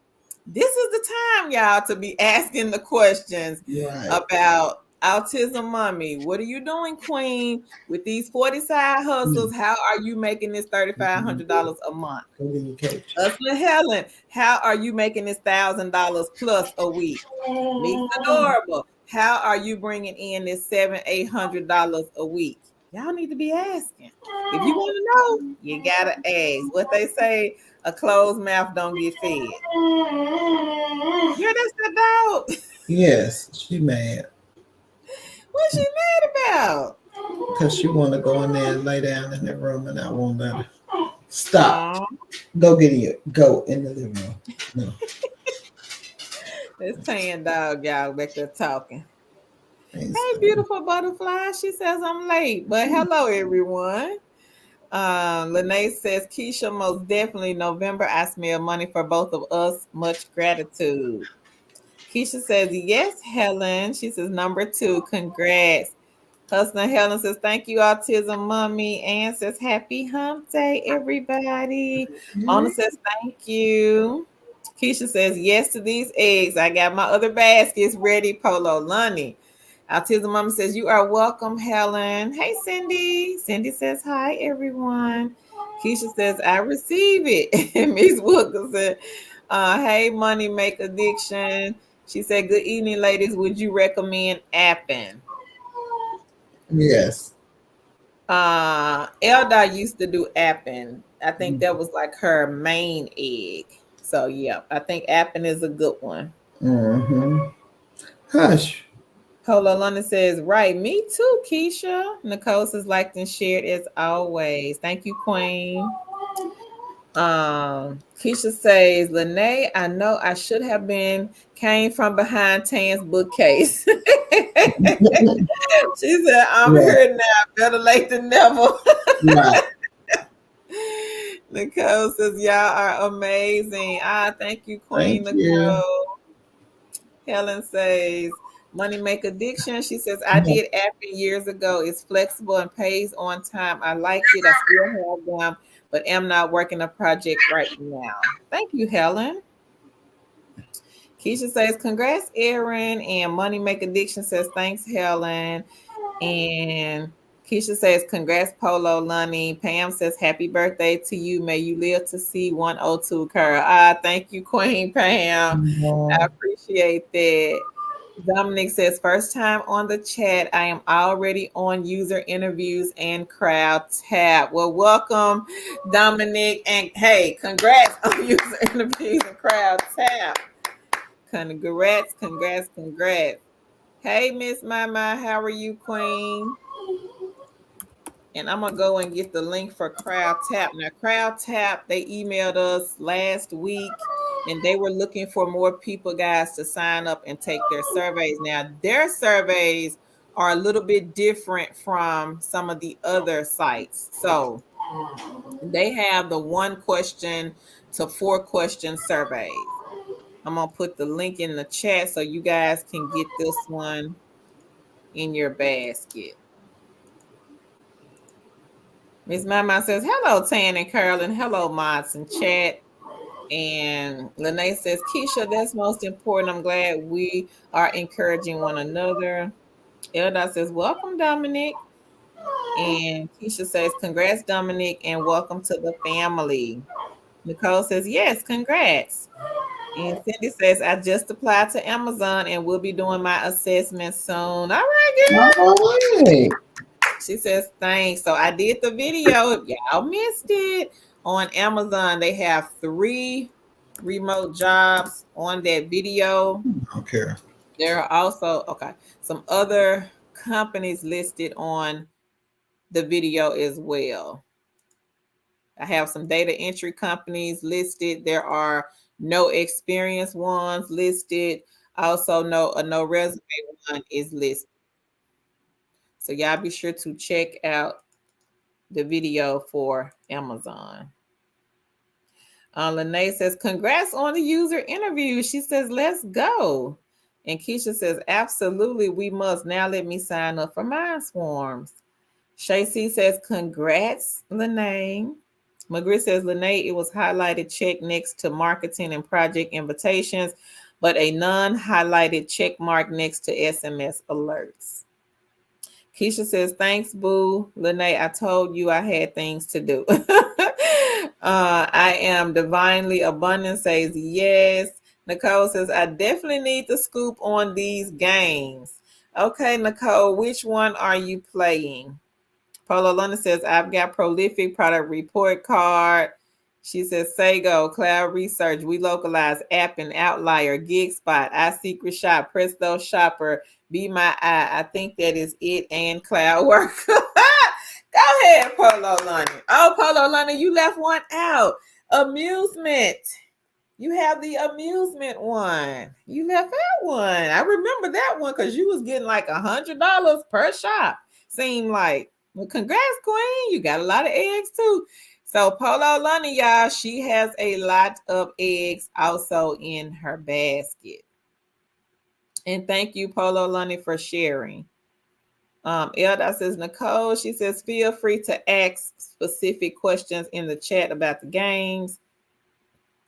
this is the time, y'all, to be asking the questions about Autism Mommy. What are you doing, Queen, with these 40 side hustles? How are you making this $3,500 a month? Hustling Helen, how are you making this $1,000 plus a week? Meets Adorable, how are you bringing in this $700-800 a week? Y'all need to be asking. If you want to know, you gotta ask. What they say, a closed mouth don't get fed. Yeah, that's the dog. Yes, she mad. What's she mad about? Because she want to go in there and lay down in the room, and I won't let her. Stop. Go get it. Go in the living room. No. This tan dog, y'all, back there talking. Hey, beautiful butterfly. She says I'm late, but hello, everyone. Lene says, Keisha, most definitely November. I smell money for both of us. Much gratitude. Keisha says, yes, Helen. She says, number 2, congrats. Husband Helen says, thank you, Autism Mommy. Ann says, happy hump day, everybody. Mona says, thank you. Keisha says, yes to these eggs. I got my other baskets ready, Polo Lunny. Autism Mama says, you are welcome, Helen. Hey, Cindy. Cindy says, hi, everyone. Keisha says, I receive it. Miss Wilkerson, hey, Money Make Addiction. She said, good evening, ladies. Would you recommend Appen? Yes. Elda used to do Appen. I think that was like her main egg. So yeah, I think Appen is a good one. Mm-hmm. Hush. Polo London says, right, me too, Keisha. Nicole says, liked and shared as always. Thank you, Queen. Keisha says, Lene, I know I should have been came from behind Tan's bookcase. She said, I'm Yeah. here now. Better late than never. Right. Nicole says, y'all are amazing. Thank you, Queen Thank you. Nicole. Helen says, money make addiction. She says, I did Appen years ago. It's flexible and pays on time. I liked it. I still have them, but am not working a project right now. Thank you, Helen. Keisha says, congrats, Erin. And Money Make Addiction says, thanks, Helen. And Keisha says, congrats, Polo Lunny. Pam says, happy birthday to you. May you live to see 102 occur. Thank you, Queen Pam. I appreciate that. Dominic says, first time on the chat. I am already on user interviews and crowd tap. Well, welcome, Dominic. And hey, congrats on user interviews and crowd tap. Congrats, congrats, congrats. Hey, Miss Mama, how are you, Queen? And I'm gonna go and get the link for Crowd Tap. Now, Crowd Tap, they emailed us last week and they were looking for more people, guys, to sign up and take their surveys. Now, their surveys are a little bit different from some of the other sites. So they have the 1 question to 4 question surveys. I'm gonna put the link in the chat so you guys can get this one in your basket. Miss Mama says, hello, Tan and Carolyn. Hello, mods and chat. And Lene says, Keisha, that's most important. I'm glad we are encouraging one another. Elda says, welcome, Dominic. And Keisha says, congrats, Dominic, and welcome to the family. Nicole says, yes, congrats. And Cindy says, I just applied to Amazon and will be doing my assessment soon. All right, girl. All right. She says, thanks. So I did the video. If y'all missed it, on Amazon, they have 3 remote jobs on that video. Okay. There are also, okay, some other companies listed on the video as well. I have some data entry companies listed. There are no experience ones listed. Also, no resume one is listed. So y'all be sure to check out the video for Amazon. Lene says, congrats on the user interview. She says, let's go. And Keisha says, absolutely, we must. Now let me sign up for Mind Swarms. Shacey says, congrats, Lene. Magritte says, Lene, it was highlighted check next to marketing and project invitations, but a non-highlighted check mark next to SMS alerts. Keisha says, thanks, boo. Lene, I told you I had things to do. I am divinely abundant, says yes. Nicole says, I definitely need the scoop on these games. Okay, Nicole, which one are you playing? Polo London says, I've got prolific product report card. She says, Sago, Cloud Research, We Localize, App and Outlier, Gig Spot, iSecret Shop, Presto Shopper, Be My Eye. I think that is it, and Cloud Work. Go ahead, Polo London. Oh, Polo London, you left one out. Amusement. You have the amusement one. You left that one. I remember that one because you was getting like $100 per shop. Seemed like. Well, congrats, Queen. You got a lot of eggs too. So Polo Lunny, y'all, she has a lot of eggs also in her basket. And thank you, Polo Lunny, for sharing. Elda says, Nicole, she says, feel free to ask specific questions in the chat about the games.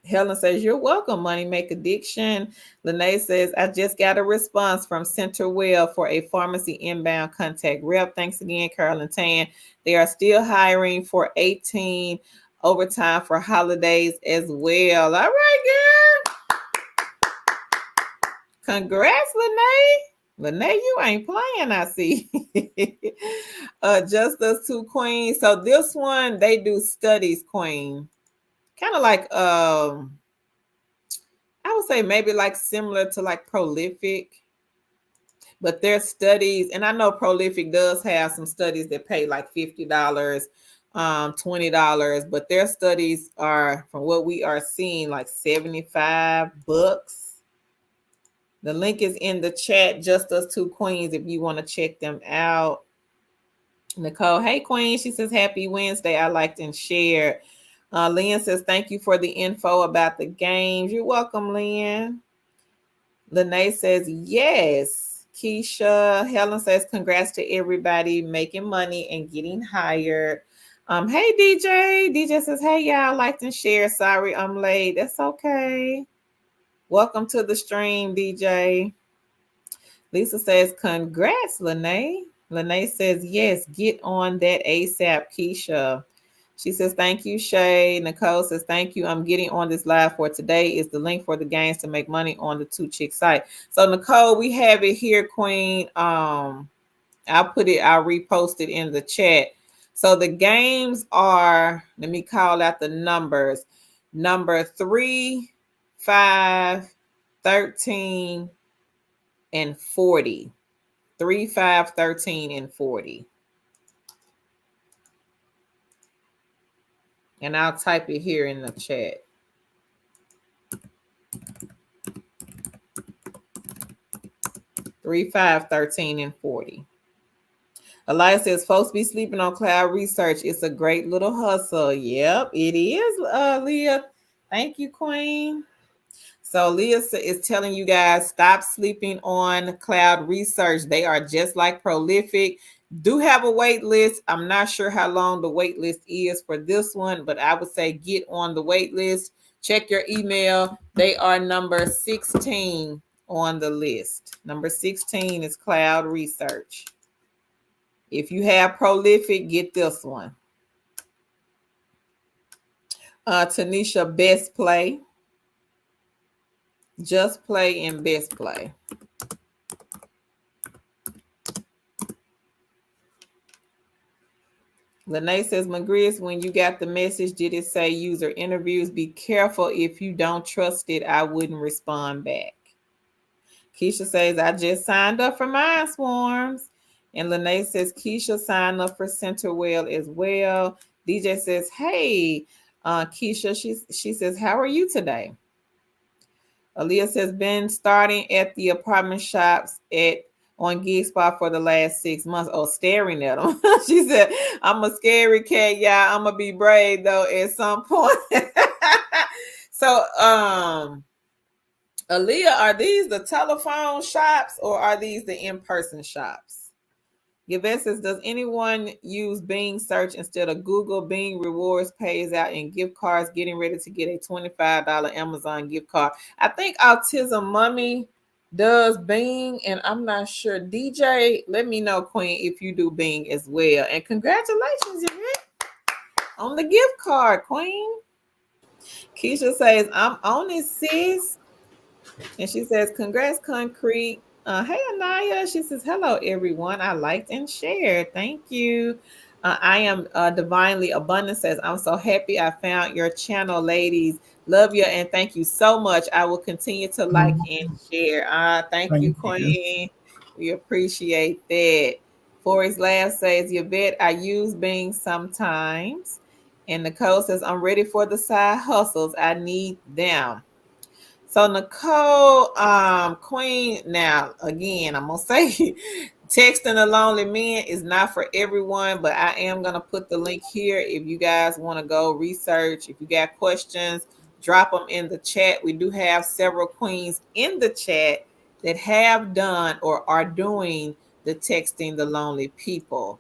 Helen says, you're welcome, Money Make Addiction. Lene says, I just got a response from Centerwell for a pharmacy inbound contact rep. Thanks again, Carolyn Tan. They are still hiring for 18 overtime for holidays as well. All right, girl. Congrats, Lene. Lene, you ain't playing, I see. Just us two queens. So this one, they do studies, queen. Kind of like I would say maybe like similar to like Prolific, but their studies, and I know Prolific does have some studies that pay like $50, $20, but their studies are, from what we are seeing, like $75. The link is in the chat, Just Us Two Queens, if you want to check them out. Nicole, hey Queen, she says, happy Wednesday. I liked and shared. Lynn says, thank you for the info about the games. You're welcome, Lynn. Lene says, yes. Keisha, Helen says, congrats to everybody making money and getting hired. Hey DJ. DJ says, hey y'all, liked and shared. Sorry I'm late. That's okay. Welcome to the stream, DJ. Lisa says, congrats, Lene. Lene says, yes, get on that ASAP, Keisha. She says, thank you, Shay. Nicole says, thank you. I'm getting on this live for today. Is the link for the games to make money on the Two Chick site. So, Nicole, we have it here, Queen. I'll repost it in the chat. So the games are, let me call out the numbers. Number 3, 5, 13, and 40. 3, 5, 13, and 40. And I'll type it here in the chat. 3, 5, 13, and 40. Elias says, folks be sleeping on cloud research. It's a great little hustle. Yep, it is, Leah. Thank you, Queen. So Leah is telling you guys, stop sleeping on cloud research. They are just like Prolific. Do have a wait list. I'm not sure how long the wait list is for this one, but I would say get on the wait list. Check your email. They are number 16 on the list. Number 16 is Cloud Research. If you have Prolific, get this one. Tanisha, Best Play. Just Play and Best Play. Lene says, Magrius, when you got the message, did it say user interviews? Be careful. If you don't trust it, I wouldn't respond back. Keisha says, I just signed up for Mind Swarms. And Lene says, Keisha signed up for Centerwell as well. DJ says, hey, Keisha, she says, how are you today? Aaliyah says, been starting at the apartment shops on GigSpot for the last 6 months. Oh, staring at them. She said, I'm a scary cat, y'all. I'm going to be brave, though, at some point. So, Aaliyah, are these the telephone shops or are these the in-person shops? Yvette says, does anyone use Bing search instead of Google? Bing Rewards pays out in gift cards. Getting ready to get a $25 Amazon gift card. I think Autism Mummy does Bing, and I'm not sure. DJ, let me know, Queen, if you do Bing as well. And congratulations, Yvette, on the gift card, Queen. Keisha says, I'm on it, sis. And she says, congrats, Concrete. Hey, Anaya. She says, hello, everyone. I liked and shared. Thank you. I am Divinely Abundant says, I'm so happy I found your channel, ladies. Love you and thank you so much. I will continue to like and share. Thank you, Queen. We appreciate that. Forex Lab says, Yvette, I use Bing sometimes. And Nicole says, I'm ready for the side hustles. I need them. So Nicole, Queen, now again, I'm gonna say texting a lonely man is not for everyone, but I am gonna put the link here if you guys want to go research. If you got questions, drop them in the chat. We do have several queens in the chat that have done or are doing the Texting the Lonely People.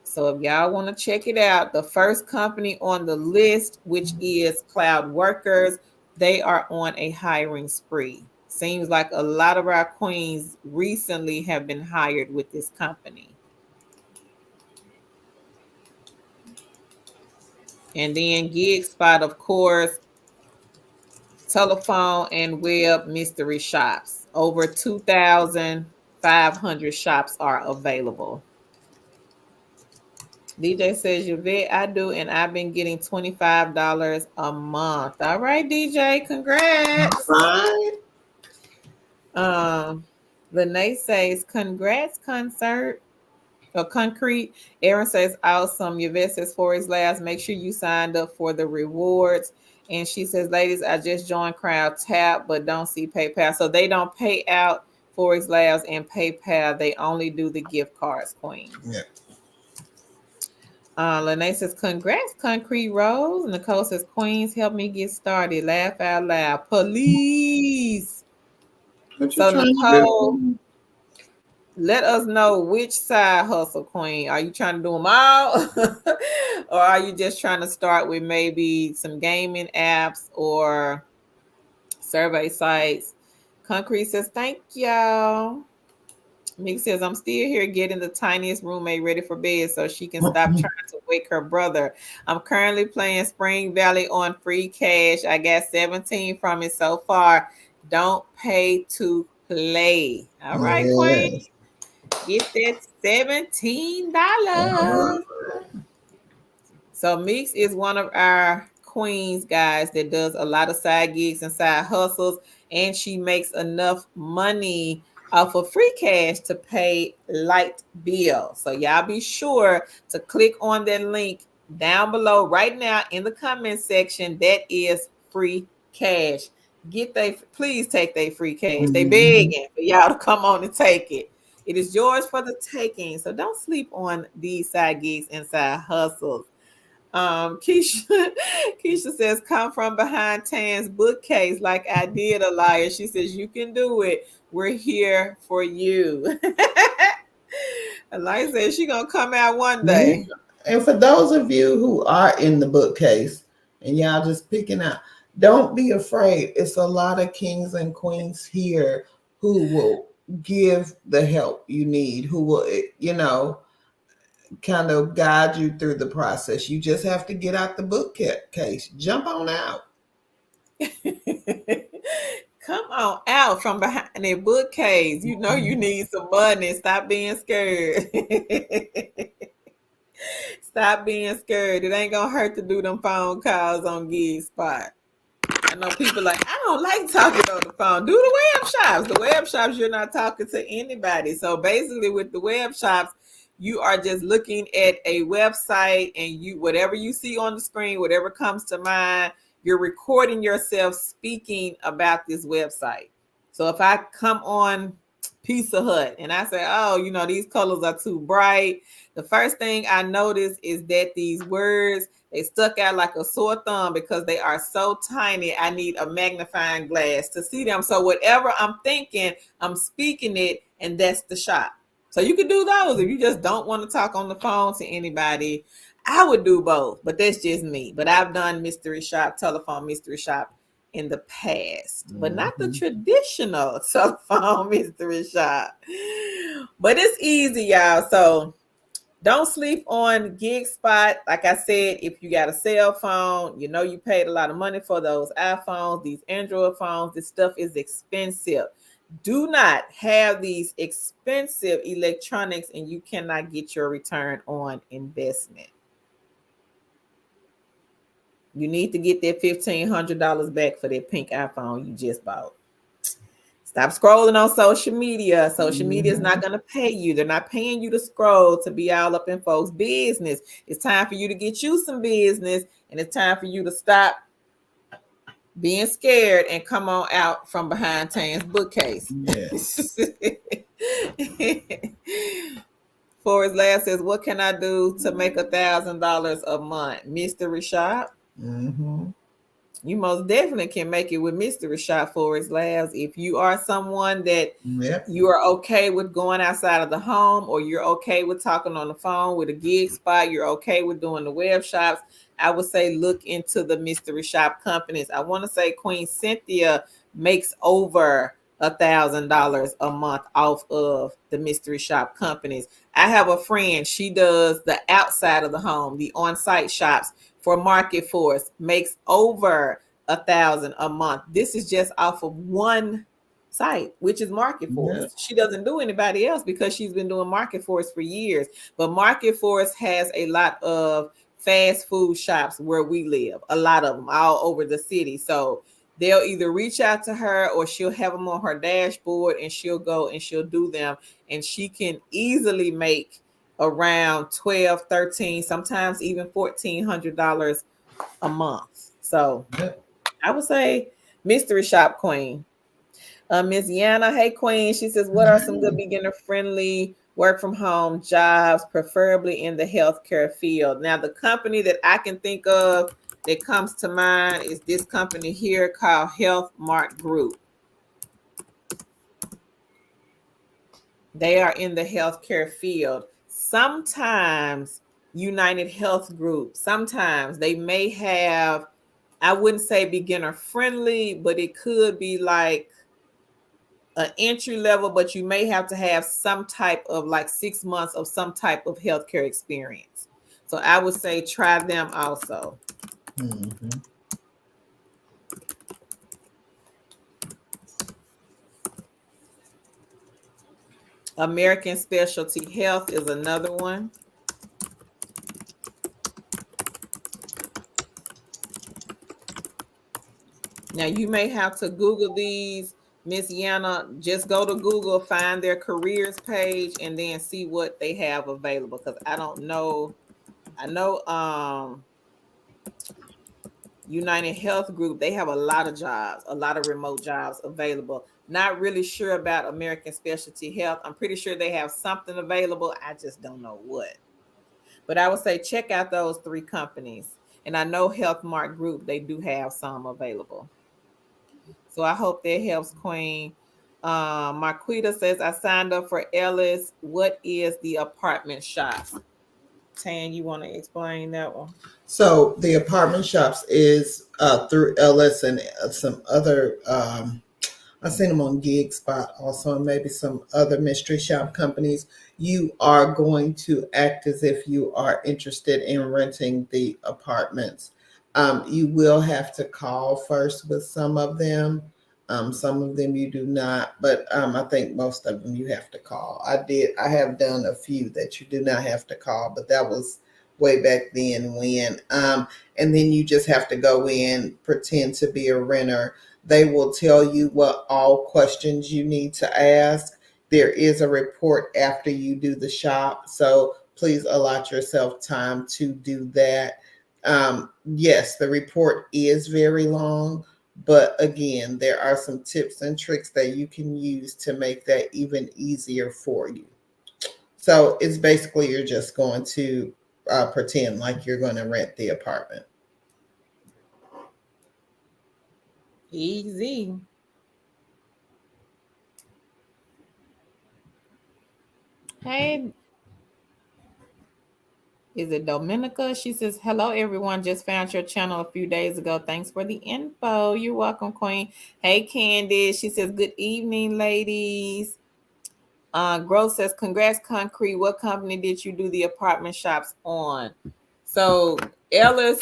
So if y'all want to check it out, the first company on the list, which is Cloud Workers, they are on a hiring spree. Seems like a lot of our queens recently have been hired with this company. And then Gig Spot, of course, telephone and web mystery shops. Over 2,500 shops are available. DJ says, Yvette, I do, and I've been getting $25 a month. All right, DJ, congrats. Right. Lene says, congrats, concert. Or concrete. Aaron says, awesome. Yvette says, Forex Labs, make sure you signed up for the rewards. And she says, ladies, I just joined Crowd Tap, but don't see PayPal. So they don't pay out Forex Labs and PayPal. They only do the gift cards, Queen. Yeah. Lene says, congrats, Concrete Rose. Nicole says, Queens, help me get started. Laugh out loud. Police. What you So, trying to Nicole, do? let us know which side hustle, Queen. Are you trying to do them all? Or are you just trying to start with maybe some gaming apps or survey sites? Concrete says, thank y'all. Meek says, I'm still here getting the tiniest roommate ready for bed so she can stop trying to wake her brother. I'm currently playing Spring Valley on free cash. I got 17 from it so far. Don't pay to play. All right, Queen. Yes. Get that $17. So Meeks is one of our queens, guys, that does a lot of side gigs and side hustles, and she makes enough money off of free cash to pay light bill. So y'all be sure to click on that link down below right now in the comment section. That is free cash. Please take their free cash. They begging for y'all to come on and take it. It is yours for the taking. So don't sleep on these side gigs and side hustles. Keisha, Keisha says, come from behind Tan's bookcase like I did, a liar. She says, you can do it. We're here for you. Alaya says she gonna come out one Yeah. day. And for those of you who are in the bookcase and y'all just picking out, don't be afraid. It's a lot of kings and queens here who will give the help you need, who will, kind of guide you through the process. You just have to get out the bookcase, jump on out. Come on out from behind that bookcase. You know you need some money. Stop being scared. Stop being scared. It ain't gonna hurt to do them phone calls on Gig Spot. I know people like, I don't like talking on the phone. Do the web shops. The web shops, you're not talking to anybody. So basically with the web shops, you are just looking at a website and you, whatever you see on the screen, whatever comes to mind, you're recording yourself speaking about this website. So if I come on Pizza Hut and I say, oh, these colors are too bright, the first thing I notice is that these words, they stuck out like a sore thumb because they are so tiny. I need a magnifying glass to see them. So whatever I'm thinking, I'm speaking it, and that's the shop. So you can do those if you just don't want to talk on the phone to anybody. I would do both, but that's just me. But I've done mystery shop, telephone mystery shop in the past, but not the traditional telephone mystery shop. But it's easy, y'all. So don't sleep on Gig Spot. Like I said, if you got a cell phone, you paid a lot of money for those iPhones, these Android phones. This stuff is expensive. Do not have these expensive electronics and you cannot get your return on investment. You need to get that $1,500 back for that pink iPhone you just bought. Stop scrolling on social media. Social media is not going to pay you. They're not paying you to scroll to be all up in folks' business. It's time for you to get you some business, and it's time for you to stop being scared and come on out from behind Tan's bookcase. Yes. Forrest Last says, what can I do to make $1,000 a month? Mystery shop. You most definitely can make it with Mystery Shop Forex Labs if you are someone that Yep. you are okay with going outside of the home, or you're okay with talking on the phone with a gig spot, you're okay with doing the web shops. I would say look into the mystery shop companies. I want to say Queen Cynthia makes over $1,000 a month off of the mystery shop companies. I have a friend, she does the outside of the home, the on-site shops for Market Force, makes over 1,000 a month. This is just off of one site, which is Market Yep. Force. She doesn't do anybody else because she's been doing Market Force for years. But Market Force has a lot of fast food shops where we live, a lot of them all over the city. So they'll either reach out to her or she'll have them on her dashboard and she'll go and she'll do them. And she can easily make around 12, 13, sometimes even $1,400 a month. So Yep. I would say mystery shop queen. Miss Yana, hey Queen. She says, what are some good Hey. beginner friendly work from home jobs, preferably in the healthcare field? Now, the company that I can think of that comes to mind is this company here called Health Mart Group. They are in the healthcare field. Sometimes United Health Group, sometimes they may have, I wouldn't say beginner friendly, but it could be like an entry level, but you may have to have some type of like 6 months of some type of healthcare experience. So I would say try them also. Mm-hmm. American Specialty Health is another one. Now you may have to Google these, Miss Yana. Just go to Google, find their careers page, and then see what they have available. Because I don't know. I know United Health Group, they have a lot of jobs, a lot of remote jobs available. Not really sure about American Specialty Health. I'm pretty sure they have something available. I just don't know what. But I would say check out those three companies. And I know Health Mart Group, they do have some available. So I hope that helps, Queen. Marquita says, I signed up for Ellis. What is the apartment shop? Tan, you want to explain that one? So the apartment shops is through Ellis and some other. I've seen them on Gig Spot also, and maybe some other mystery shop companies. You are going to act as if you are interested in renting the apartments. You will have to call first with some of them. Some of them you do not, but I think most of them you have to call. I have done a few that you do not have to call, but that was way back then when. And then you just have to go in, pretend to be a renter. They will tell you what all questions you need to ask. There is a report after you do the shop, so please allot yourself time to do that. Yes, the report is very long, but again, there are some tips and tricks that you can use to make that even easier for you. So it's basically you're just going to pretend like you're going to rent the apartment. Easy. Hey, is it Dominica? She says, hello, everyone. Just found your channel a few days ago. Thanks for the info. You're welcome, Queen. Hey, Candice. She says, good evening, ladies. Gross says, congrats, Concrete. What company did you do the apartment shops on? So, Ellis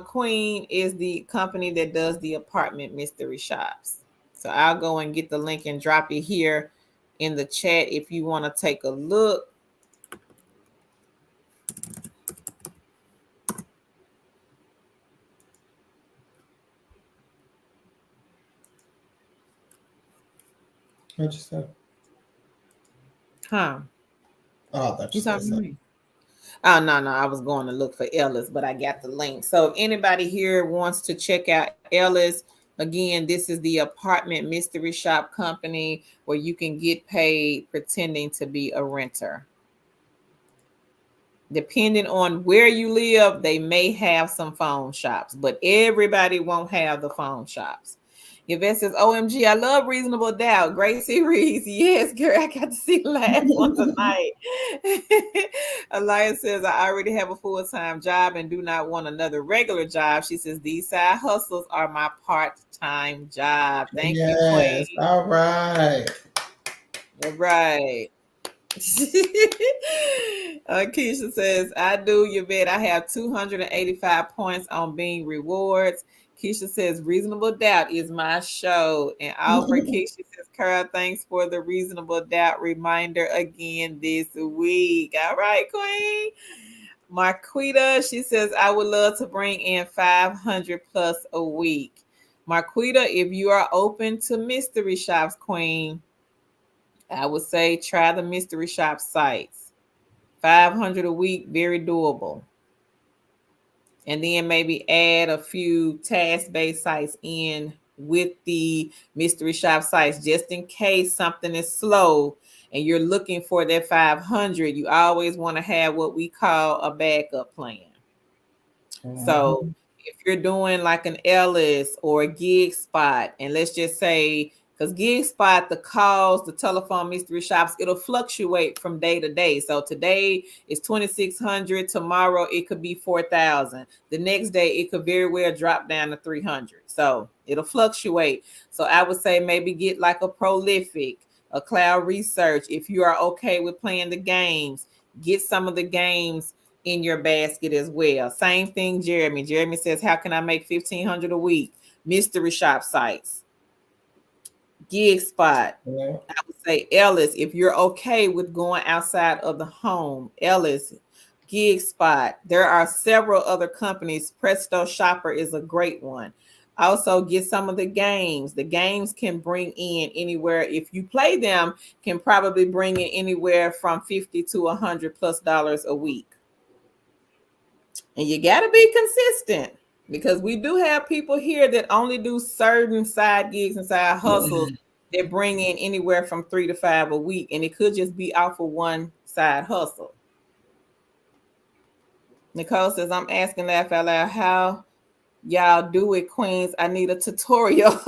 Queen is the company that does the apartment mystery shops. So, I'll go and get the link and drop it here in the chat if you want to take a look. What'd you say? Huh? Oh, I thought you You said talking to something. me? Oh, no, no. I was going to look for Ellis, but I got the link. So if anybody here wants to check out Ellis, again, this is the apartment mystery shop company where you can get paid pretending to be a renter. Depending on where you live, they may have some phone shops, but everybody won't have the phone shops. Yvette says, OMG, I love Reasonable Doubt. Great series. Yes, girl, I got to see the last one tonight. Alliance says, I already have a full time job and do not want another regular job. She says, these side hustles are my part time job. Thank you, Yes. Queen. All right. All right. Keisha says, I do, Yvette. I have 285 points on Being Rewards. Keisha says, Reasonable Doubt is my show. And Alfred Keisha says, Carl, thanks for the Reasonable Doubt reminder again this week. All right, Queen. Marquita, she says, I would love to bring in 500 plus a week. Marquita, if you are open to mystery shops, Queen, I would say try the mystery shop sites. 500 a week, very doable. And then maybe add a few task-based sites in with the mystery shop sites just in case something is slow and you're looking for that 500. You always want to have what we call a backup plan. So Mhm. if you're doing like an Ellis or a Gig Spot, and let's just say, because Gig Spot, the calls, the telephone mystery shops, it'll fluctuate from day to day. So today is 2,600. Tomorrow it could be 4,000. The next day it could very well drop down to 300. So it'll fluctuate. So I would say maybe get like a Prolific, a Cloud Research. If you are okay with playing the games, get some of the games in your basket as well. Same thing, Jeremy. Jeremy says, how can I make 1,500 a week? Mystery shop sites, Gig Spot. Yeah. I would say Ellis, if you're okay with going outside of the home, Ellis, Gig Spot. There are several other companies. Presto Shopper is a great one. Also, get some of the games. The games can bring in anywhere, if you play them, can probably bring in anywhere from 50 to 100 plus dollars a week. And you got to be consistent because we do have people here that only do certain side gigs and side hustles that bring in anywhere from 3 to 5 a week. And it could just be off of one side hustle. Nicole says, I'm asking laugh out loud, how y'all do it, Queens? I need a tutorial.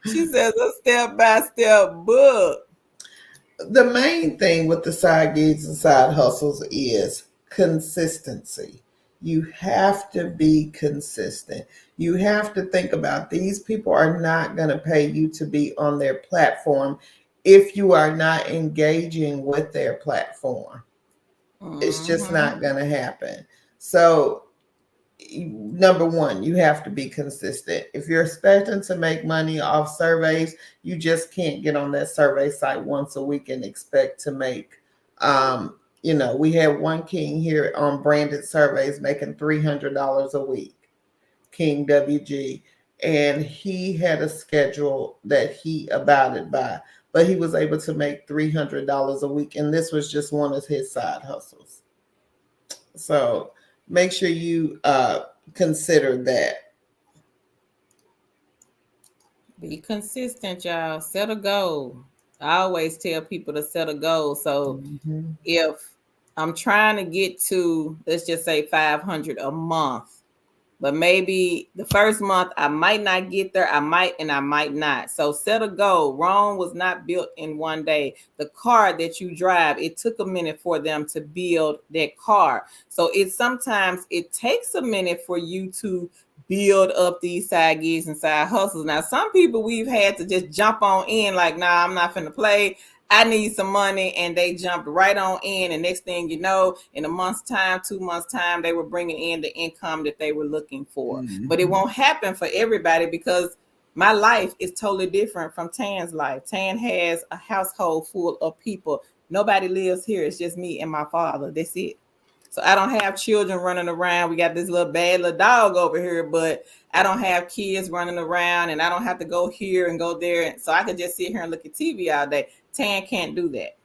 She says, a step by step book. The main thing with the side gigs and side hustles is consistency. You have to be consistent. You have to think about, these people are not going to pay you to be on their platform if you are not engaging with their platform. It's just Mm-hmm. not going to happen. So number one, you have to be consistent. If you're expecting to make money off surveys, you just can't get on that survey site once a week and expect to make. We had one king here on branded surveys making $300 a week, King WG, and he had a schedule that he abided by, but he was able to make $300 a week, and this was just one of his side hustles. So make sure you consider that. Be consistent, y'all. Set a goal. I always tell people to set a goal. So Mhm. if I'm trying to get to, let's just say 500 a month, but maybe the first month I might not get there. I might and I might not. So set a goal. Rome was not built in one day. The car that you drive, it took a minute for them to build that car. So sometimes it takes a minute for you to build up these side gigs and side hustles. Now, some people we've had to just jump on in like, nah, I'm not finna play. I need some money, and they jumped right on in. And next thing you know, in a month's time, 2 months' time, they were bringing in the income that they were looking for. But it Mhm. won't happen for everybody because my life is totally different from Tan's life. Tan has a household full of people. Nobody lives here. It's just me and my father. That's it. So I don't have children running around. We got this little bad little dog over here, but I don't have kids running around, and I don't have to go here and go there. So I could just sit here and look at TV all day. Tan can't do that.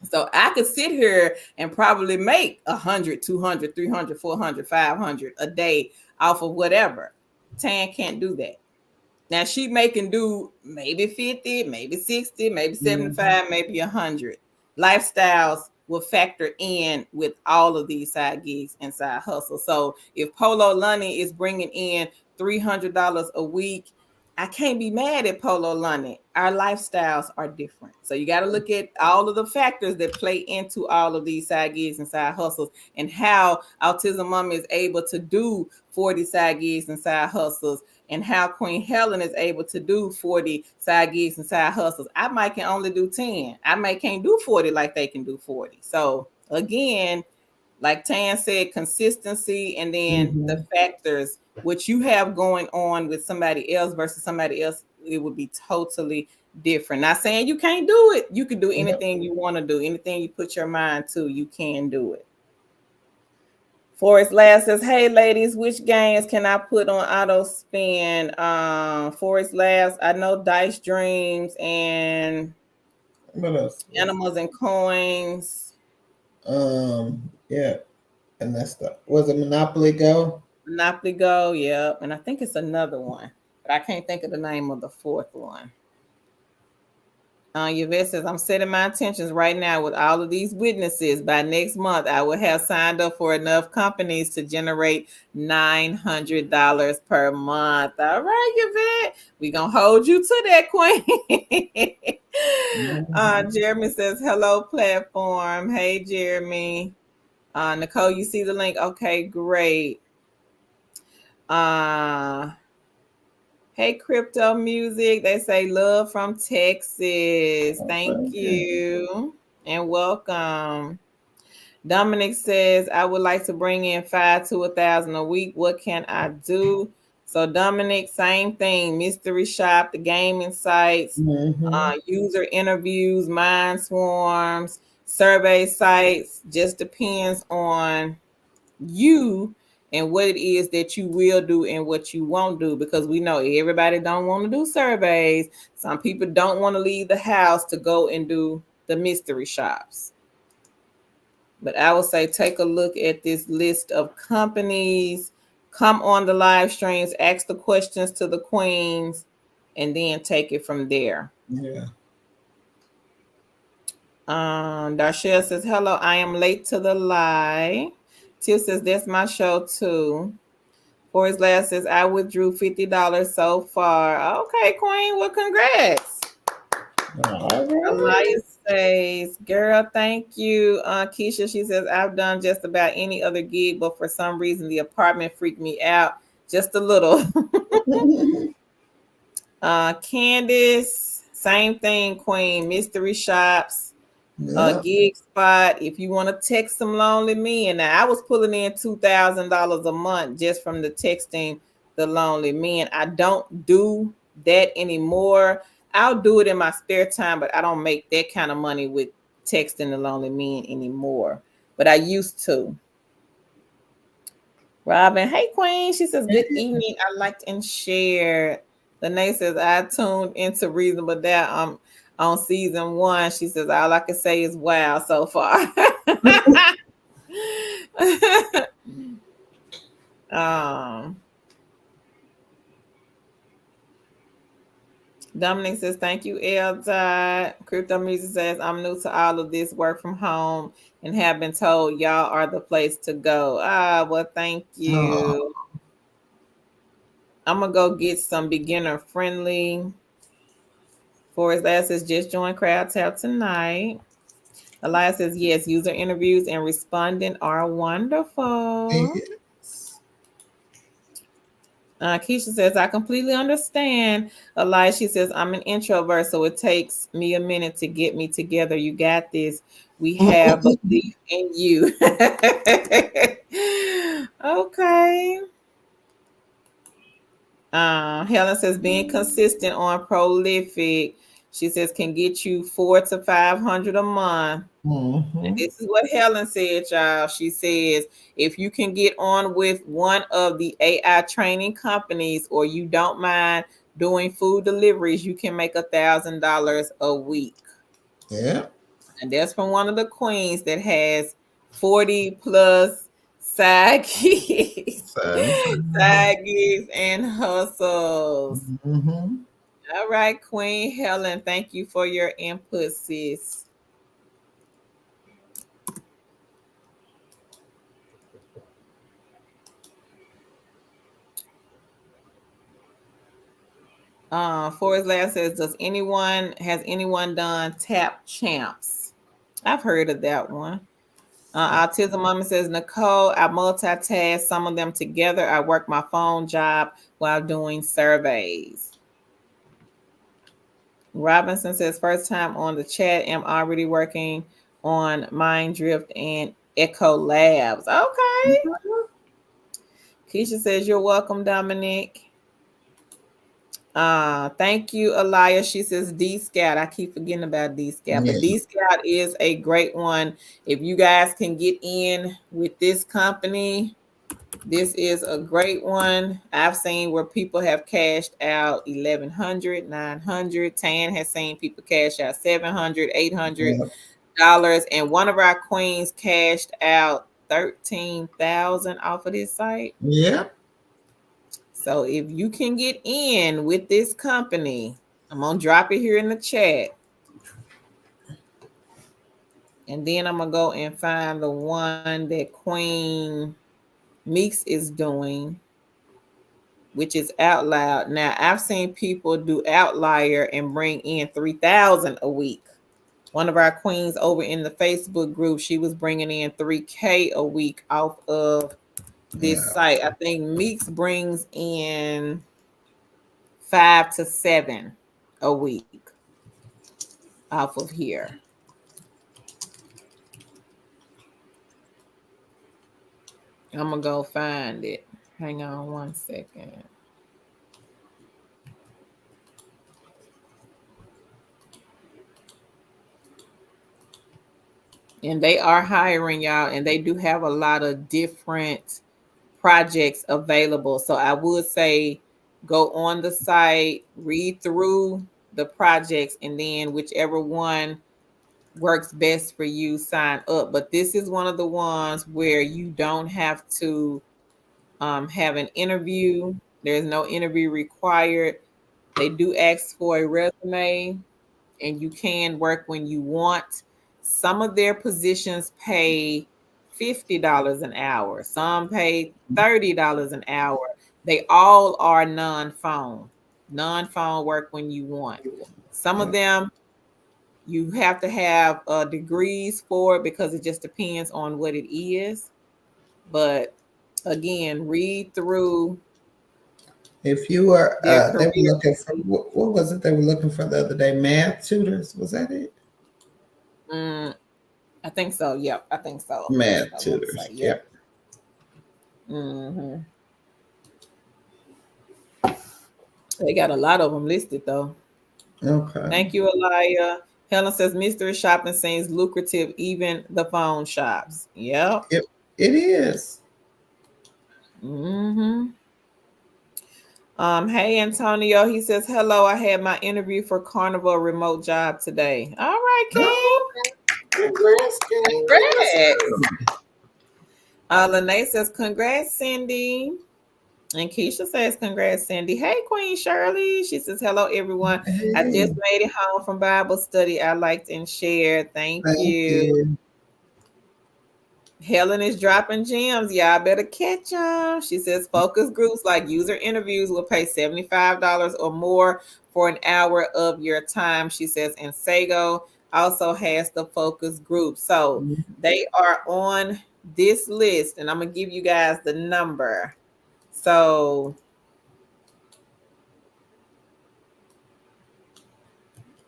So I could sit here and probably make 100, 200, 300, 400, 500 a day off of whatever. Tan can't do that. Now she making do maybe 50, maybe 60, maybe Mhm. 75, maybe 100. Lifestyles will factor in with all of these side gigs and side hustles. So if Polo Lunny is bringing in $300 a week, I can't be mad at Polo Lunny. Our lifestyles are different. So you got to look at all of the factors that play into all of these side gigs and side hustles, and how Autism Mama is able to do 40 side gigs and side hustles, and how Queen Helen is able to do 40 side gigs and side hustles. I might can only do 10. I might can't do 40 like they can do 40. So again, like Tan said, consistency, and then the Mm-hmm. factors which you have going on with somebody else versus somebody else, it would be totally different. Not saying you can't do it. You can do Yep. anything you want to do, anything you put your mind to, you can do it. Forrest Last says, "Hey ladies, which games can I put on auto spin?" Forrest Last, I know Dice Dreams and What else? Animals and Coins. Yeah, and that's the was it Monopoly Go? Monopoly Go, yep. And I think it's another one, but I can't think of the name of the fourth one. Yvette says, "I'm setting my intentions right now with all of these witnesses. By next month, I will have signed up for enough companies to generate $900 per month." All right, Yvette, we gonna hold you to that, Queen. Mm-hmm. Jeremy says, "Hello, platform." Hey, Jeremy. Nicole, you see the link? Okay, great. Uh, Hey, Crypto Music. They say love from Texas. Thank Thank you. you and welcome. Dominic says, "I would like to bring in 5 to 1,000 a week. What can I do?" So, Dominic, same thing. Mystery shop, the gaming sites, Mm-hmm. user interviews, mind swarms, survey sites. Just depends on you and what it is that you will do and what you won't do, because we know everybody don't want to do surveys. Some people don't want to leave the house to go and do the mystery shops. But I would say take a look at this list of companies, come on the live streams, ask the questions to the queens, and then take it from there. Yeah. Darshell says, "Hello, I am late to the live." Till says, "That's my show too." For his last says, "I withdrew $50 so far." Okay, Queen. Well, congrats. All right. Elias says, "Girl, thank you." Keisha, she says, "I've done just about any other gig, but for some reason the apartment freaked me out just a little." Candace, same thing, Queen. Mystery shops, Yep. gig spot. If you want to text some lonely men, now I was pulling in $2,000 a month just from the texting the lonely men. I don't do that anymore. I'll do it in my spare time, but I don't make that kind of money with texting the lonely men anymore. But I used to. Robin, hey Queen. She says, "Good evening. I liked and shared." Lene says, "I tuned into Reasonable Doubt on season 1." She says, "All I can say is wow so far." um, Dominic says, "Thank you, L. Crypto Music says, "I'm new to all of this, work from home, and have been told y'all are the place to go." Well, thank Oh, you. I'm gonna go get some beginner friendly. For his last says, "Just join Crowd Tap tonight." Elias says, "Yes, user interviews and responding are wonderful." yes. Keisha says, "I completely understand." Elias, she says, "I'm an introvert, so it takes me a minute to get me together. You got this. We have belief in you." Okay. Helen says, "Being consistent on prolific," she says, "can get you 400 to 500 a month." And Mm-hmm. this is what Helen said, y'all. She says, "If you can get on with one of the AI training companies, or you don't mind doing food deliveries, you can make $1,000 a week." Yeah. And that's from one of the queens that has 40 plus side gigs, So, side gigs and hustles. mm-hmm. All right, Queen Helen, thank you for your input, sis. Forrest Lab says, has anyone done Tap Champs? I've heard of that one. Autism Mama says, Nicole, I multitask some of them together. I work my phone job while doing surveys. Robinson says, first time on the chat, am already working on Mind Drift and Echo Labs. Okay. Keisha says, you're welcome, Dominic. Thank you, Alaya. She says D Scout. I keep forgetting about D Scout, Yeah. but D Scout is a great one. If you guys can get in with this company, this is a great one. I've seen where people have cashed out 1,100, 900. Tan has seen people cash out 700, $800, and one of our queens cashed out 13,000 off of this site. Yep. So if you can get in with this company, I'm gonna drop it here in the chat. And then I'm gonna go and find the one that Queen Meeks is doing, which is Out Loud. Now I've seen people do Outlier and bring in 3,000 a week. One of our queens over in the Facebook group, she was bringing in 3K a week off of this site. I think Meeks brings in 5 to 7 a week off of here. I'm gonna go find it. Hang on one second. And they are hiring, y'all, and they do have a lot of different projects available. So I would say go on the site, read through the projects, and then whichever one works best for you, sign up. But this is one of the ones where you don't have to have an interview. There's no interview required. They do ask for a resume, and you can work when you want. Some of their positions pay $50 an hour. Some pay $30 an hour. They all are non-phone. Non-phone work when you want. Some of them you have to have degrees for it because it just depends on what it is. But again, read through If you were, their they career. were looking for, what was it they were looking for the other day? Math tutors, was that it? I think so. Yep, I think so. Math That's the tutors. website. Yep. Mm-hmm. They got a lot of them listed though. Okay. Thank you, Alaya. Helen says mystery shopping seems lucrative, even the phone shops. Yep. It is. Mm-hmm. Hey Antonio, he says hello. I had my interview for Carnival remote job today. All right, Oh, King. congrats, King. Lene says congrats, Cindy. And Keisha says, congrats, Cindy. Hey, Queen Shirley. She says, hello, everyone. Hey, I just made it home from Bible study. I liked and shared. Thank thank you. Helen is dropping gems. Y'all better catch them. She says, focus groups like user interviews will pay $75 or more for an hour of your time. She says, and Sago also has the focus group. So they are on this list, and I'm going to give you guys the number. So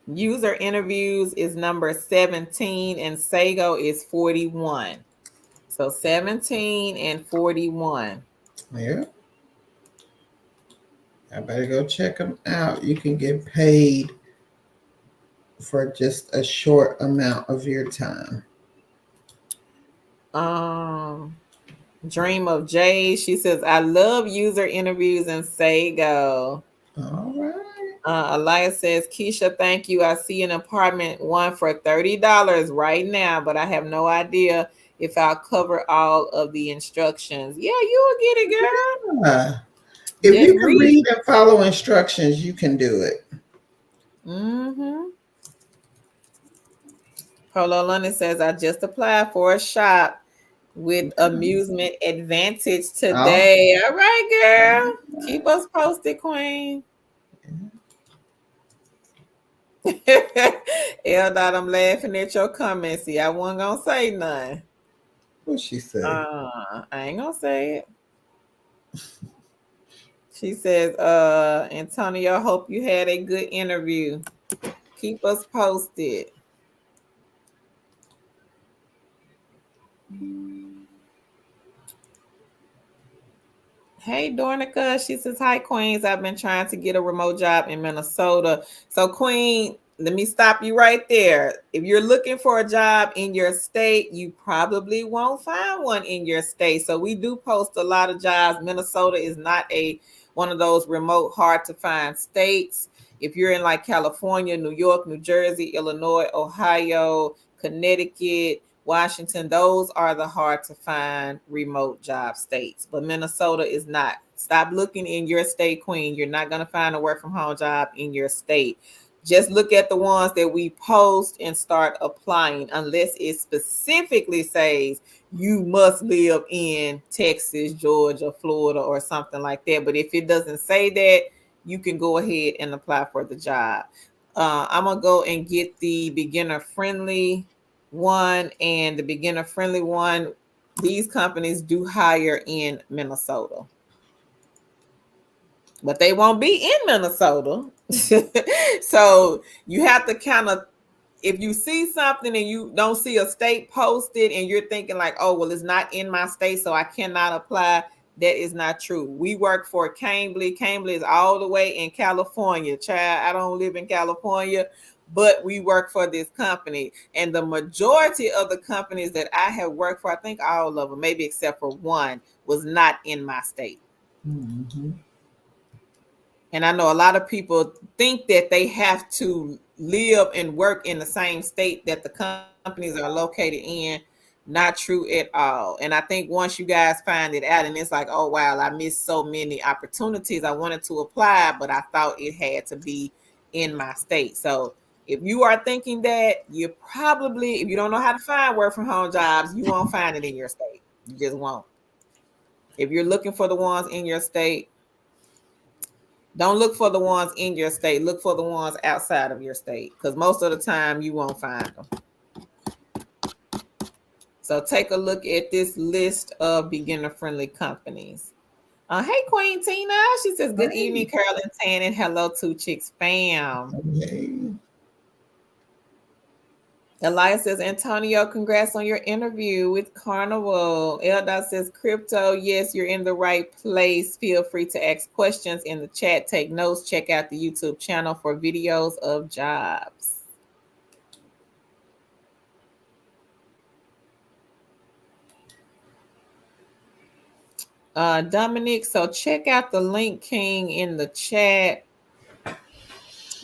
user interviews is number 17 and Sago is 41. So 17 and 41. Yeah. I better go check them out. You can get paid for just a short amount of your time. Dream of Jay. She says, I love user interviews and Sago. All right. Elias says, Keisha, thank you. I see an apartment one for $30 right now, but I have no idea if I'll cover all of the instructions. Yeah, you'll get it, girl. If you can read and follow instructions, you can do it. Mm-hmm. Polo London says, I just applied for a shop with amusement advantage today. All right, girl. Keep us posted, Queen. Eldad, I'm laughing at your comments. See, I wasn't gonna say none. What she say? I ain't gonna say it. She says, Antonio, hope you had a good interview. Keep us posted. Hey, Dornica. She says, hi, Queens. I've been trying to get a remote job in Minnesota. So, Queen, let me stop you right there. If you're looking for a job in your state, you probably won't find one in your state. So, we do post a lot of jobs. Minnesota is not one of those remote, hard to find states. If you're in like California, New York, New Jersey, Illinois, Ohio, Connecticut, Washington, those are the hard to find remote job states, but Minnesota is not. Stop looking in your state, Queen. You're not going to find a work from home job in your state. Just look at the ones that we post and start applying, unless it specifically says you must live in Texas, Georgia, Florida, or something like that. But if it doesn't say that, you can go ahead and apply for the job. I'm going to go and get the beginner friendly one and the beginner friendly one. These companies do hire in Minnesota, but they won't be in Minnesota. So you have to kind of, if you see something and you don't see a state posted and you're thinking like, oh, well, it's not in my state, so I cannot apply. That is not true. We work for Cambly. Cambly is all the way in California. Child, I don't live in California, but we work for this company. And the majority of the companies that I have worked for, I think all of them, maybe except for one, was not in my state. Mm-hmm. And I know a lot of people think that they have to live and work in the same state that the companies are located in. Not true at all. And I think once you guys find it out, and it's like, oh, wow, I missed so many opportunities. I wanted to apply, but I thought it had to be in my state. So if you are thinking that, you probably, if you don't know how to find work from home jobs, you won't find it in your state. You just won't. If you're looking for the ones in your state, don't look for the ones in your state. Look for the ones outside of your state, because most of the time you won't find them. So take a look at this list of beginner-friendly companies. Hey, Queen Tina. She says, good evening, Hey. Carolyn Tan, and hello, Two Chicks fam. Hey. Elias says, Antonio, congrats on your interview with Carnival. Eldad says, crypto, yes, you're in the right place. Feel free to ask questions in the chat. Take notes. Check out the YouTube channel for videos of jobs. Dominic, so check out the link, King, in the chat.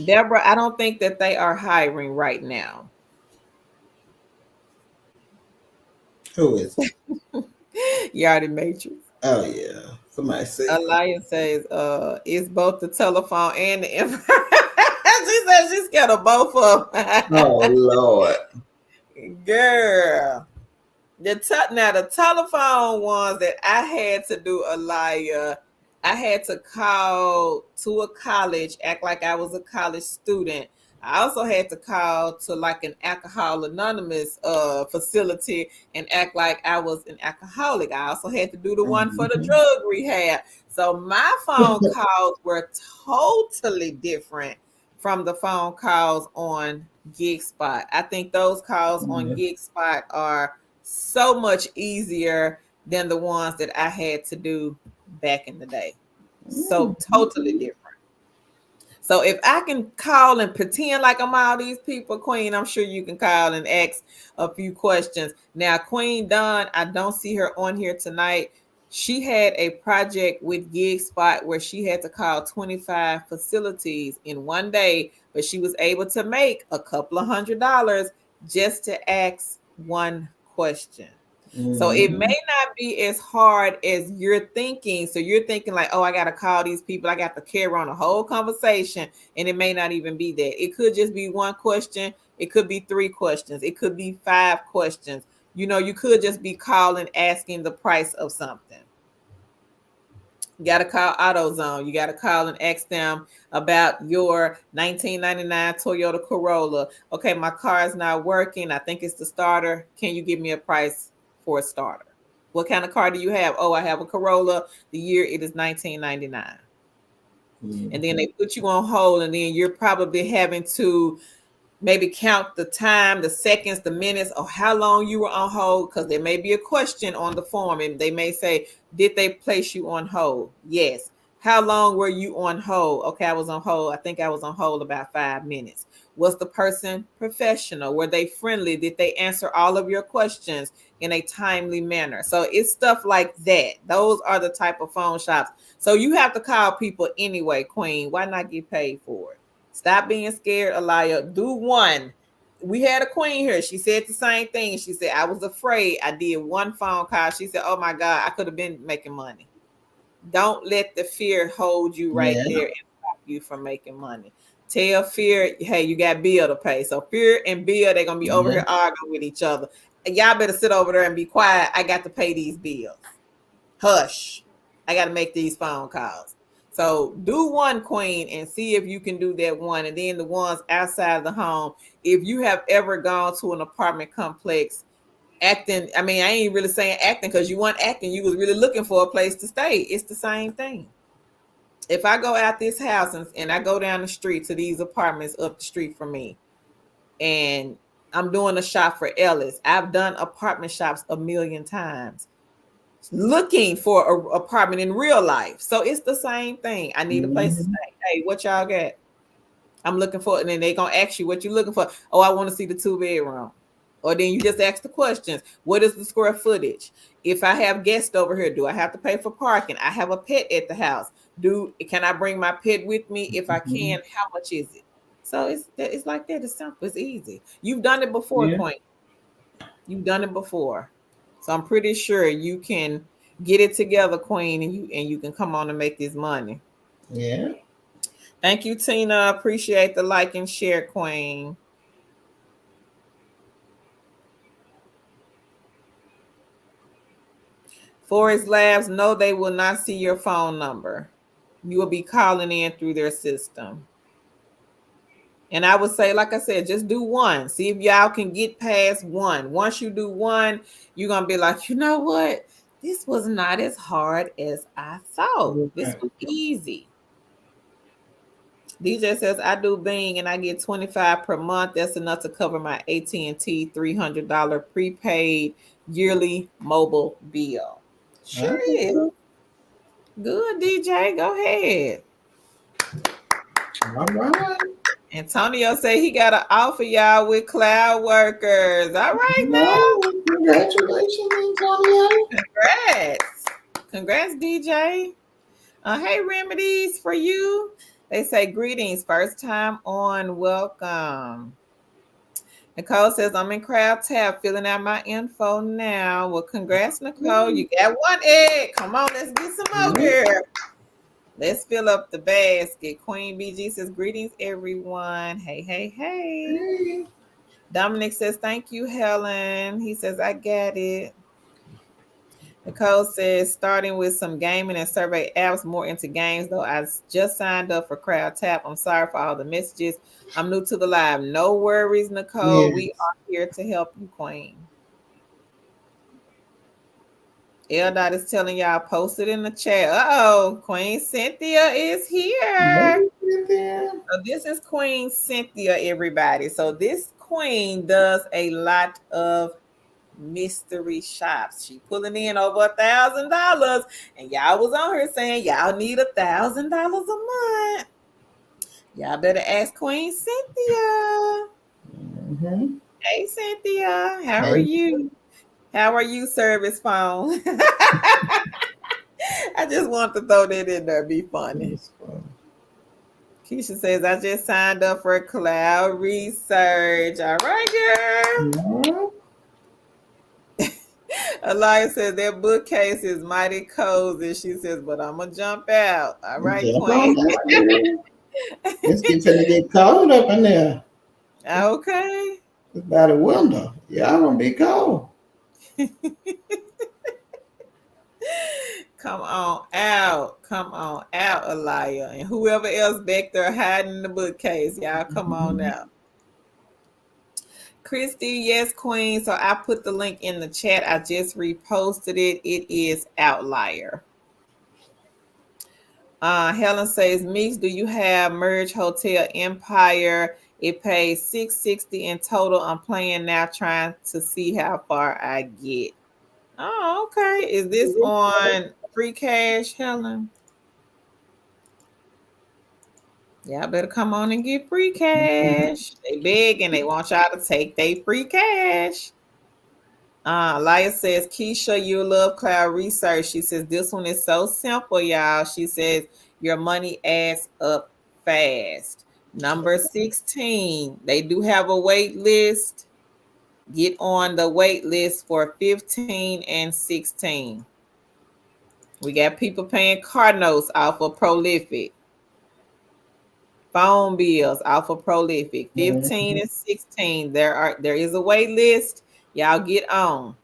Deborah, I don't think that they are hiring right now. Who is it? You already made you. Oh yeah. Somebody say Elias says, it's both the telephone and the she says she's scared of both of them. oh Lord. Girl. Now the telephone ones that I had to do, Elia, I had to call to a college, act like I was a college student. I also had to call to like an alcohol anonymous facility and act like I was an alcoholic. I also had to do the one for the drug rehab. So my phone calls were totally different from the phone calls on GigSpot. I think those calls on GigSpot are so much easier than the ones that I had to do back in the day. So totally different. So if I can call and pretend like I'm all these people, Queen, I'm sure you can call and ask a few questions. Now, Queen Dawn, I don't see her on here tonight. She had a project with GigSpot where she had to call 25 facilities in one day, but she was able to make a couple of $100 just to ask one question. So it may not be as hard as you're thinking. So you're thinking like, oh, I got to call these people. I got to carry on a whole conversation. And it may not even be that. It could just be one question. It could be 3 questions. It could be 5 questions. You know, you could just be calling, asking the price of something. You got to call AutoZone. You got to call and ask them about your 1999 Toyota Corolla. Okay, my car is not working. I think it's the starter. Can you give me a price for a starter? What kind of car do you have? Oh, I have a Corolla. The year it is 1999. And then they put you on hold, and then you're probably having to maybe count the time, the seconds, the minutes, or how long you were on hold, because there may be a question on the form and they may say, did they place you on hold? Yes. How long were you on hold? Okay, I was on hold. I think I was on hold about 5 minutes. Was the person professional? Were they friendly? Did they answer all of your questions in a timely manner? So it's stuff like that. Those are the type of phone shops. So you have to call people anyway, Queen. Why not get paid for it? Stop being scared, Alaya. Do one. We had a queen here. She said the same thing. She said, I was afraid. I did one phone call. She said, oh my God, I could have been making money. Don't let the fear hold you right Yeah. there and stop you from making money. Tell fear, hey, you got bill to pay. So fear and bill, they're going to be over Yeah. here arguing with each other. And y'all better sit over there and be quiet. I got to pay these bills. Hush. I got to make these phone calls. So do one, Queen, and see if you can do that one. And then the ones outside of the home. If you have ever gone to an apartment complex acting, I mean, I ain't really saying acting because you weren't acting. You was really looking for a place to stay. It's the same thing. If I go out this house and I go down the street to these apartments up the street from me, and I'm doing a shop for Ellis, I've done apartment shops a million times looking for a apartment in real life. So it's the same thing. I need a place to Mhm. stay. Hey, what y'all got? I'm looking for it. And then they gonna ask you what you looking for. Oh, I want to see the 2 bedroom. Or then you just ask the questions. What is the square footage? If I have guests over here, do I have to pay for parking? I have a pet at the house. Can I bring my pet with me? If I can, Mhm. how much is it? So it's like that. It's simple. It's easy. You've done it before, Yeah. Queen. You've done it before. So I'm pretty sure you can get it together, Queen, and you can come on and make this money. Yeah. Thank you, Tina. Appreciate the like and share, Queen. Forest Labs, no, they will not see your phone number. You will be calling in through their system. And I would say, like I said, just do one. See if y'all can get past one. Once you do one, you're going to be like, you know what? This was not as hard as I thought. This Okay. was easy. DJ says I do Bing and I get 25 per month. That's enough to cover my AT&T $300 prepaid yearly mobile bill. Sure Okay. is. Good, DJ. Go ahead. All right. Antonio say he got an offer y'all with cloud workers. All right now. No, congratulations, Antonio. Congrats. Congrats, DJ. Hey, remedies for you. They say greetings. First time on. Welcome. Nicole says, I'm in Crowd Tab filling out my info now. Well, congrats, Nicole. You got one egg. Come on, let's get some more, Yeah. girl. Let's fill up the basket. Queen BG says, greetings, everyone. Hey, hey, hey. Hey. Dominic says, thank you, Helen. He says, I got it. Nicole says, starting with some gaming and survey apps, more into games, though I just signed up for Crowd Tap. I'm sorry for all the messages. I'm new to the live. No worries, Nicole. We Yes. are here to help you, Queen. Eldot is telling y'all, post it in the chat. Uh-oh, Queen Cynthia is here. Maybe there. So this is Queen Cynthia, everybody. So this queen does a lot of mystery shops. She pulling in over $1,000, and y'all was on her saying y'all need $1,000 a month. Y'all better ask Queen Cynthia. Mm-hmm. Hey Cynthia, how are Hey. you? How are you, service phone? I just want to throw that in there. Be funny. Yes, well, Keisha says I just signed up for cloud research. All right, girl. yeah. Elias says that bookcase is mighty cozy. She says, but I'm gonna jump out. All right, Jump Queen. on down there. It's getting to get cold up in there. Okay. It's by the window. Y'all gonna be cold. Come on out. Come on out, Elia. And whoever else back there hiding in the bookcase, y'all come on out. Christy, yes, Queen. So I put the link in the chat. I just reposted it. It is Outlier. Helen says, Meeks, do you have Merge Hotel Empire? It pays $660 in total. I'm playing now, trying to see how far I get. Oh, okay. Is this on free cash, Helen? Y'all better come on and get free cash. They big and they want y'all to take their free cash. Laya says, Keisha, you love cloud research. She says, this one is so simple, y'all. She says, your money adds up fast. Number 16, they do have a wait list. Get on the wait list for 15 and 16. We got people paying car notes off of Prolific. Phone bills off of Prolific. 15 and 16. There is a wait list. Y'all get on.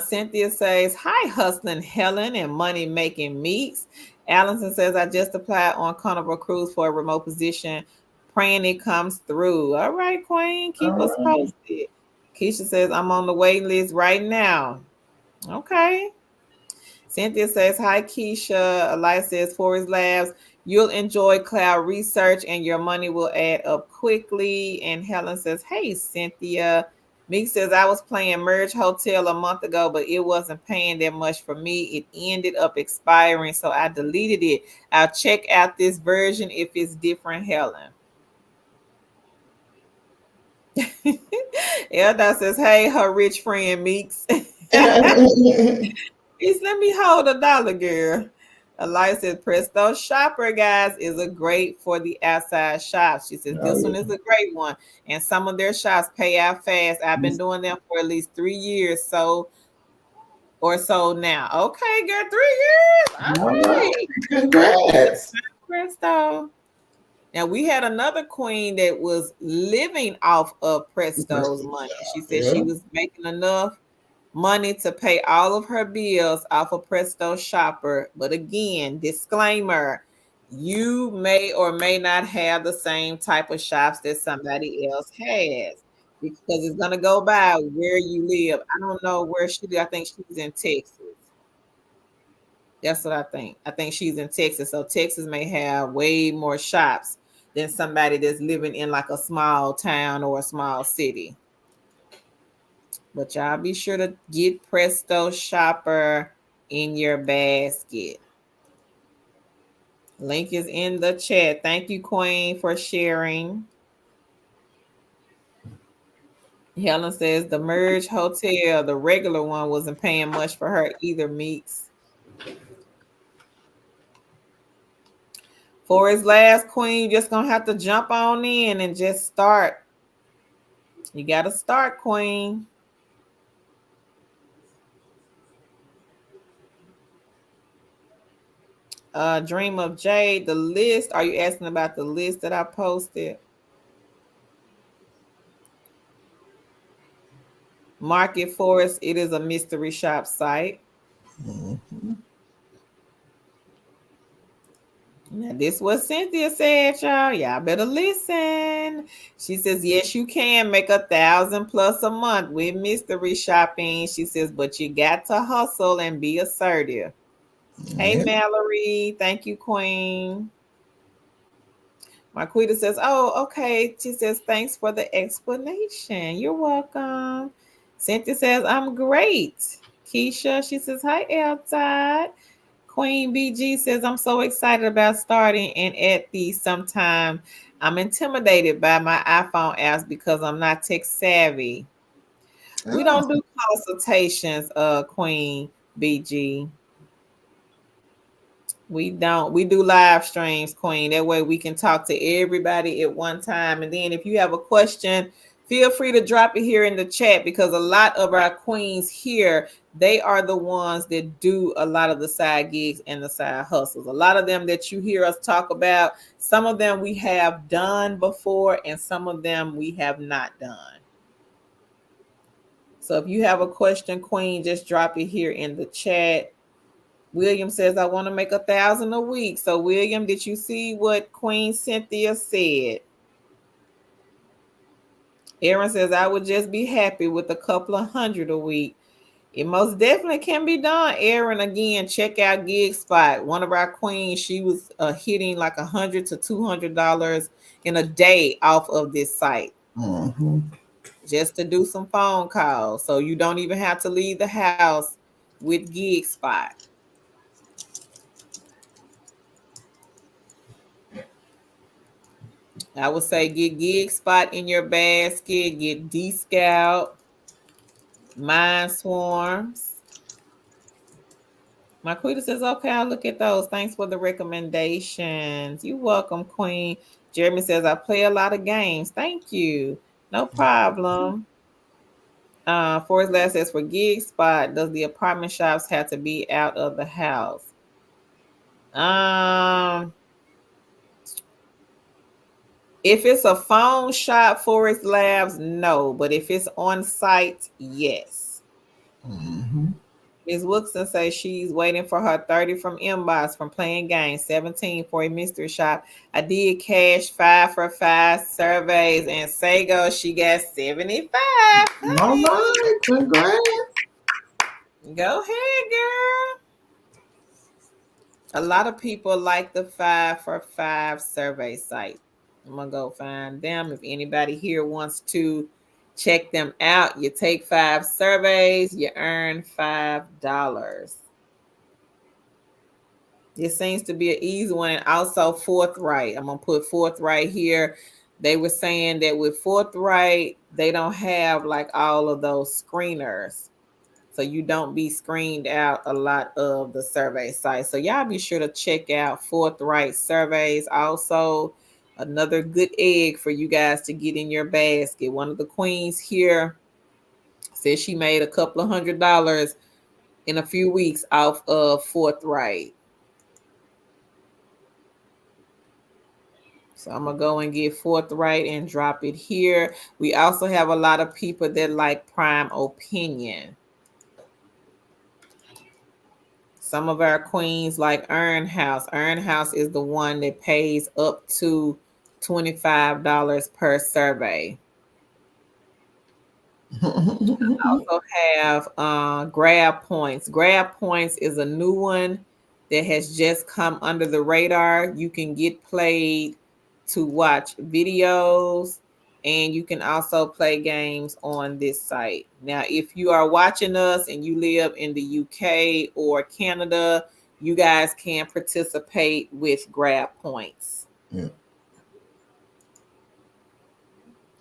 Cynthia says, hi, hustling Helen and money making Meeks. Allison says, I just applied on Carnival Cruise for a remote position. Praying it comes through. All right, Queen, keep us posted. Keisha says, I'm on the wait list right now. Okay. Cynthia says, hi, Keisha. Elias says, Forest Labs, you'll enjoy cloud research and your money will add up quickly. And Helen says, hey, Cynthia. Meek says, I was playing Merge Hotel a month ago, but it wasn't paying that much for me. It ended up expiring, so I deleted it. I'll check out this version if it's different, Helen. Elda says, hey, her rich friend Meeks. Please let me hold $1, girl. Elias says, Presto Shopper, guys, is a great for the outside shops. She says, this one is a great one. And some of their shops pay out fast. I've been doing them for at least 3 years or so now. Okay, girl, 3 years. All right. Congrats. Presto. Now, we had another queen that was living off of Presto's money. She said she was making enough money to pay all of her bills off of Presto Shopper. But again, disclaimer, you may or may not have the same type of shops that somebody else has because it's going to go by where you live. I don't know where she lives. I think she's in Texas. That's what I think. I think she's in Texas. So Texas may have way more shops than somebody that's living in like a small town or a small city. But y'all be sure to get Presto Shopper in your basket. Link is in the chat. Thank you, Queen, for sharing. Helen says the Merge Hotel, the regular one, wasn't paying much for her either, Meeks. For his last, Queen, you're just going to have to jump on in and just start. You got to start, Queen. Dream of Jade, the list. Are you asking about the list that I posted? Market Forest, it is a mystery shop site. Now, this what Cynthia said, y'all. Y'all better listen. She says, yes, you can make 1,000 plus a month with mystery shopping. She says, but you got to hustle and be assertive. Hey, Mallory. Thank you, Queen. Marquita says, oh, okay. She says, thanks for the explanation. You're welcome. Cynthia says, I'm great. Keisha, she says, hi, outside. Queen BG says, I'm so excited about starting and at the sometime I'm intimidated by my iPhone apps because I'm not tech savvy. We don't do consultations, Queen BG. We don't. We do live streams, Queen. That way we can talk to everybody at one time. And then if you have a question, feel free to drop it here in the chat because a lot of our queens here, they are the ones that do a lot of the side gigs and the side hustles. A lot of them that you hear us talk about, some of them we have done before and some of them we have not done. So if you have a question, Queen, just drop it here in the chat. William says, I want to make 1,000 a week. So, William, did you see what Queen Cynthia said? Aaron says, I would just be happy with a couple of hundred a week. It most definitely can be done, Aaron. Again, check out Gig Spot. One of our queens, she was hitting like $100 to $200 in a day off of this site. Mm-hmm. Just to do some phone calls. So you don't even have to leave the house with Gig Spot. I would say get Gig Spot in your basket, get D Scout, Mind Swarms. Marquita says, okay, I'll look at those. Thanks for the recommendations. You're welcome, Queen. Jeremy says, I play a lot of games. Thank you. No problem. Forrest Last says, for Gig Spot, does the apartment shops have to be out of the house? If it's a phone shop, Forest Labs, no. But if it's on site, yes. Mm-hmm. Ms. Woodson says she's waiting for her 30 from inbox from playing games, 17 for a mystery shop. I did cash 5 for 5 surveys, and Sago, she got 75. All right, congrats. Go ahead, girl. A lot of people like the 5 for 5 survey site. I'm going to go find them. If anybody here wants to check them out, you take 5 surveys, you earn $5. It seems to be an easy one. And also Forthright. I'm going to put Forthright here. They were saying that with Forthright, they don't have like all of those screeners. So you don't be screened out a lot of the survey sites. So y'all be sure to check out Forthright surveys. Also, another good egg for you guys to get in your basket. One of the queens here said she made a couple of $100 in a few weeks off of Forthright. So I'm going to go and get Forthright and drop it here. We also have a lot of people that like Prime Opinion. Some of our queens like Earn House. Earn House is the one that pays up to $25 per survey. Also have Grab Points. Grab Points is a new one that has just come under the radar. You can get played to watch videos, and you can also play games on this site. Now, if you are watching us and you live in the UK or Canada, you guys can participate with Grab Points. Yeah.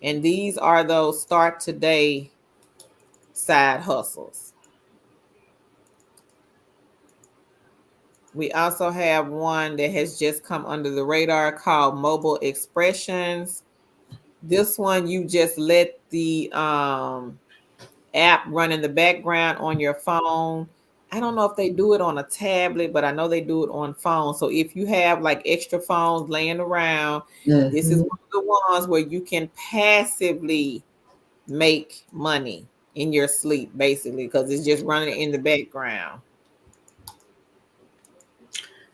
And these are those start today side hustles. We also have one that has just come under the radar called Mobile Expressions. This one, you just let the app run in the background on your phone. I don't know if they do it on a tablet, but I know they do it on phone. So if you have like extra phones laying around, this is one of the ones where you can passively make money in your sleep, basically, because it's just running in the background.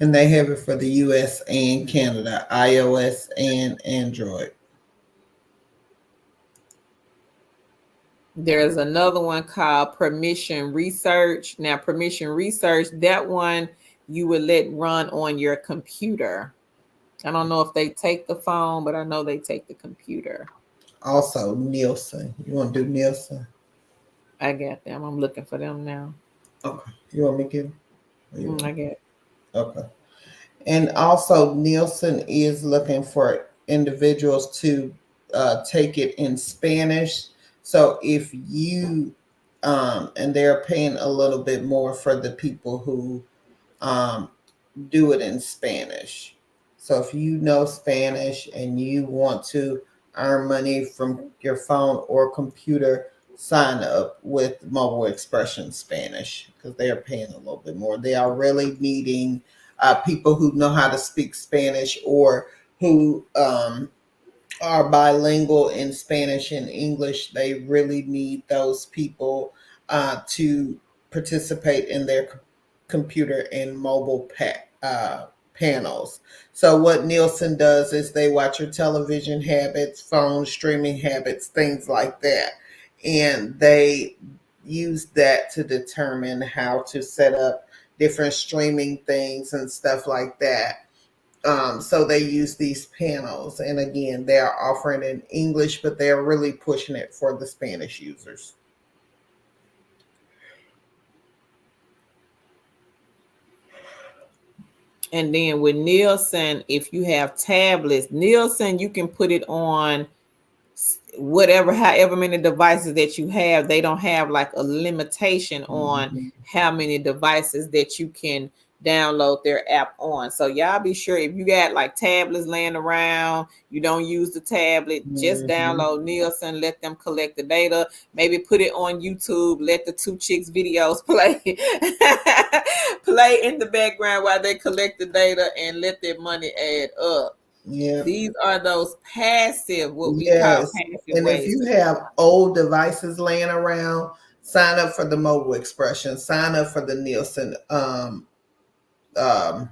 And they have it for the US and Canada, iOS and Android. There's another one called Permission Research. Now, Permission Research, that one you would let run on your computer. I don't know if they take the phone, but I know they take the computer. Also, Nielsen. You want to do Nielsen? I got them. I'm looking for them now. Okay. You want me to get them? I get it. Okay. And also, Nielsen is looking for individuals to take it in Spanish. So if you, and they're paying a little bit more for the people who do it in Spanish. So if you know Spanish and you want to earn money from your phone or computer, sign up with Mobile Expression Spanish because they are paying a little bit more. They are really needing people who know how to speak Spanish or who are bilingual in Spanish and English, they really need those people to participate in their computer and mobile panels. So, what Nielsen does is they watch your television habits, phone streaming habits, things like that. And they use that to determine how to set up different streaming things and stuff like that. So they use these panels, and again, they are offering in English, but they are really pushing it for the Spanish users. And then with Nielsen, if you have tablets, Nielsen, you can put it on whatever, however many devices that you have. They don't have like a limitation on Mm-hmm. how many devices that you can download their app on. So y'all be sure, if you got like tablets laying around, you don't use the tablet, just Mm-hmm. download Nielsen, let them collect the data, maybe put it on YouTube, let the two chicks videos play play in the background while they collect the data, and let their money add up. Yep. These are those passive, what we call Yes. passive And if ways you to have earn. old devices laying around, sign up for the mobile expression, sign up for the um,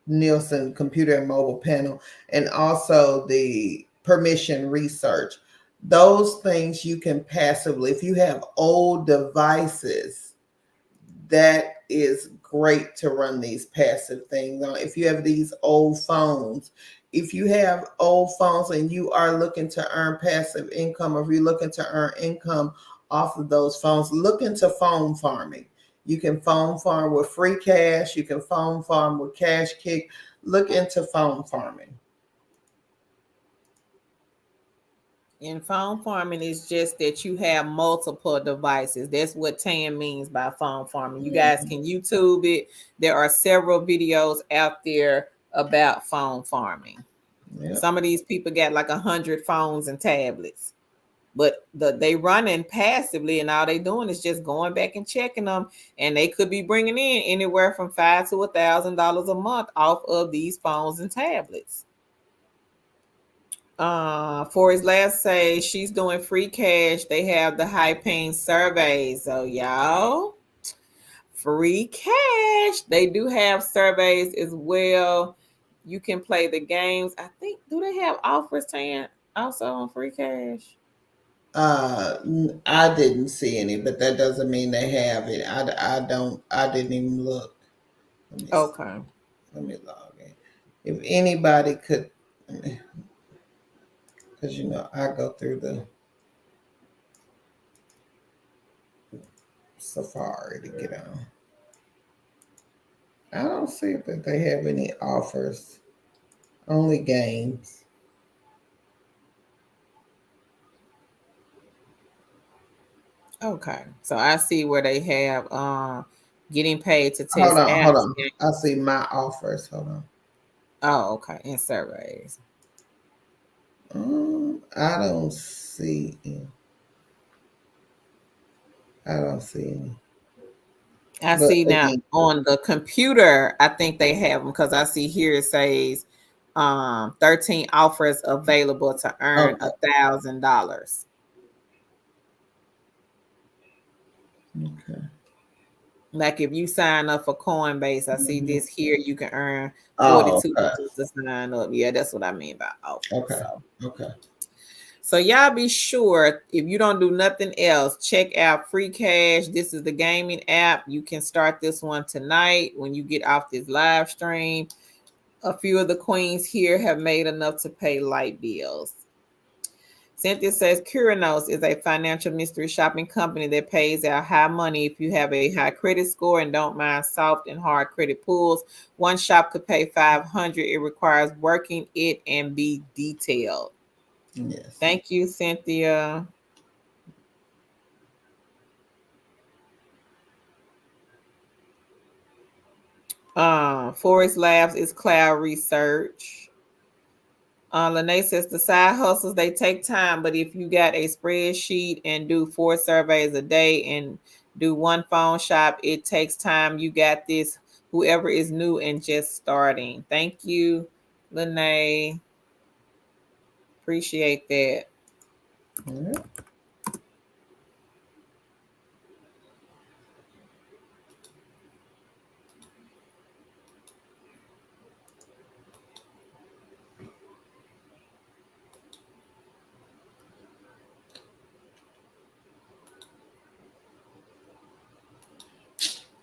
Nielsen computer and mobile panel, and also the permission research. Those things you can passively, if you have old devices, that is great to run these passive things on. If you have these old phones, if you have old phones and you are looking to earn passive income, or if you're looking to earn income off of those phones, look into phone farming. You can phone farm with free cash, you can phone farm with cash kick. Look into phone farming. And phone farming is just that you have multiple devices. That's what Tan means by phone farming. You guys Mhm. can YouTube it. There are several videos out there about phone farming. Yep. Some of these people got like 100 phones and tablets, but they running passively, and all they doing is just going back and checking them, and they could be bringing in anywhere from $500 to $1,000 a month off of these phones and tablets. For his last say, she's doing free cash. They have the high paying surveys. So y'all, free cash. They do have surveys as well. You can play the games. I think, do they have offers, Tan, also on free cash? I didn't see any, but that doesn't mean they have it. I don't. I didn't even look. Let me see. Okay. Let me log in. If anybody could, because I go through the Safari to get on. I don't see that they have any offers. Only games. Okay. So I see where they have getting paid to Hold test on, hold apps. on. I see my offers. Hold on. Oh, okay. In surveys. I don't see. I don't see any. I But see now again, on the computer, I think they have them, because I see here it says 13 offers available to earn okay, $1,000. okay. Like if you sign up for Coinbase, I see Mhm. this here, you can earn Oh, okay, $42 to sign up. Yeah, that's what I mean by offers. okay, So okay. y'all be sure, if you don't do nothing else, check out Free Cash. This is the gaming app. You can start this one tonight when you get off this live stream. A few of the queens here have made enough to pay light bills. Cynthia says Curanos is a financial mystery shopping company that pays out high money if you have a high credit score and don't mind soft and hard credit pulls. One shop could pay 500. It requires working it and be detailed. Yes. Thank you, Cynthia. Forest Labs is cloud research. Lene says the side hustles, they take time, but if you got a spreadsheet and do 4 surveys a day and do one phone shop, it takes time. You got this. Whoever is new and just starting. Thank you, Lene. Appreciate that. Yeah.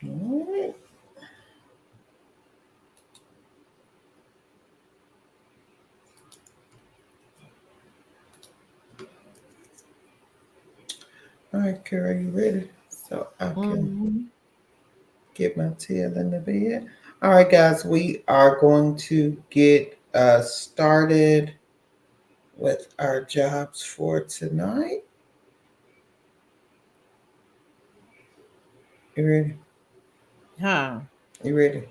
All right. All right, Kara, you ready? So I can Hmm. get my tail in the bed. All right, guys, we are going to get started with our jobs for tonight. You ready? Huh. You ready?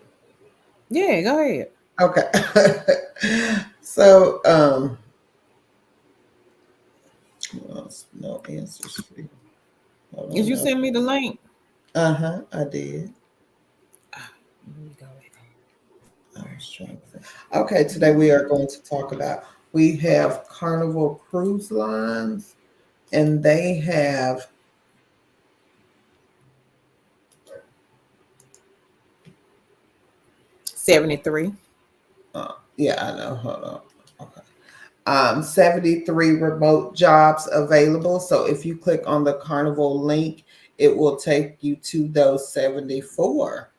Yeah, go ahead. Okay. So, well, no answers for you. Hold Did on you now. send me the link? Uh-huh, I did. Let me go ahead. I was trying to think. Okay, today we are going to talk about, we have Carnival Cruise Lines, and they have 73. yeah, I know. Hold on. Okay. 73 remote jobs available. So if you click on the Carnival link, it will take you to those 74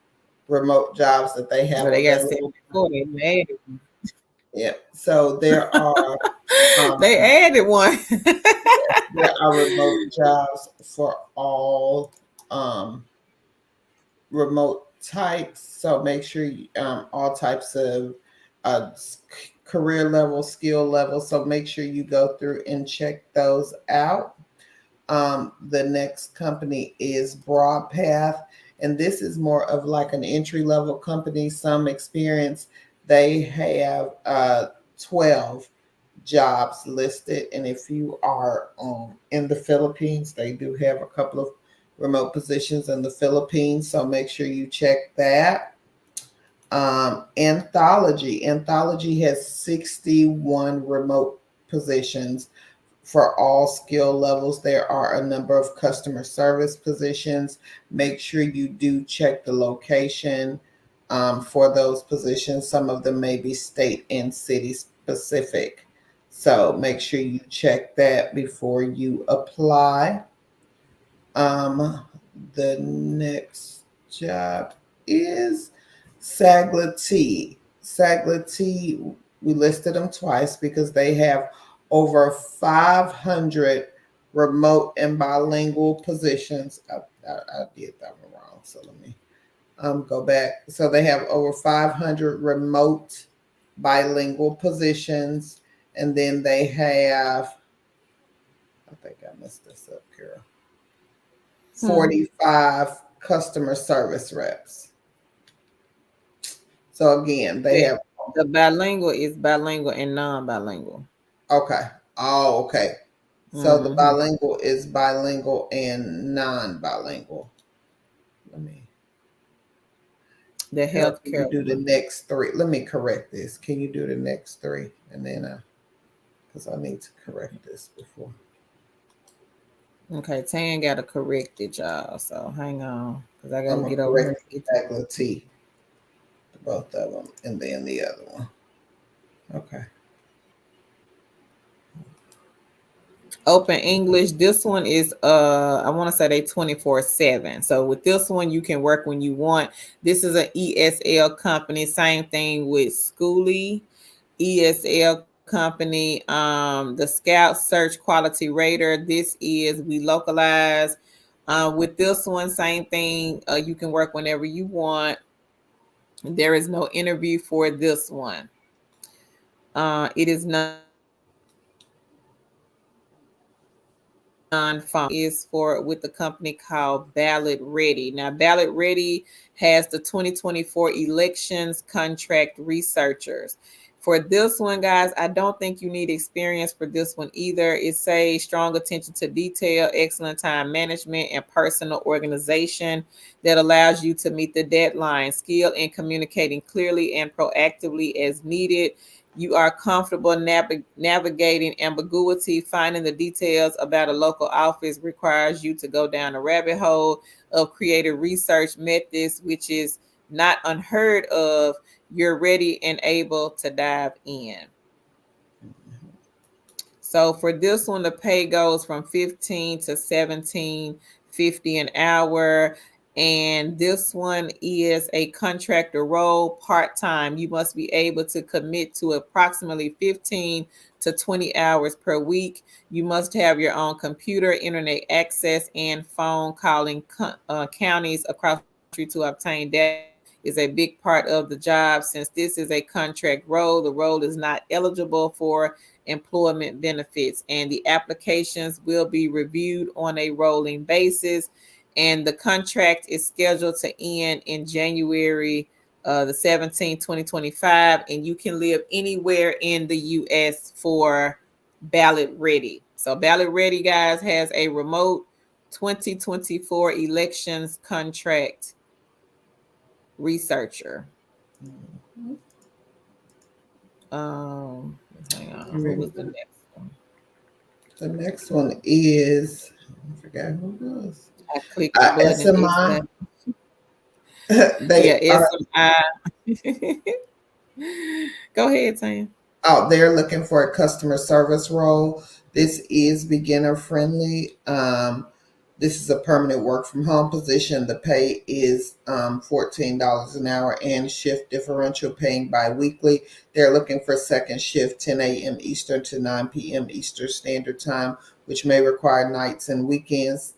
remote jobs that they have Well, they got available. 74. They added one. Yeah. So there are um, They added one. there are remote jobs for all remote types. So make sure you, all types of career level, skill level. So make sure you go through and check those out. The next company is Broadpath, and this is more of like an entry level company, some experience. They have 12 jobs listed, and if you are in the Philippines, they do have a couple of remote positions in the Philippines, so make sure you check that. Anthology has 61 remote positions for all skill levels. There are a number of customer service positions. Make sure you do check the location for those positions. Some of them may be state and city specific. So make sure you check that before you apply. Um, the next job is Sagla Tea, we listed them twice because they have over 500 remote and bilingual positions. I did that one wrong, so let me go back. So they have over 500 remote bilingual positions, and then they have, I think I messed this up, Carol, Hmm. 45 customer service reps. So again, they Yeah. have, The bilingual is bilingual and non-bilingual. okay. Oh, okay. So the Hmm. bilingual is bilingual and non-bilingual. Let me, The Carol, can you healthcare do the one. next three? Let me correct this. Can you do the next three? And then, because I need to correct this before. Okay, Tan got to correct it, y'all. So hang on, because I got I'm to going get to over correct here. And get Sagla T, both of them, and then the other one. Okay. Open English. This one is I want to say they 24/7. So with this one you can work when you want. This is an ESL company. Same thing with Schoolie. ESL company. The Scout Search Quality Rater. This is we localize. With this one, same thing. You can work whenever you want. There is no interview for this one. It is non-phone. Is for with the company called Ballot Ready. Now, Ballot Ready has the 2024 elections contract researchers. For this one, guys, I don't think you need experience for this one either. It says strong attention to detail, excellent time management, and personal organization that allows you to meet the deadline, skill in communicating clearly and proactively as needed. You are comfortable navigating ambiguity. Finding the details about a local office requires you to go down a rabbit hole of creative research methods, which is not unheard of. You're ready and able to dive in. So for this one, the pay goes from 15 to 17.50 an hour. And this one is a contractor role, part-time. You must be able to commit to approximately 15 to 20 hours per week. You must have your own computer, internet access, and phone calling counties across the country to obtain data is a big part of the job. Since this is a contract role, the role is not eligible for employment benefits, and the applications will be reviewed on a rolling basis. And the contract is scheduled to end in January the 17th, 2025, and you can live anywhere in the U.S. for Ballot Ready. So Ballot Ready, guys, has a remote 2024 elections contract researcher. Hang on. What was the next one? The next one is, I forgot who it was. I clicked the button. SMI. Yeah, SMI. Go ahead, Tanya. Oh, they're looking for a customer service role. This is beginner friendly. This is a permanent work from home position. The pay is $14 an hour and shift differential paying bi-weekly. They're looking for second shift, 10 a.m. Eastern to 9 p.m. Eastern Standard Time, which may require nights and weekends.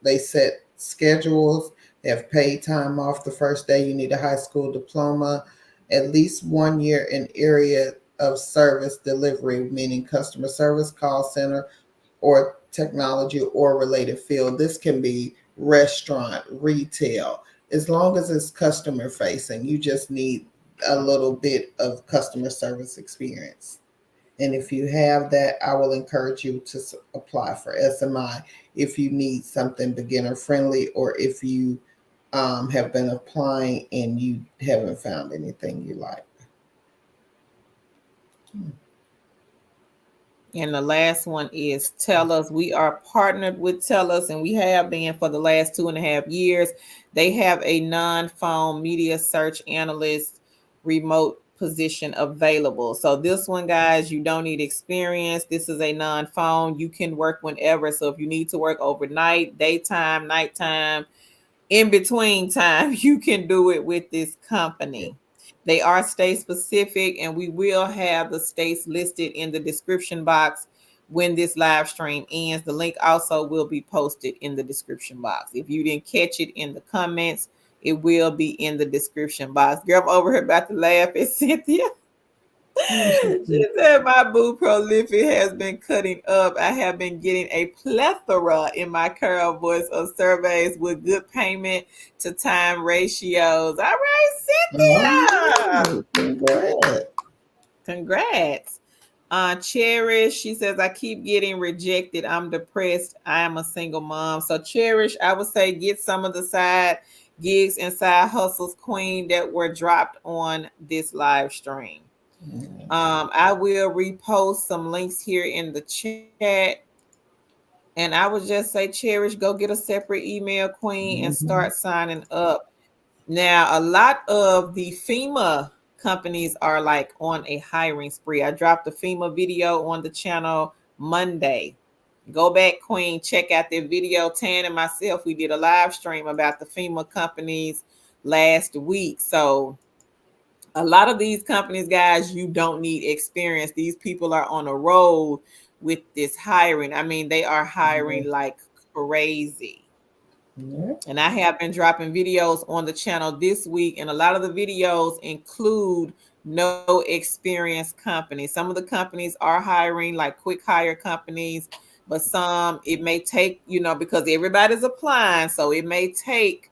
They set schedules. They have paid time off the first day. You need a high school diploma, at least 1 year in area of service delivery, meaning customer service, call center, or technology or related field. This can be restaurant, retail, as long as it's customer facing. You just need a little bit of customer service experience. And if you have that, I will encourage you to apply for SMI if you need something beginner friendly, or if you have been applying and you haven't found anything you like. And the last one is TELUS. We are partnered with TELUS, and we have been for the last 2.5 years. They have a non-phone media search analyst remote position available. So this one, guys, you don't need experience. This is a non-phone. You can work whenever. So if you need to work overnight, daytime, nighttime, in between time, you can do it with this company. They are state specific, and we will have the states listed in the description box when this live stream ends. The link also will be posted in the description box. If you didn't catch it in the comments, it will be in the description box. Girl, I'm over here about to laugh at Cynthia. She said, my boo prolific has been cutting up. I have been getting a plethora in my current voice of surveys with good payment to time ratios. All right, Cynthia. Go ahead. Congrats. Cherish, she says, I keep getting rejected. I'm depressed. I am a single mom. So, Cherish, I would say get some of the side gigs and side hustles, Queen, that were dropped on this live stream. I will repost some links here in the chat. And I would just say, Cherish, go get a separate email, Queen, and start signing up. Now, a lot of the FEMA companies are like on a hiring spree. I dropped a FEMA video on the channel Monday. Go back, Queen, check out their video. Tan and myself, we did a live stream about the FEMA companies last week. So a lot of these companies, guys, you don't need experience. These people are on a roll with this hiring. I mean, they are hiring like crazy. And I have been dropping videos on the channel this week, and a lot of the videos include no experience companies. Some of the companies are hiring like quick hire companies, but some it may take, because everybody's applying, so it may take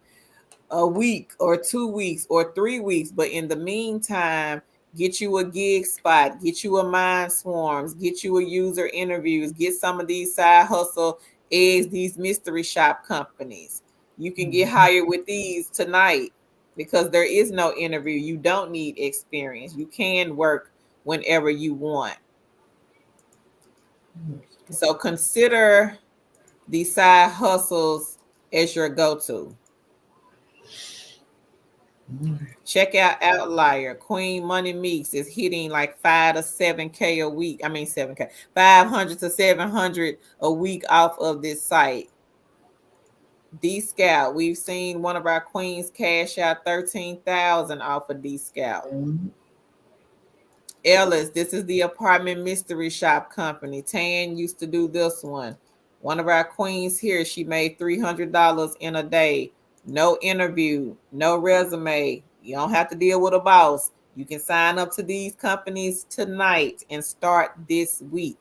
a week or 2 weeks or 3 weeks. But in the meantime, Get you a gig spot, get you a mind swarms, get you a user interviews, get some of these side hustle eggs, these mystery shop companies. You can get Mhm. hired with these tonight because there is no interview. You don't need experience. You can work whenever you want. So consider these side hustles as your go-to. Check out Outlier. Queen Money Meeks is hitting like 5 to 7K a week. I mean 7K, 500 to 700 a week off of this site. D Scout, we've seen one of our queens cash out 13,000 off of D Scout. Mhm. Ellis, this is the apartment mystery shop company. Tan used to do this one. One of our queens here, she made $300 in a day. No interview, no resume. You don't have to deal with a boss. You can sign up to these companies tonight and start this week.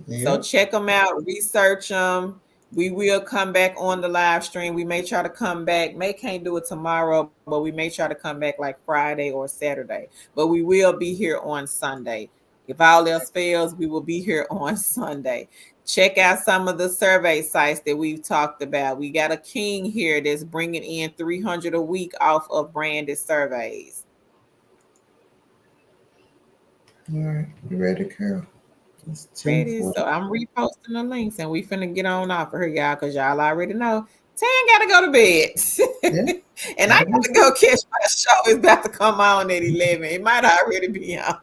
So Yeah. check them out, research them. We will come back on the live stream. We may try to come back. May can't do it tomorrow, but we may try to come back like Friday or Saturday. But we will be here on Sunday. If all else fails, we will be here on Sunday. Check out some of the survey sites that we've talked about. We got a king here that's bringing in 300 a week off of branded surveys. All right. You ready, Carol? It's Ready. 10:40. So I'm reposting the links and we finna get on off of here, y'all, because y'all already know Tan gotta go to bed. Yeah. And I I was. gotta go catch my show. It's about to come on at 11. It might already be on.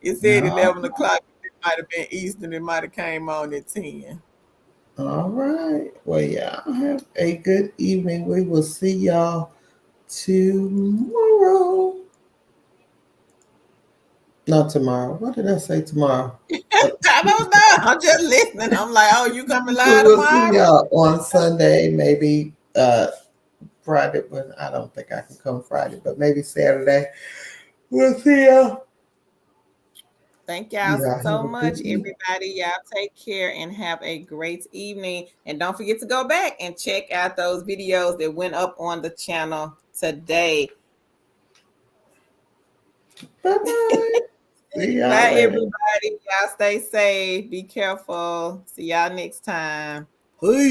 It said All 11 o'clock. It might have been Eastern. It might have came on at 10. all right. Well, y'all have a good evening. We will see y'all tomorrow. Not tomorrow. What did I say tomorrow? Uh, I don't know. I'm just listening. I'm like, oh, you coming we live will see tomorrow? y'all on Sunday, maybe Friday, but I don't think I can come Friday, but maybe Saturday. We'll see y'all. Thank y'all Y'all so have a good much, evening. everybody. Y'all take care and have a great evening. And don't forget to go back and check out those videos that went up on the channel today. Bye bye. See y'all Bye, later. everybody. Y'all stay safe. Be careful. See y'all next time. Peace.